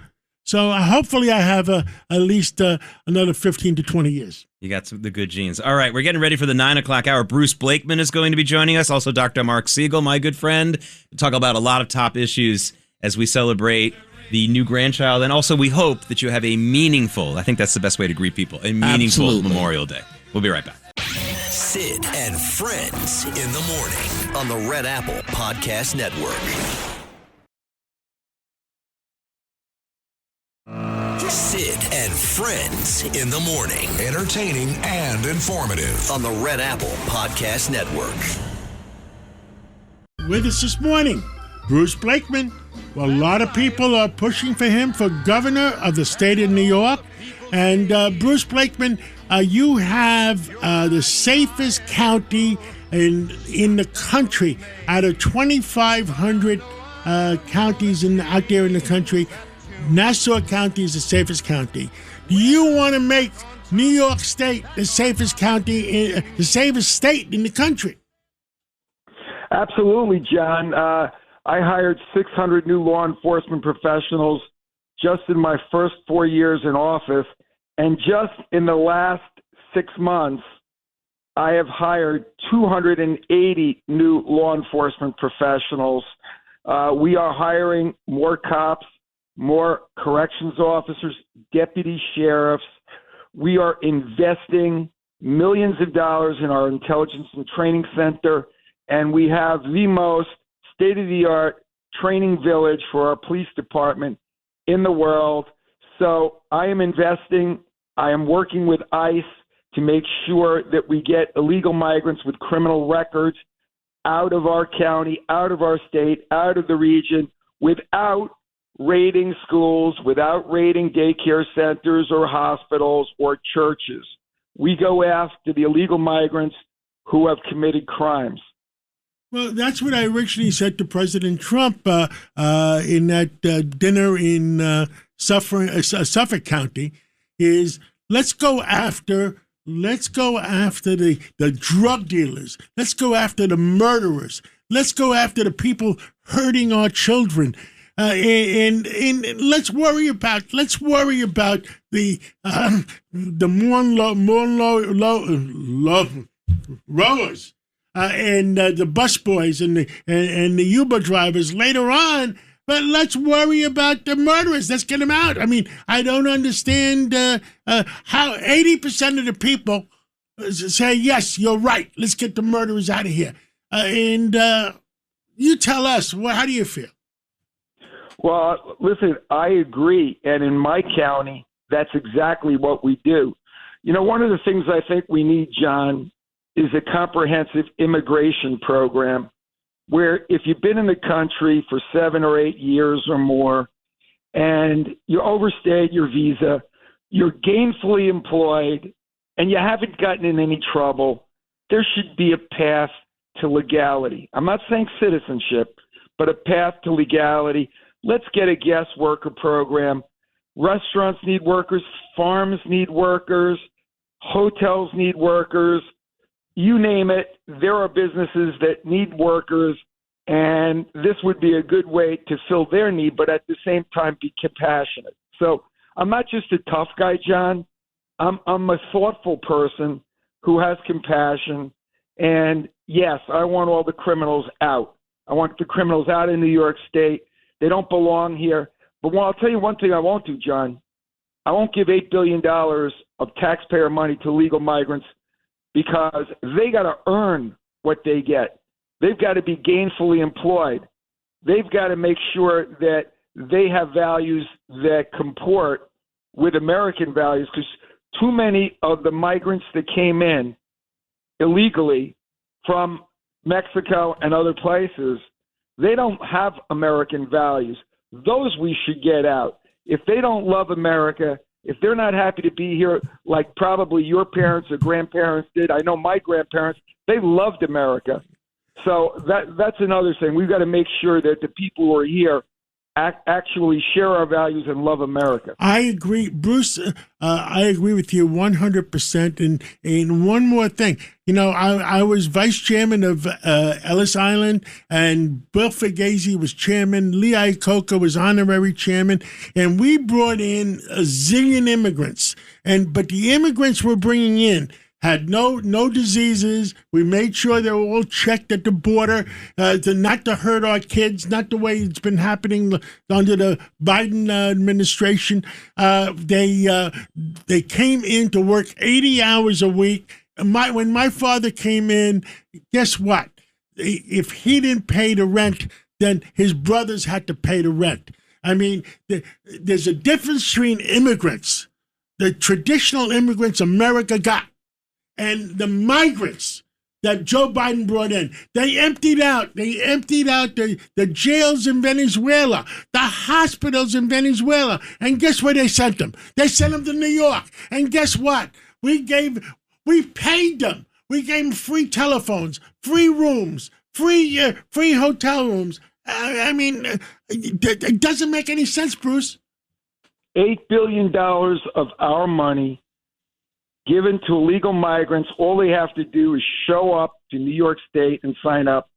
S3: so hopefully I have at least another 15 to 20 years.
S5: You got the good genes. All right, we're getting ready for the 9 o'clock hour. Bruce Blakeman is going to be joining us. Also, Dr. Mark Siegel, my good friend. We'll talk about a lot of top issues as we celebrate the new grandchild. And also, we hope that you have a meaningful, I think that's the best way to greet people, a meaningful Memorial Day. We'll be right back.
S1: Sid and Friends in the morning on the Red Apple Podcast Network. Sid and Friends in the morning.
S2: Entertaining and informative.
S1: On the Red Apple Podcast Network.
S3: With us this morning, Bruce Blakeman. Well, a lot of people are pushing for him for governor of the state of New York. And Bruce Blakeman, you have the safest county in the country. Out of 2,500 counties out there in the country, Nassau County is the safest county. Do you want to make New York State the safest county, the safest state in the country?
S12: Absolutely, John. I hired 600 new law enforcement professionals just in my first 4 years in office. And just in the last 6 months, I have hired 280 new law enforcement professionals. We are hiring more cops, more corrections officers, deputy sheriffs. We are investing millions of dollars in our intelligence and training center, and we have the most state-of-the-art training village for our police department in the world. So I am investing. I am working with ICE to make sure that we get illegal migrants with criminal records out of our county, out of our state, out of the region, without raiding schools, without raiding daycare centers or hospitals or churches. We go after the illegal migrants who have committed crimes.
S3: Well, that's what I originally said to President Trump in that dinner in Suffolk County, is let's go after the drug dealers. Let's go after the murderers. Let's go after the people hurting our children. And let's worry about the rowers and the bus boys and the Uber drivers later on. But let's worry about the murderers. Let's get them out. I mean, I don't understand how 80% of the people say, yes, you're right. Let's get the murderers out of here. And you tell us, how do you feel?
S12: Well, listen, I agree. And in my county, that's exactly what we do. You know, one of the things I think we need, John, is a comprehensive immigration program where if you've been in the country for 7 or 8 years or more and you overstayed your visa, you're gainfully employed, and you haven't gotten in any trouble, there should be a path to legality. I'm not saying citizenship, but a path to legality. Let's get a guest worker program. Restaurants need workers. Farms need workers. Hotels need workers. You name it, there are businesses that need workers, and this would be a good way to fill their need, but at the same time be compassionate. So I'm not just a tough guy, John. I'm a thoughtful person who has compassion. And yes, I want all the criminals out. I want the criminals out in New York State. They don't belong here. But I'll tell you one thing I won't do, John. I won't give $8 billion of taxpayer money to legal migrants because they got to earn what they get. They've got to be gainfully employed. They've got to make sure that they have values that comport with American values, because too many of the migrants that came in illegally from Mexico and other places, they don't have American values. Those we should get out. If they don't love America, if they're not happy to be here like probably your parents or grandparents did, I know my grandparents, they loved America. So that's another thing. We've got to make sure that the people who are here actually share our values and love America.
S3: I agree, Bruce. I agree with you 100%. And one more thing, I was vice chairman of Ellis Island, and Bill Fugazi was chairman. Lee Iacocca was honorary chairman, and we brought in a zillion immigrants. But the immigrants we're bringing in had no diseases. We made sure they were all checked at the border, not to hurt our kids, not the way it's been happening under the Biden administration. They came in to work 80 hours a week. When my father came in, guess what? If he didn't pay the rent, then his brothers had to pay the rent. I mean, there's a difference between immigrants, the traditional immigrants America got, and the migrants that Joe Biden brought in. They emptied out the jails in Venezuela, the hospitals in Venezuela. And guess where they sent them? They sent them to New York. And guess what? We paid them. We gave them free telephones, free rooms, free hotel rooms. I mean, it doesn't make any sense, Bruce.
S12: $8 billion of our money given to illegal migrants. All they have to do is show up to New York State and sign up.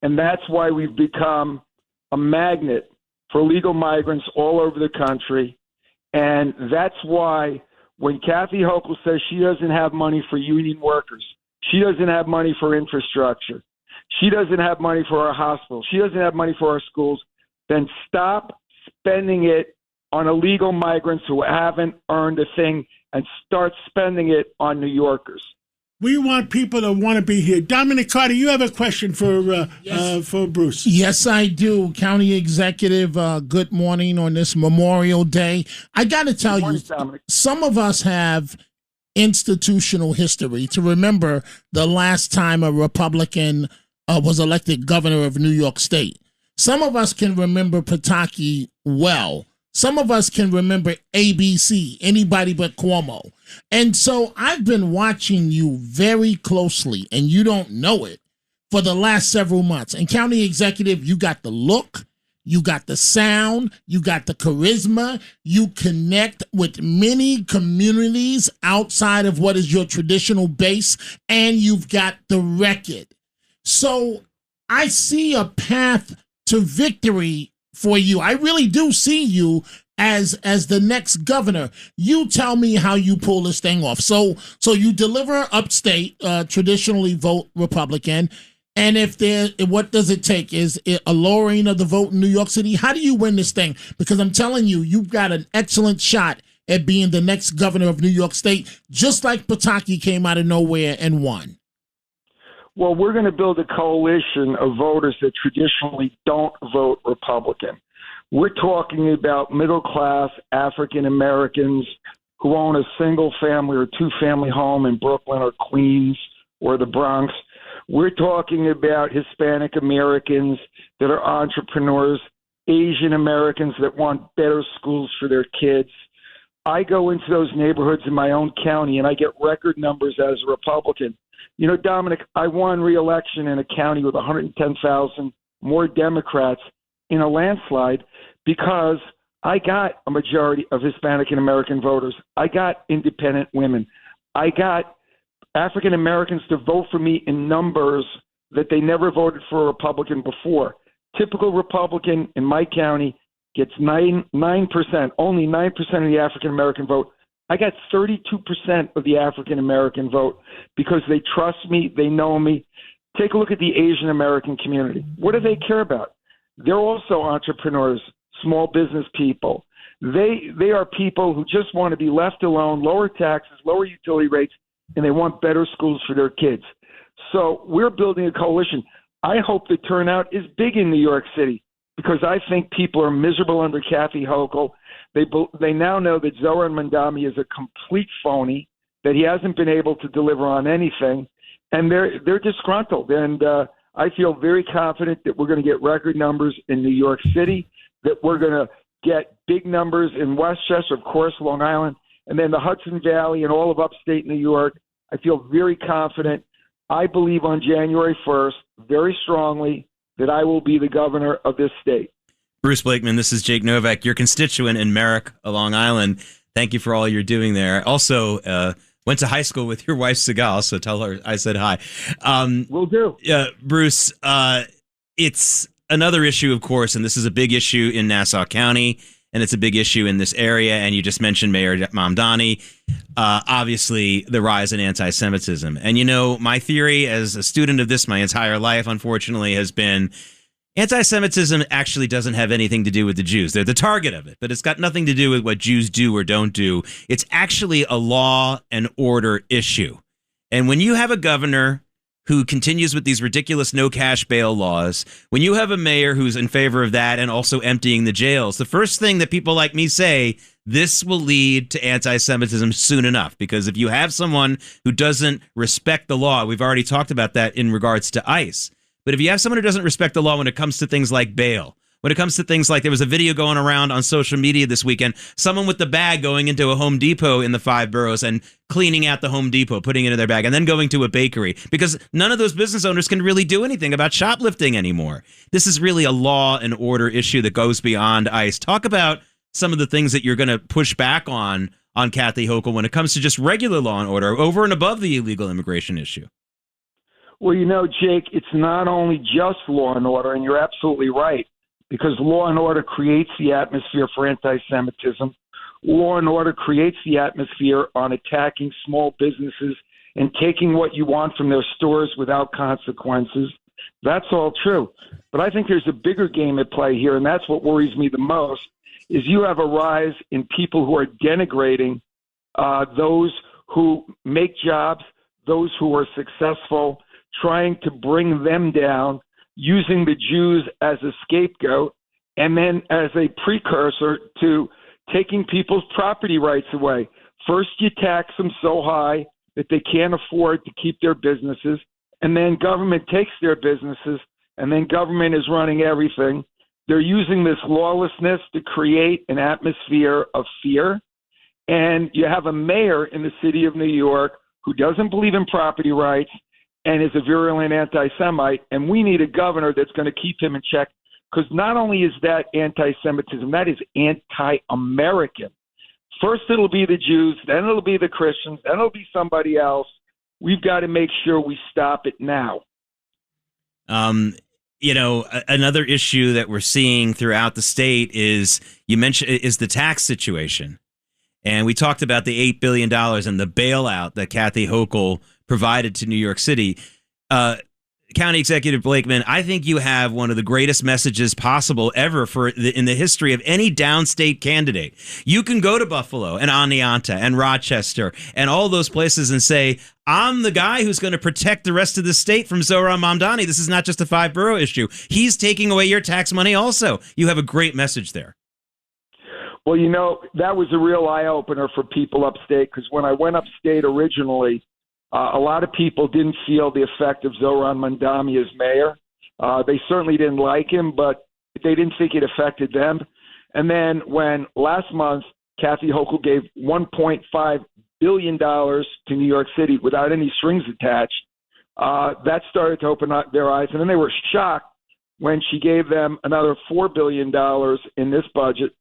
S12: And that's why we've become a magnet for illegal migrants all over the country. And that's why when Kathy Hochul says she doesn't have money for union workers, she doesn't have money for infrastructure, she doesn't have money for our hospitals, she doesn't have money for our schools, then stop spending it on illegal migrants who haven't earned a thing and start spending it on New Yorkers.
S3: We want people that want to be here. Dominic Carter, you have a question for Bruce.
S4: Yes, I do. County Executive, good morning on this Memorial Day. I got to tell you, Dominic, some of us have institutional history to remember the last time a Republican was elected governor of New York State. Some of us can remember Pataki well. Some of us can remember ABC, anybody but Cuomo. And so I've been watching you very closely, and you don't know it, for the last several months. And County Executive, you got the look, you got the sound, you got the charisma, you connect with many communities outside of what is your traditional base, and you've got the record. So I see a path to victory for you. I really do see you as the next governor. You tell me how you pull this thing off. So you deliver upstate, traditionally vote Republican, and what does it take? Is it a lowering of the vote in New York City? How do you win this thing? Because I'm telling you, you've got an excellent shot at being the next governor of New York State, just like Pataki came out of nowhere and won.
S12: Well, we're going to build a coalition of voters that traditionally don't vote Republican. We're talking about middle-class African Americans who own a single-family or two-family home in Brooklyn or Queens or the Bronx. We're talking about Hispanic Americans that are entrepreneurs, Asian Americans that want better schools for their kids. I go into those neighborhoods in my own county, and I get record numbers as a Republican. You know, Dominic, I won re-election in a county with 110,000 more Democrats in a landslide because I got a majority of Hispanic and American voters. I got independent women. I got African Americans to vote for me in numbers that they never voted for a Republican before. Typical Republican in my county gets 9%, only 9% of the African American vote. I got 32% of the African American vote because they trust me, they know me. Take a look at the Asian American community. What do they care about? They're also entrepreneurs, small business people. They are people who just want to be left alone, lower taxes, lower utility rates, and they want better schools for their kids. So we're building a coalition. I hope the turnout is big in New York City because I think people are miserable under Kathy Hochul. They now know that Zohran Mamdani is a complete phony, that he hasn't been able to deliver on anything, and they're disgruntled. And I feel very confident that we're going to get record numbers in New York City, that we're going to get big numbers in Westchester, of course, Long Island, and then the Hudson Valley and all of upstate New York. I feel very confident. I believe on January 1st, very strongly, that I will be the governor of this state.
S5: Bruce Blakeman, this is Jake Novak, your constituent in Merrick, Long Island. Thank you for all you're doing there. Also, went to high school with your wife, Sigal, so tell her I said hi.
S12: Will do.
S5: Bruce, it's another issue, of course, and this is a big issue in Nassau County, and it's a big issue in this area, and you just mentioned Mayor Mamdani. Obviously, the rise in anti-Semitism. And, you know, my theory as a student of this my entire life, unfortunately, has been anti-Semitism actually doesn't have anything to do with the Jews. They're the target of it, but it's got nothing to do with what Jews do or don't do. It's actually a law and order issue. And when you have a governor who continues with these ridiculous no cash bail laws, when you have a mayor who's in favor of that and also emptying the jails, the first thing that people like me say, this will lead to anti-Semitism soon enough. Because if you have someone who doesn't respect the law, we've already talked about that in regards to ICE. But if you have someone who doesn't respect the law when it comes to things like bail, when it comes to things like there was a video going around on social media this weekend, someone with the bag going into a Home Depot in the 5 boroughs and cleaning out the Home Depot, putting it in their bag, and then going to a bakery, because none of those business owners can really do anything about shoplifting anymore. This is really a law and order issue that goes beyond ICE. Talk about some of the things that you're going to push back on Kathy Hochul when it comes to just regular law and order over and above the illegal immigration issue.
S12: Well, you know, Jake, it's not only just law and order, and you're absolutely right, because law and order creates the atmosphere for anti-Semitism. Law and order creates the atmosphere on attacking small businesses and taking what you want from their stores without consequences. That's all true. But I think there's a bigger game at play here, and that's what worries me the most, is you have a rise in people who are denigrating those who make jobs, those who are successful, trying to bring them down, using the Jews as a scapegoat, and then as a precursor to taking people's property rights away. First, you tax them so high that they can't afford to keep their businesses, and then government takes their businesses, and then government is running everything. They're using this lawlessness to create an atmosphere of fear, and you have a mayor in the city of New York who doesn't believe in property rights and is a virulent anti-Semite, and we need a governor that's going to keep him in check, because not only is that anti-Semitism, that is anti-American. First it'll be the Jews, then it'll be the Christians, then it'll be somebody else. We've got to make sure we stop it now.
S5: You know, another issue that we're seeing throughout the state is, you mentioned, is the tax situation. And we talked about the $8 billion and the bailout that Kathy Hochul provided to New York City. County Executive Blakeman, I think you have one of the greatest messages possible ever in the history of any downstate candidate. You can go to Buffalo and Oneonta and Rochester and all those places and say, I'm the guy who's going to protect the rest of the state from Zohran Mamdani. This is not just a 5-borough issue. He's taking away your tax money also. You have a great message there.
S12: Well, you know, that was a real eye-opener for people upstate, because when I went upstate originally, a lot of people didn't feel the effect of Zohran Mamdani as mayor. They certainly didn't like him, but they didn't think it affected them. And then when last month Kathy Hochul gave $1.5 billion to New York City without any strings attached, that started to open up their eyes. And then they were shocked when she gave them another $4 billion in this budget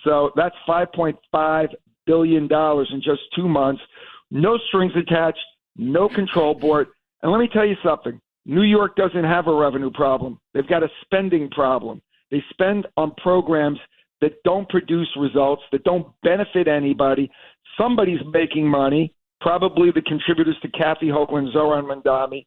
S12: So that's $5.5 billion in just 2 months. No strings attached, no control board. And let me tell you something. New York doesn't have a revenue problem. They've got a spending problem. They spend on programs that don't produce results, that don't benefit anybody. Somebody's making money, probably the contributors to Kathy Hochul and Zohran Mandami,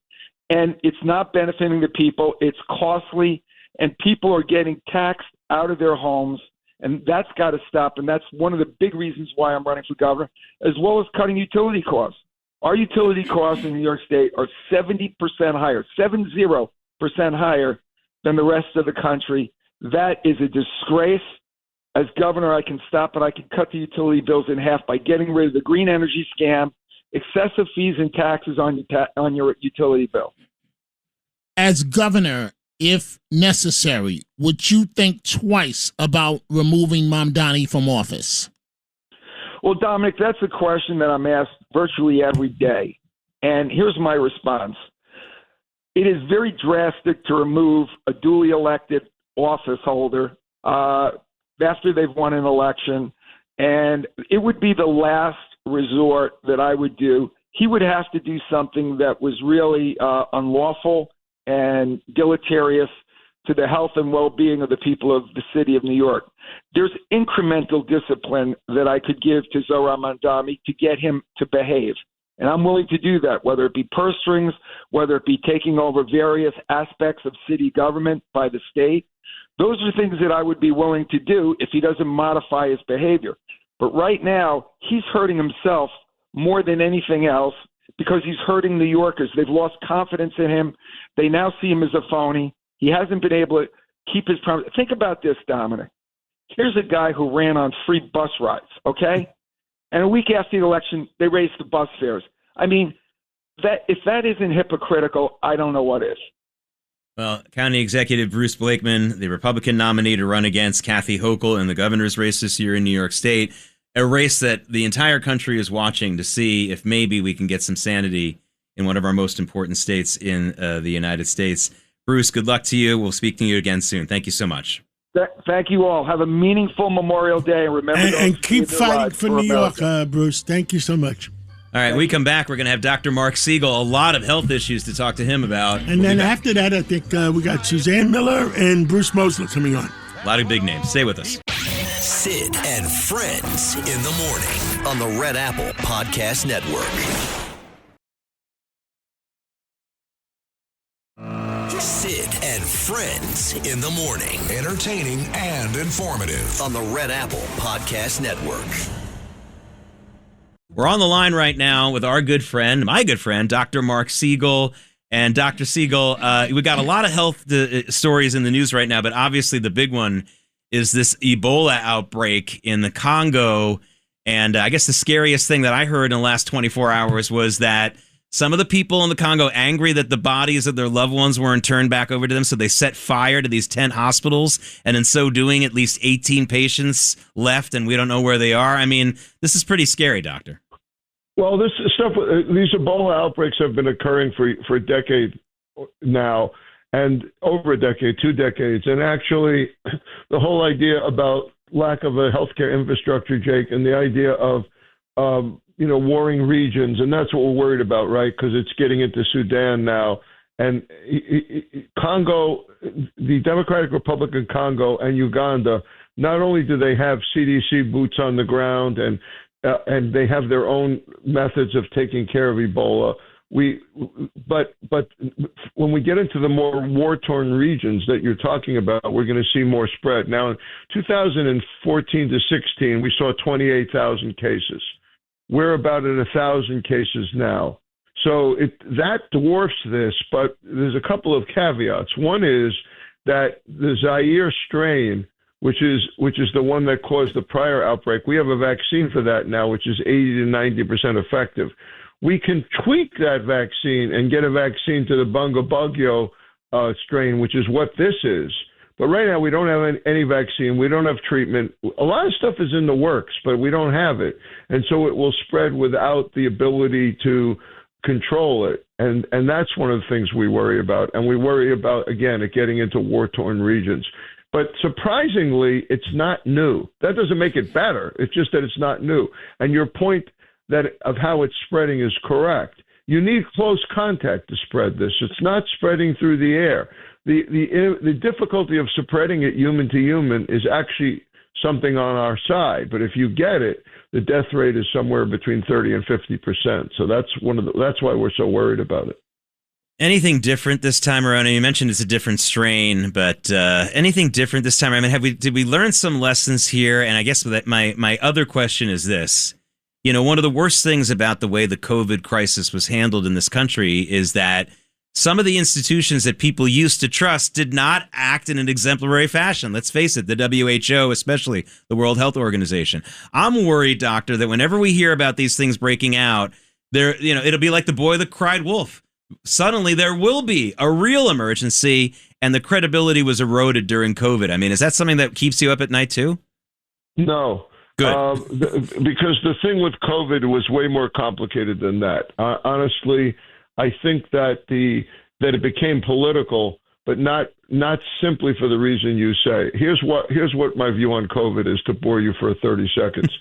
S12: and it's not benefiting the people. It's costly, and people are getting taxed out of their homes, and that's got to stop. And that's one of the big reasons why I'm running for governor, as well as cutting utility costs. Our utility costs in New York State are 70% higher, 70% higher than the rest of the country. That is a disgrace. As governor, I can stop it. I can cut the utility bills in half by getting rid of the green energy scam, excessive fees and taxes on your utility bill.
S4: As governor, if necessary, would you think twice about removing Mamdani from office?
S12: Well, Dominic, that's a question that I'm asked virtually every day. And here's my response. It is very drastic to remove a duly elected office holder after they've won an election, and it would be the last resort that I would do. He would have to do something that was really unlawful and deleterious to the health and well-being of the people of the city of New York. There's incremental discipline that I could give to Zohran Mandami to get him to behave. And I'm willing to do that, whether it be purse strings, whether it be taking over various aspects of city government by the state. Those are things that I would be willing to do if he doesn't modify his behavior. But right now, he's hurting himself more than anything else because he's hurting New Yorkers. They've lost confidence in him. They now see him as a phony. He hasn't been able to keep his promise. Think about this, Dominic. Here's a guy who ran on free bus rides, okay? And a week after the election, they raised the bus fares. I mean, if that isn't hypocritical, I don't know what is.
S5: Well, County Executive Bruce Blakeman, the Republican nominee to run against Kathy Hochul in the governor's race this year in New York State, a race that the entire country is watching to see if maybe we can get some sanity in one of our most important states in the United States. Bruce, good luck to you. We'll speak to you again soon. Thank you so much.
S12: Thank you all. Have a meaningful Memorial Day. Remember,
S3: and keep fighting for New York, Bruce. Thank you so much.
S5: All right, when we come back, we're going to have Dr. Mark Siegel, a lot of health issues to talk to him about.
S3: And then after that, I think we got Suzanne Miller and Bruce Mosley coming on.
S5: A lot of big names. Stay with us.
S1: Sid and Friends in the morning on the Red Apple Podcast Network. Sid and Friends in the morning.
S2: Entertaining and informative.
S1: On the Red Apple Podcast Network.
S5: We're on the line right now with our good friend, my good friend, Dr. Mark Siegel. And Dr. Siegel, we got a lot of health stories in the news right now, but obviously the big one is this Ebola outbreak in the Congo. And I guess the scariest thing that I heard in the last 24 hours was that some of the people in the Congo angry that the bodies of their loved ones weren't turned back over to them, so they set fire to these 10 hospitals, and in so doing, at least 18 patients left, and we don't know where they are. I mean, this is pretty scary, Doctor.
S6: Well, this stuff, these Ebola outbreaks have been occurring for a decade now, and over a decade, 2 decades. And actually, the whole idea about lack of a healthcare infrastructure, Jake, and the idea of warring regions, and that's what we're worried about, right? Because it's getting into Sudan now. And Congo, the Democratic Republic of Congo and Uganda, not only do they have CDC boots on the ground and they have their own methods of taking care of Ebola, but when we get into the more war-torn regions that you're talking about, we're going to see more spread. Now, in 2014 to 16, we saw 28,000 cases. We're about at 1,000 cases now. So that dwarfs this, but there's a couple of caveats. One is that the Zaire strain, which is the one that caused the prior outbreak, we have a vaccine for that now, which is 80 to 90% effective. We can tweak that vaccine and get a vaccine to the Bundibugyo strain, which is what this is. But right now, we don't have any vaccine. We don't have treatment. A lot of stuff is in the works, but we don't have it. And so it will spread without the ability to control it. And that's one of the things we worry about. And we worry about, again, it getting into war-torn regions. But surprisingly, it's not new. That doesn't make it better. It's just that it's not new. And your point of how it's spreading is correct. You need close contact to spread this. It's not spreading through the air. The difficulty of spreading it human to human is actually something on our side. But if you get it, the death rate is somewhere between 30 and 50%. So that's why we're so worried about it.
S5: Anything different this time around? And you mentioned it's a different strain, but anything different this time? I mean, did we learn some lessons here? And I guess that my other question is this. You know, one of the worst things about the way the COVID crisis was handled in this country is that some of the institutions that people used to trust did not act in an exemplary fashion. Let's face it, the WHO, especially the World Health Organization. I'm worried, Doctor, that whenever we hear about these things breaking out, it'll be like the boy that cried wolf. Suddenly there will be a real emergency, and the credibility was eroded during COVID. I mean, is that something that keeps you up at night too?
S6: No.
S5: Good.
S6: Because the thing with COVID was way more complicated than that. Honestly, I think that it became political, but not simply for the reason you say. Here's what my view on COVID is, to bore you for 30 seconds.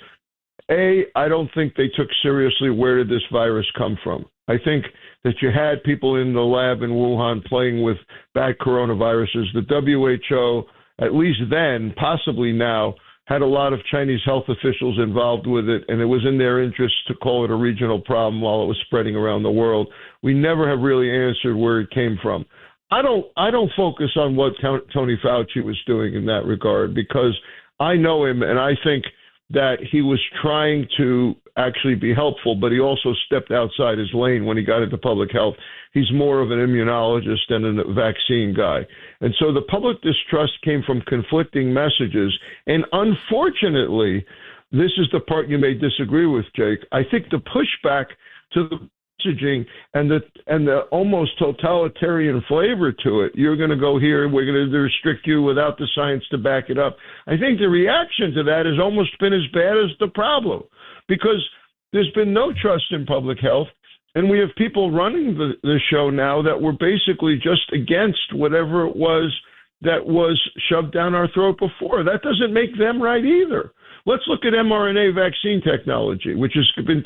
S6: I don't think they took seriously where did this virus come from. I think that you had people in the lab in Wuhan playing with bad coronaviruses. The WHO, at least then, possibly now, had a lot of Chinese health officials involved with it, and it was in their interest to call it a regional problem while it was spreading around the world. We never have really answered where it came from. I don't focus on what Tony Fauci was doing in that regard, because I know him, and I think that he was trying to actually be helpful, but he also stepped outside his lane when he got into public health. He's more of an immunologist than a vaccine guy. And so the public distrust came from conflicting messages. And unfortunately, this is the part you may disagree with, Jake. I think the pushback to the messaging and the almost totalitarian flavor to it, you're going to go here, we're going to restrict you without the science to back it up. I think the reaction to that has almost been as bad as the problem, because there's been no trust in public health. And we have people running the show now that were basically just against whatever it was that was shoved down our throat before. That doesn't make them right either. Let's look at mRNA vaccine technology, which has been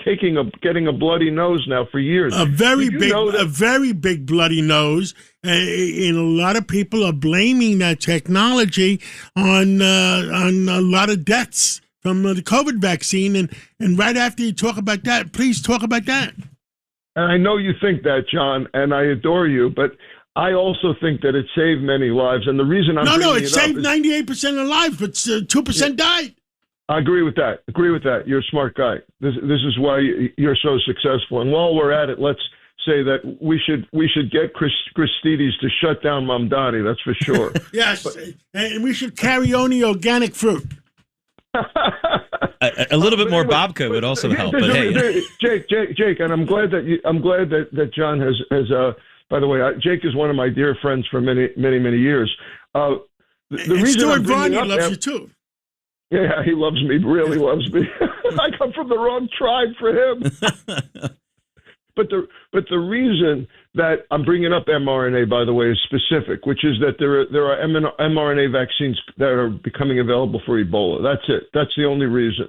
S6: getting a bloody nose now for years.
S3: A very big bloody nose. And a lot of people are blaming that technology on a lot of deaths from the COVID vaccine. And right after you talk about that, please talk about that.
S6: And I know you think that, John, and I adore you, but I also think that it saved many lives. And the reason I'm
S3: it saved 98% of lives, but 2% died.
S6: I agree with that. You're a smart guy. This is why you're so successful. And while we're at it, let's say that we should get Catsimatidis to shut down Mamdani. That's for sure.
S3: Yes, and we should carry only organic fruit.
S5: A little bit more babka would also help. But hey,
S6: Jake, and I'm glad that John has. By the way, Jake is one of my dear friends for many years. The reason
S3: Stuart Varney loves you too.
S6: Yeah, he loves me. Really loves me. I come from the wrong tribe for him. But the reason that I'm bringing up mRNA, by the way, is specific, which is that there are mRNA vaccines that are becoming available for Ebola. That's it. That's the only reason.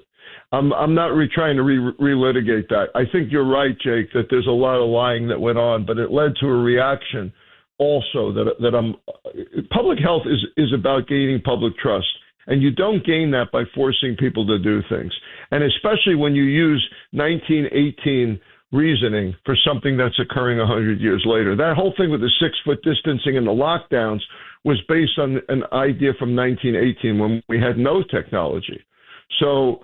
S6: I'm not trying to relitigate that. I think you're right, Jake, that there's a lot of lying that went on, but it led to a reaction also that public health is about gaining public trust. And you don't gain that by forcing people to do things. And especially when you use 1918 reasoning for something that's occurring 100 years later. That whole thing with the 6-foot distancing and the lockdowns was based on an idea from 1918 when we had no technology. So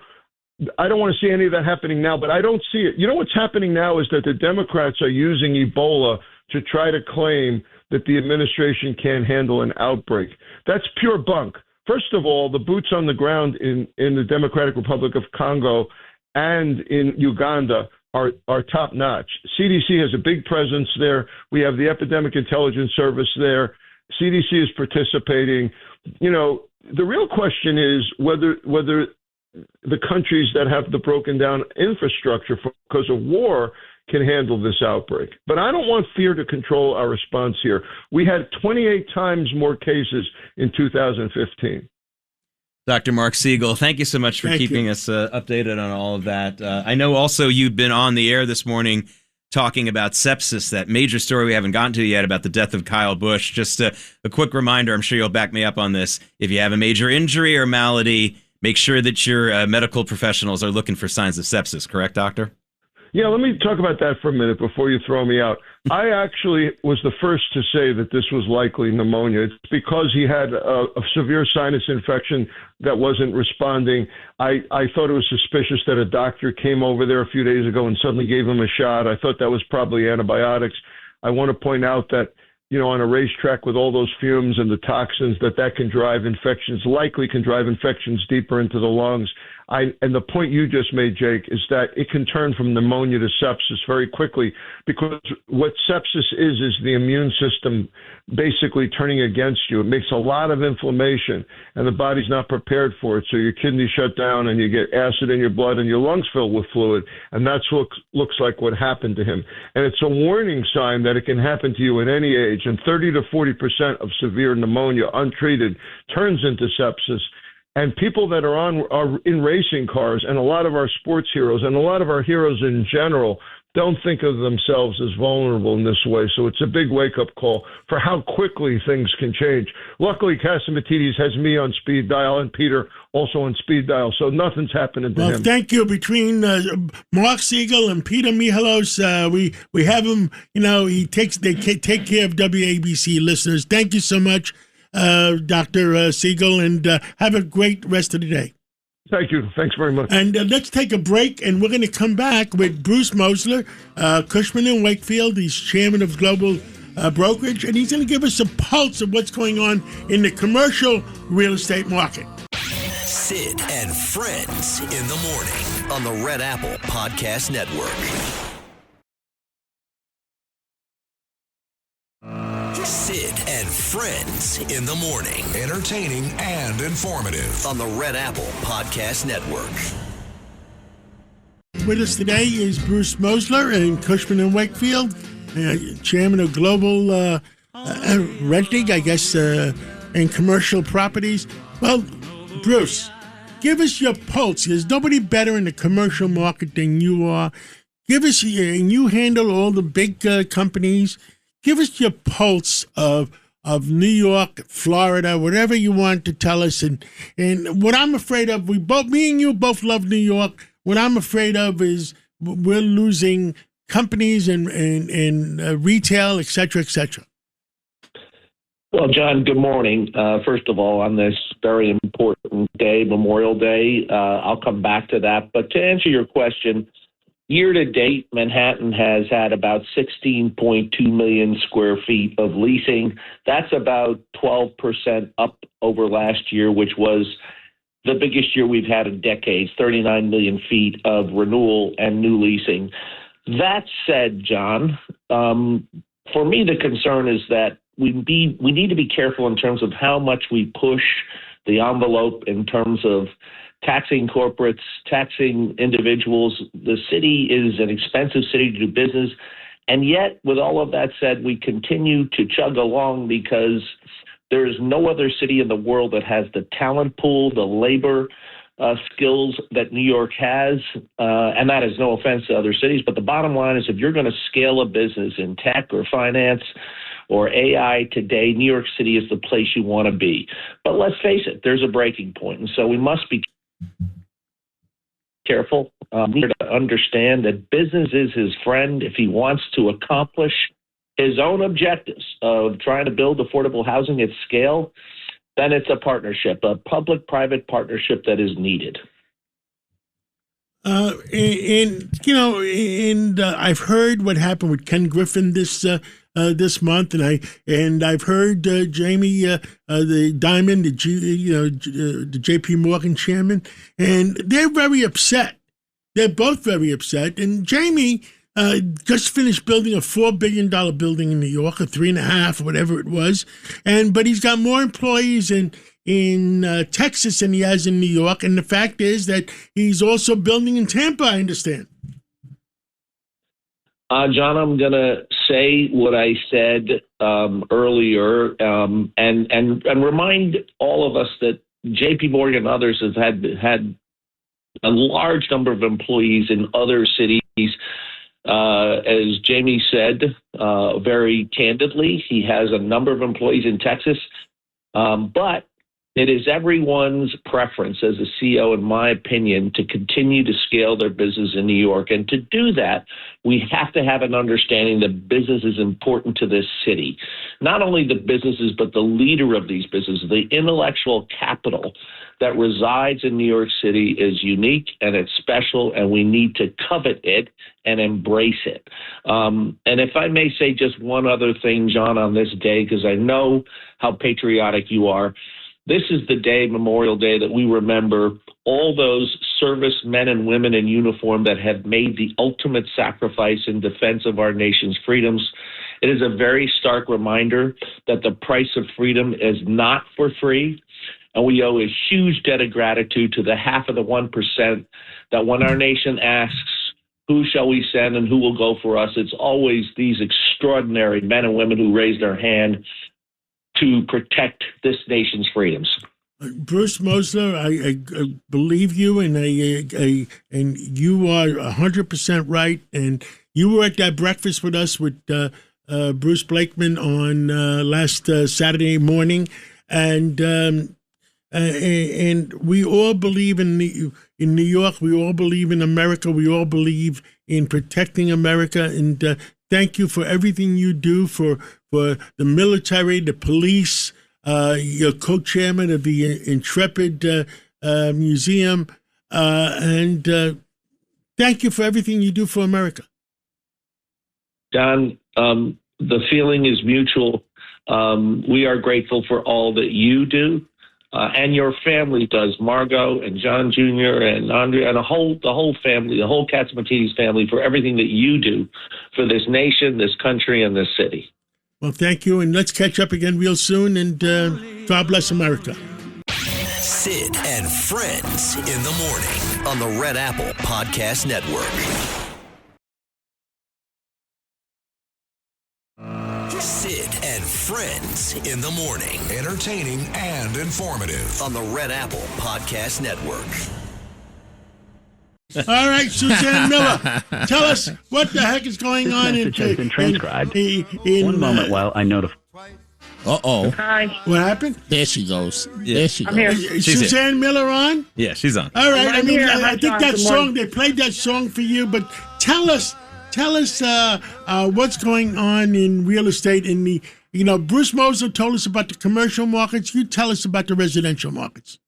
S6: I don't want to see any of that happening now, but I don't see it. You know what's happening now is that the Democrats are using Ebola to try to claim that the administration can't handle an outbreak. That's pure bunk. First of all, the boots on the ground in the Democratic Republic of Congo and in Uganda are top notch. CDC has a big presence there. We have the Epidemic Intelligence Service there. CDC is participating. You know, the real question is whether the countries that have the broken down infrastructure because of war
S13: can handle this outbreak. But I don't want fear to control our response here. We had 28 times more cases in 2015.
S5: Dr. Mark Siegel, thank you so much for keeping us updated on all of that. I know also you've been on the air this morning talking about sepsis, that major story we haven't gotten to yet about the death of Kyle Busch. Just a quick reminder, I'm sure you'll back me up on this. If you have a major injury or malady, make sure that your medical professionals are looking for signs of sepsis. Correct, doctor?
S13: Yeah, let me talk about that for a minute before you throw me out. I actually was the first to say that this was likely pneumonia. It's because he had a severe sinus infection that wasn't responding. I thought it was suspicious that a doctor came over there a few days ago and suddenly gave him a shot. I thought that was probably antibiotics. I want to point out that, on a racetrack with all those fumes and the toxins, that can drive infections, likely can drive infections deeper into the lungs. And the point you just made, Jake, is that it can turn from pneumonia to sepsis very quickly, because what sepsis is the immune system basically turning against you. It makes a lot of inflammation, and the body's not prepared for it. So your kidneys shut down, and you get acid in your blood, and your lungs fill with fluid. And that's what looks like what happened to him. And it's a warning sign that it can happen to you at any age. And 30 to 40% of severe pneumonia untreated turns into sepsis. And people that are in racing cars, and a lot of our sports heroes and a lot of our heroes in general, don't think of themselves as vulnerable in this way. So it's a big wake-up call for how quickly things can change. Luckily, Catsimatidis has me on speed dial and Peter also on speed dial, so nothing's happening to him.
S3: Well, thank you. Between Mark Siegel and Peter Mihalos, we have him. They take care of WABC listeners. Thank you so much, Dr. Siegel, and have a great rest of the day.
S13: Thank you. Thanks very much.
S3: And let's take a break, and we're going to come back with Bruce Mosler, Cushman & Wakefield. He's chairman of Global Brokerage, and he's going to give us a pulse of what's going on in the commercial real estate market.
S1: Sid and Friends in the morning on the Red Apple Podcast Network. Sid and Friends in the morning.
S2: Entertaining and informative.
S1: On the Red Apple Podcast Network.
S3: With us today is Bruce Mosler and Cushman & Wakefield, chairman of Global Renting, I guess, and commercial properties. Well, Bruce, give us your pulse. There's nobody better in the commercial market than you are. Give us, and you handle all the big companies. Give us your pulse of New York, Florida, whatever you want to tell us. And what I'm afraid of, me and you both love New York. What I'm afraid of is we're losing companies and retail, et cetera, et cetera.
S10: Well, John, good morning. First of all, on this very important day, Memorial Day, I'll come back to that. But to answer your question, year to date, Manhattan has had about 16.2 million square feet of leasing. That's about 12% up over last year, which was the biggest year we've had in decades, 39 million feet of renewal and new leasing. That said, John, for me, the concern is that we need to be careful in terms of how much we push the envelope in terms of taxing corporates, taxing individuals. The city is an expensive city to do business. And yet, with all of that said, we continue to chug along because there is no other city in the world that has the talent pool, the labor skills that New York has. And that is no offense to other cities. But the bottom line is if you're going to scale a business in tech or finance or AI today, New York City is the place you want to be. But let's face it, there's a breaking point. And so we must be careful. We need to understand that business is his friend if he wants to accomplish his own objectives of trying to build affordable housing at scale. Then it's a partnership, a public-private partnership that is needed.
S3: I've heard what happened with Ken Griffin this month, and I've heard Jamie, the Diamond, the J.P. Morgan chairman, and they're very upset. They're both very upset. And Jamie just finished building a $4 billion building in New York, or 3.5, or whatever it was, but he's got more employees in Texas than he has in New York. And the fact is that he's also building in Tampa, I understand.
S10: John, I'm going to say what I said earlier and remind all of us that J.P. Morgan and others have had a large number of employees in other cities. As Jamie said, very candidly, he has a number of employees in Texas, but it is everyone's preference as a CEO, in my opinion, to continue to scale their business in New York. And to do that, we have to have an understanding that business is important to this city. Not only the businesses, but the leader of these businesses, the intellectual capital that resides in New York City is unique and it's special, and we need to covet it and embrace it. And if I may say just one other thing, John, on this day, because I know how patriotic you are, this is the day, Memorial Day, that we remember all those servicemen and women in uniform that have made the ultimate sacrifice in defense of our nation's freedoms. It is a very stark reminder that the price of freedom is not for free, and we owe a huge debt of gratitude to the half of the 1% that when our nation asks, who shall we send and who will go for us, it's always these extraordinary men and women who raise their hand to protect this nation's freedoms.
S3: Bruce Mosler, I believe you, and you are 100% right. And you were at that breakfast with us with Bruce Blakeman on last Saturday morning, and we all believe in New York. We all believe in America. We all believe in protecting America. And thank you for everything you do for the military, the police. You're co-chairman of the Intrepid Museum, and thank you for everything you do for America.
S10: Don, the feeling is mutual. We are grateful for all that you do, and your family does. Margot and John Jr. and Andrea and the whole family, the whole Catsimatidis family, for everything that you do for this nation, this country, and this city.
S3: Well, thank you, and let's catch up again real soon, and God bless America.
S1: Sid and Friends in the morning on the Red Apple Podcast Network. Sid and Friends in the morning.
S2: Entertaining and informative.
S1: On the Red Apple Podcast Network.
S3: All right, Suzanne Miller, tell us what the heck is going on.
S14: This message has been transcribed. One moment while I notify.
S4: Uh-oh.
S15: Hi.
S3: What happened?
S4: There she goes.
S5: Yeah.
S4: There she
S15: I'm
S4: goes.
S15: here.
S3: Is Suzanne Miller on?
S5: Yeah, she's on.
S3: All right.
S15: I'm here.
S3: I
S15: Hi,
S3: think
S15: John.
S3: that
S15: Good
S3: song,
S15: morning.
S3: they played that song for you, but tell us what's going on in real estate in the, Bruce Moser told us about the commercial markets. You tell us about the residential markets.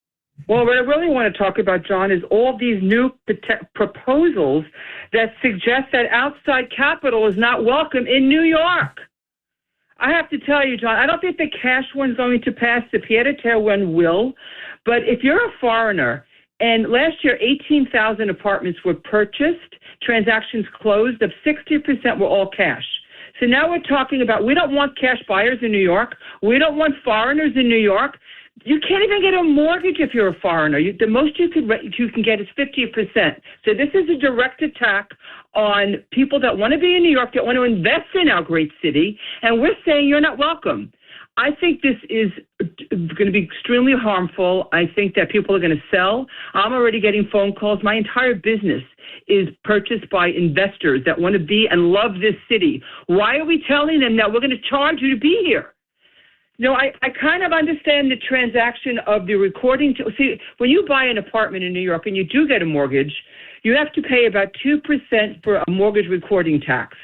S15: Well, what I really want to talk about, John, is all these new proposals that suggest that outside capital is not welcome in New York. I have to tell you, John, I don't think the cash one's going to pass. The pied-à-terre one will. But if you're a foreigner, and last year 18,000 apartments were purchased, transactions closed, of 60% were all cash. So now we're talking about we don't want cash buyers in New York. We don't want foreigners in New York. You can't even get a mortgage if you're a foreigner. The most you can get is 50%. So this is a direct attack on people that want to be in New York, that want to invest in our great city, and we're saying you're not welcome. I think this is going to be extremely harmful. I think that people are going to sell. I'm already getting phone calls. My entire business is purchased by investors that want to be and love this city. Why are we telling them that we're going to charge you to be here? No, I kind of understand the transaction of the recording. See, when you buy an apartment in New York and you do get a mortgage, you have to pay about 2% for a mortgage recording tax.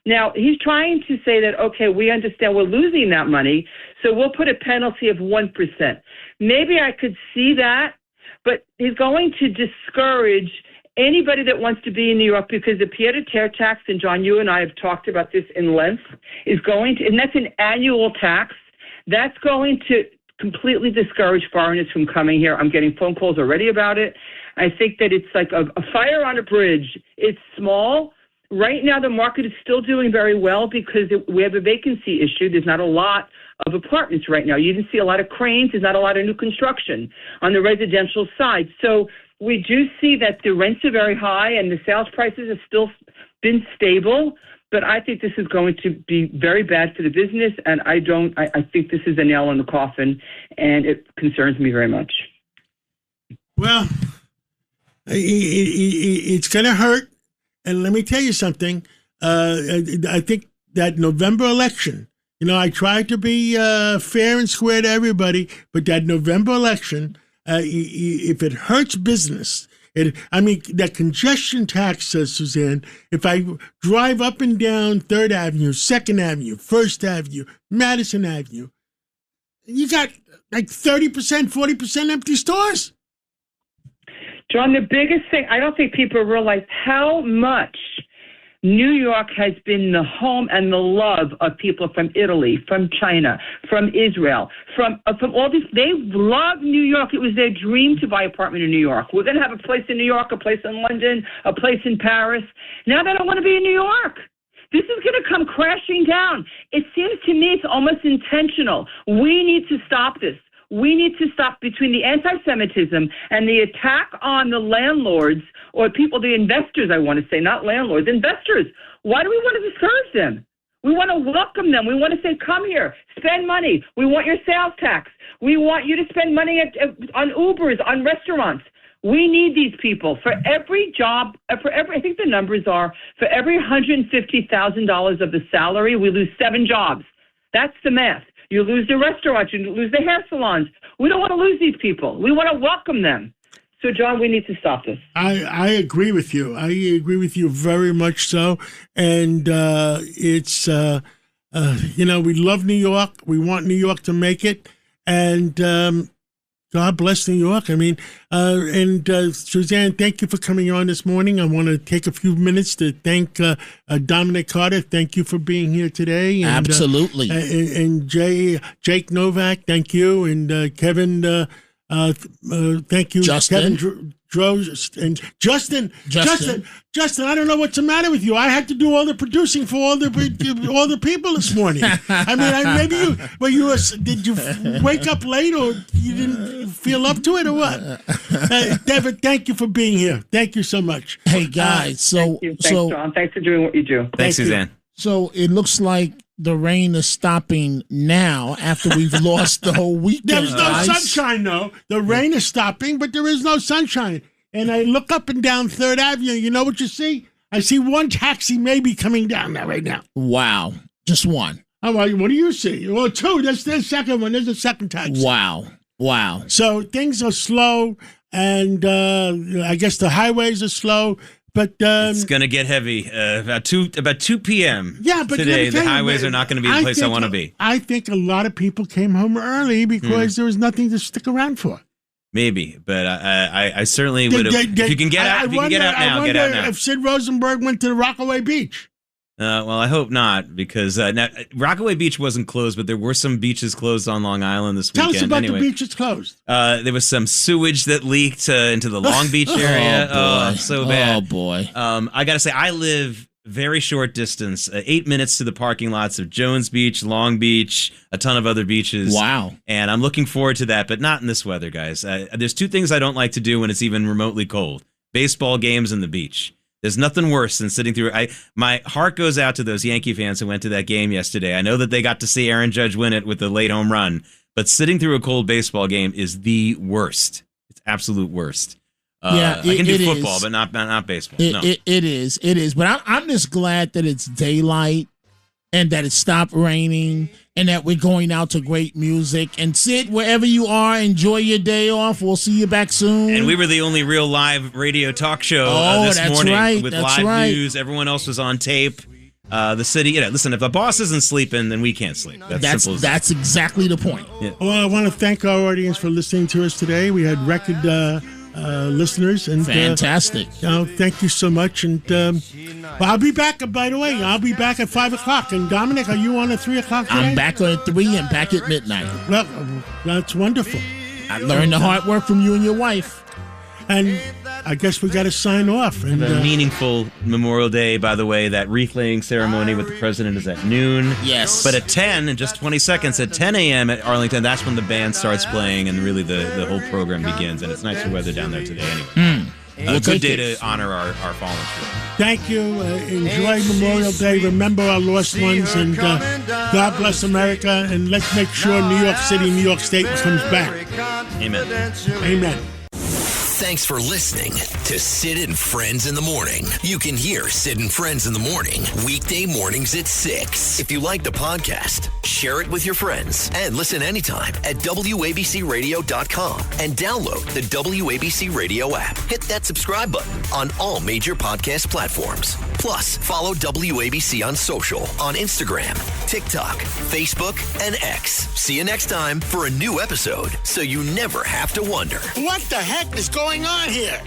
S15: Now, he's trying to say that, okay, we understand we're losing that money, so we'll put a penalty of 1%. Maybe I could see that, but he's going to discourage anybody that wants to be in New York, because the pied-à-terre tax, and John, you and I have talked about this in length, is going to, and that's an annual tax. That's going to completely discourage foreigners from coming here. I'm getting phone calls already about it. I think that it's like a fire on a bridge. It's small. Right now, the market is still doing very well because we have a vacancy issue. There's not a lot of apartments right now. You didn't see a lot of cranes. There's not a lot of new construction on the residential side. So we do see that the rents are very high and the sales prices have still been stable. But I think this is going to be very bad for the business, and I think this is a nail in the coffin, and it concerns me very much.
S3: Well, it's going to hurt. And let me tell you something. I think that November election, I tried to be fair and square to everybody, but that November election, if it hurts business, that congestion tax, Suzanne, if I drive up and down 3rd Avenue, 2nd Avenue, 1st Avenue, Madison Avenue, you got like 30%, 40% empty stores.
S15: John, the biggest thing, I don't think people realize how much New York has been the home and the love of people from Italy, from China, from Israel, from all these. They love New York. It was their dream to buy an apartment in New York. We're going to have a place in New York, a place in London, a place in Paris. Now they don't want to be in New York. This is going to come crashing down. It seems to me it's almost intentional. We need to stop this. We need to stop between the anti-Semitism and the attack on the landlords or people, the investors, I want to say, not landlords, investors. Why do we want to discourage them? We want to welcome them. We want to say, come here, spend money. We want your sales tax. We want you to spend money on Ubers, on restaurants. We need these people. For every job, I think the numbers are, for every $150,000 of the salary, we lose 7 jobs. That's the math. You lose the restaurants, you lose the hair salons. We don't want to lose these people. We want to welcome them. So, John, we need to stop this.
S3: I agree with you. I agree with you very much so. And it's, we love New York. We want New York to make it. And God bless New York. Suzanne, thank you for coming on this morning. I want to take a few minutes to thank Dominic Carter. Thank you for being here today. And,
S4: absolutely.
S3: And Jake Novak, thank you. And Kevin, thank you.
S4: Justin.
S3: Kevin and Justin, I don't know what's the matter with you. I had to do all the producing for all the people this morning. Did you wake up late or you didn't feel up to it or what? David, thank you for being here. Thank you so much.
S4: Hey guys,
S15: thanks, John. Thanks for doing what you do.
S5: Thanks, Suzanne.
S4: So it looks like the rain is stopping now after we've lost the whole weekend.
S3: There's no sunshine, though. The rain is stopping, but there is no sunshine. And I look up and down 3rd Avenue. You know what you see? I see one taxi maybe coming down there right now.
S4: Wow. Just one.
S3: Oh, well, what do you see? Well, 2. There's the second one. There's a second taxi.
S4: Wow.
S3: So things are slow, and I guess the highways are slow. But
S5: it's going to get heavy about 2 p.m.
S3: Yeah, but
S5: today the highways are not going to be the place I want to be.
S3: I think a lot of people came home early because there was nothing to stick around for.
S5: Maybe, but I certainly would have. If you can get out, get out now. Get out now.
S3: If Sid Rosenberg went to Rockaway Beach.
S5: Well, I hope not, because now, Rockaway Beach wasn't closed, but there were some beaches closed on Long Island this weekend.
S3: Tell us about the beaches closed.
S5: There was some sewage that leaked into the Long Beach area.
S4: Oh,
S5: so bad.
S4: Oh, boy.
S5: I got to say, I live very short distance, 8 minutes to the parking lots of Jones Beach, Long Beach, a ton of other beaches.
S4: Wow.
S5: And I'm looking forward to that, but not in this weather, guys. There's 2 things I don't like to do when it's even remotely cold: baseball games and the beach. There's nothing worse than sitting through. My heart goes out to those Yankee fans who went to that game yesterday. I know that they got to see Aaron Judge win it with the late home run, but sitting through a cold baseball game is the worst. It's absolute worst. I can do football, but not baseball.
S4: It is. But I'm just glad that it's daylight and that it stopped raining and that we're going out to great music. And Sid, wherever you are, enjoy your day off. We'll see you back soon.
S5: And we were the only real live radio talk show this morning with live news. Everyone else was on tape. The city, listen, if the boss isn't sleeping, then we can't sleep.
S4: That's exactly the point.
S3: Yeah. Well, I want to thank our audience for listening to us today. We had record listeners. And
S4: fantastic.
S3: Thank you so much. And I'll be back, by the way. I'll be back at 5 o'clock. And Dominic, are you on at 3 o'clock today?
S4: I'm back on at 3 and back at midnight.
S3: Well, that's wonderful.
S4: I learned the hard work from you and your wife.
S3: And I guess we got to sign off. And
S5: a meaningful Memorial Day, by the way. That wreath-laying ceremony with the president is at noon.
S4: Yes.
S5: But at 10, in just 20 seconds, at 10 a.m. at Arlington, that's when the band starts playing and really the whole program begins. And it's nicer weather down there today anyway. A good day to honor our fallen troops.
S3: Thank you. Enjoy Memorial Day. Remember our lost ones, and God bless America. And let's make sure New York City, New York State comes back.
S5: Amen.
S3: Amen.
S1: Thanks for listening to Sid and Friends in the Morning. You can hear Sid and Friends in the Morning weekday mornings at 6. If you like the podcast, share it with your friends and listen anytime at WABCRadio.com and download the WABC Radio app. Hit that subscribe button on all major podcast platforms. Plus, follow WABC on social on Instagram, TikTok, Facebook, and X. See you next time for a new episode so you never have to wonder.
S3: What the heck is going on here?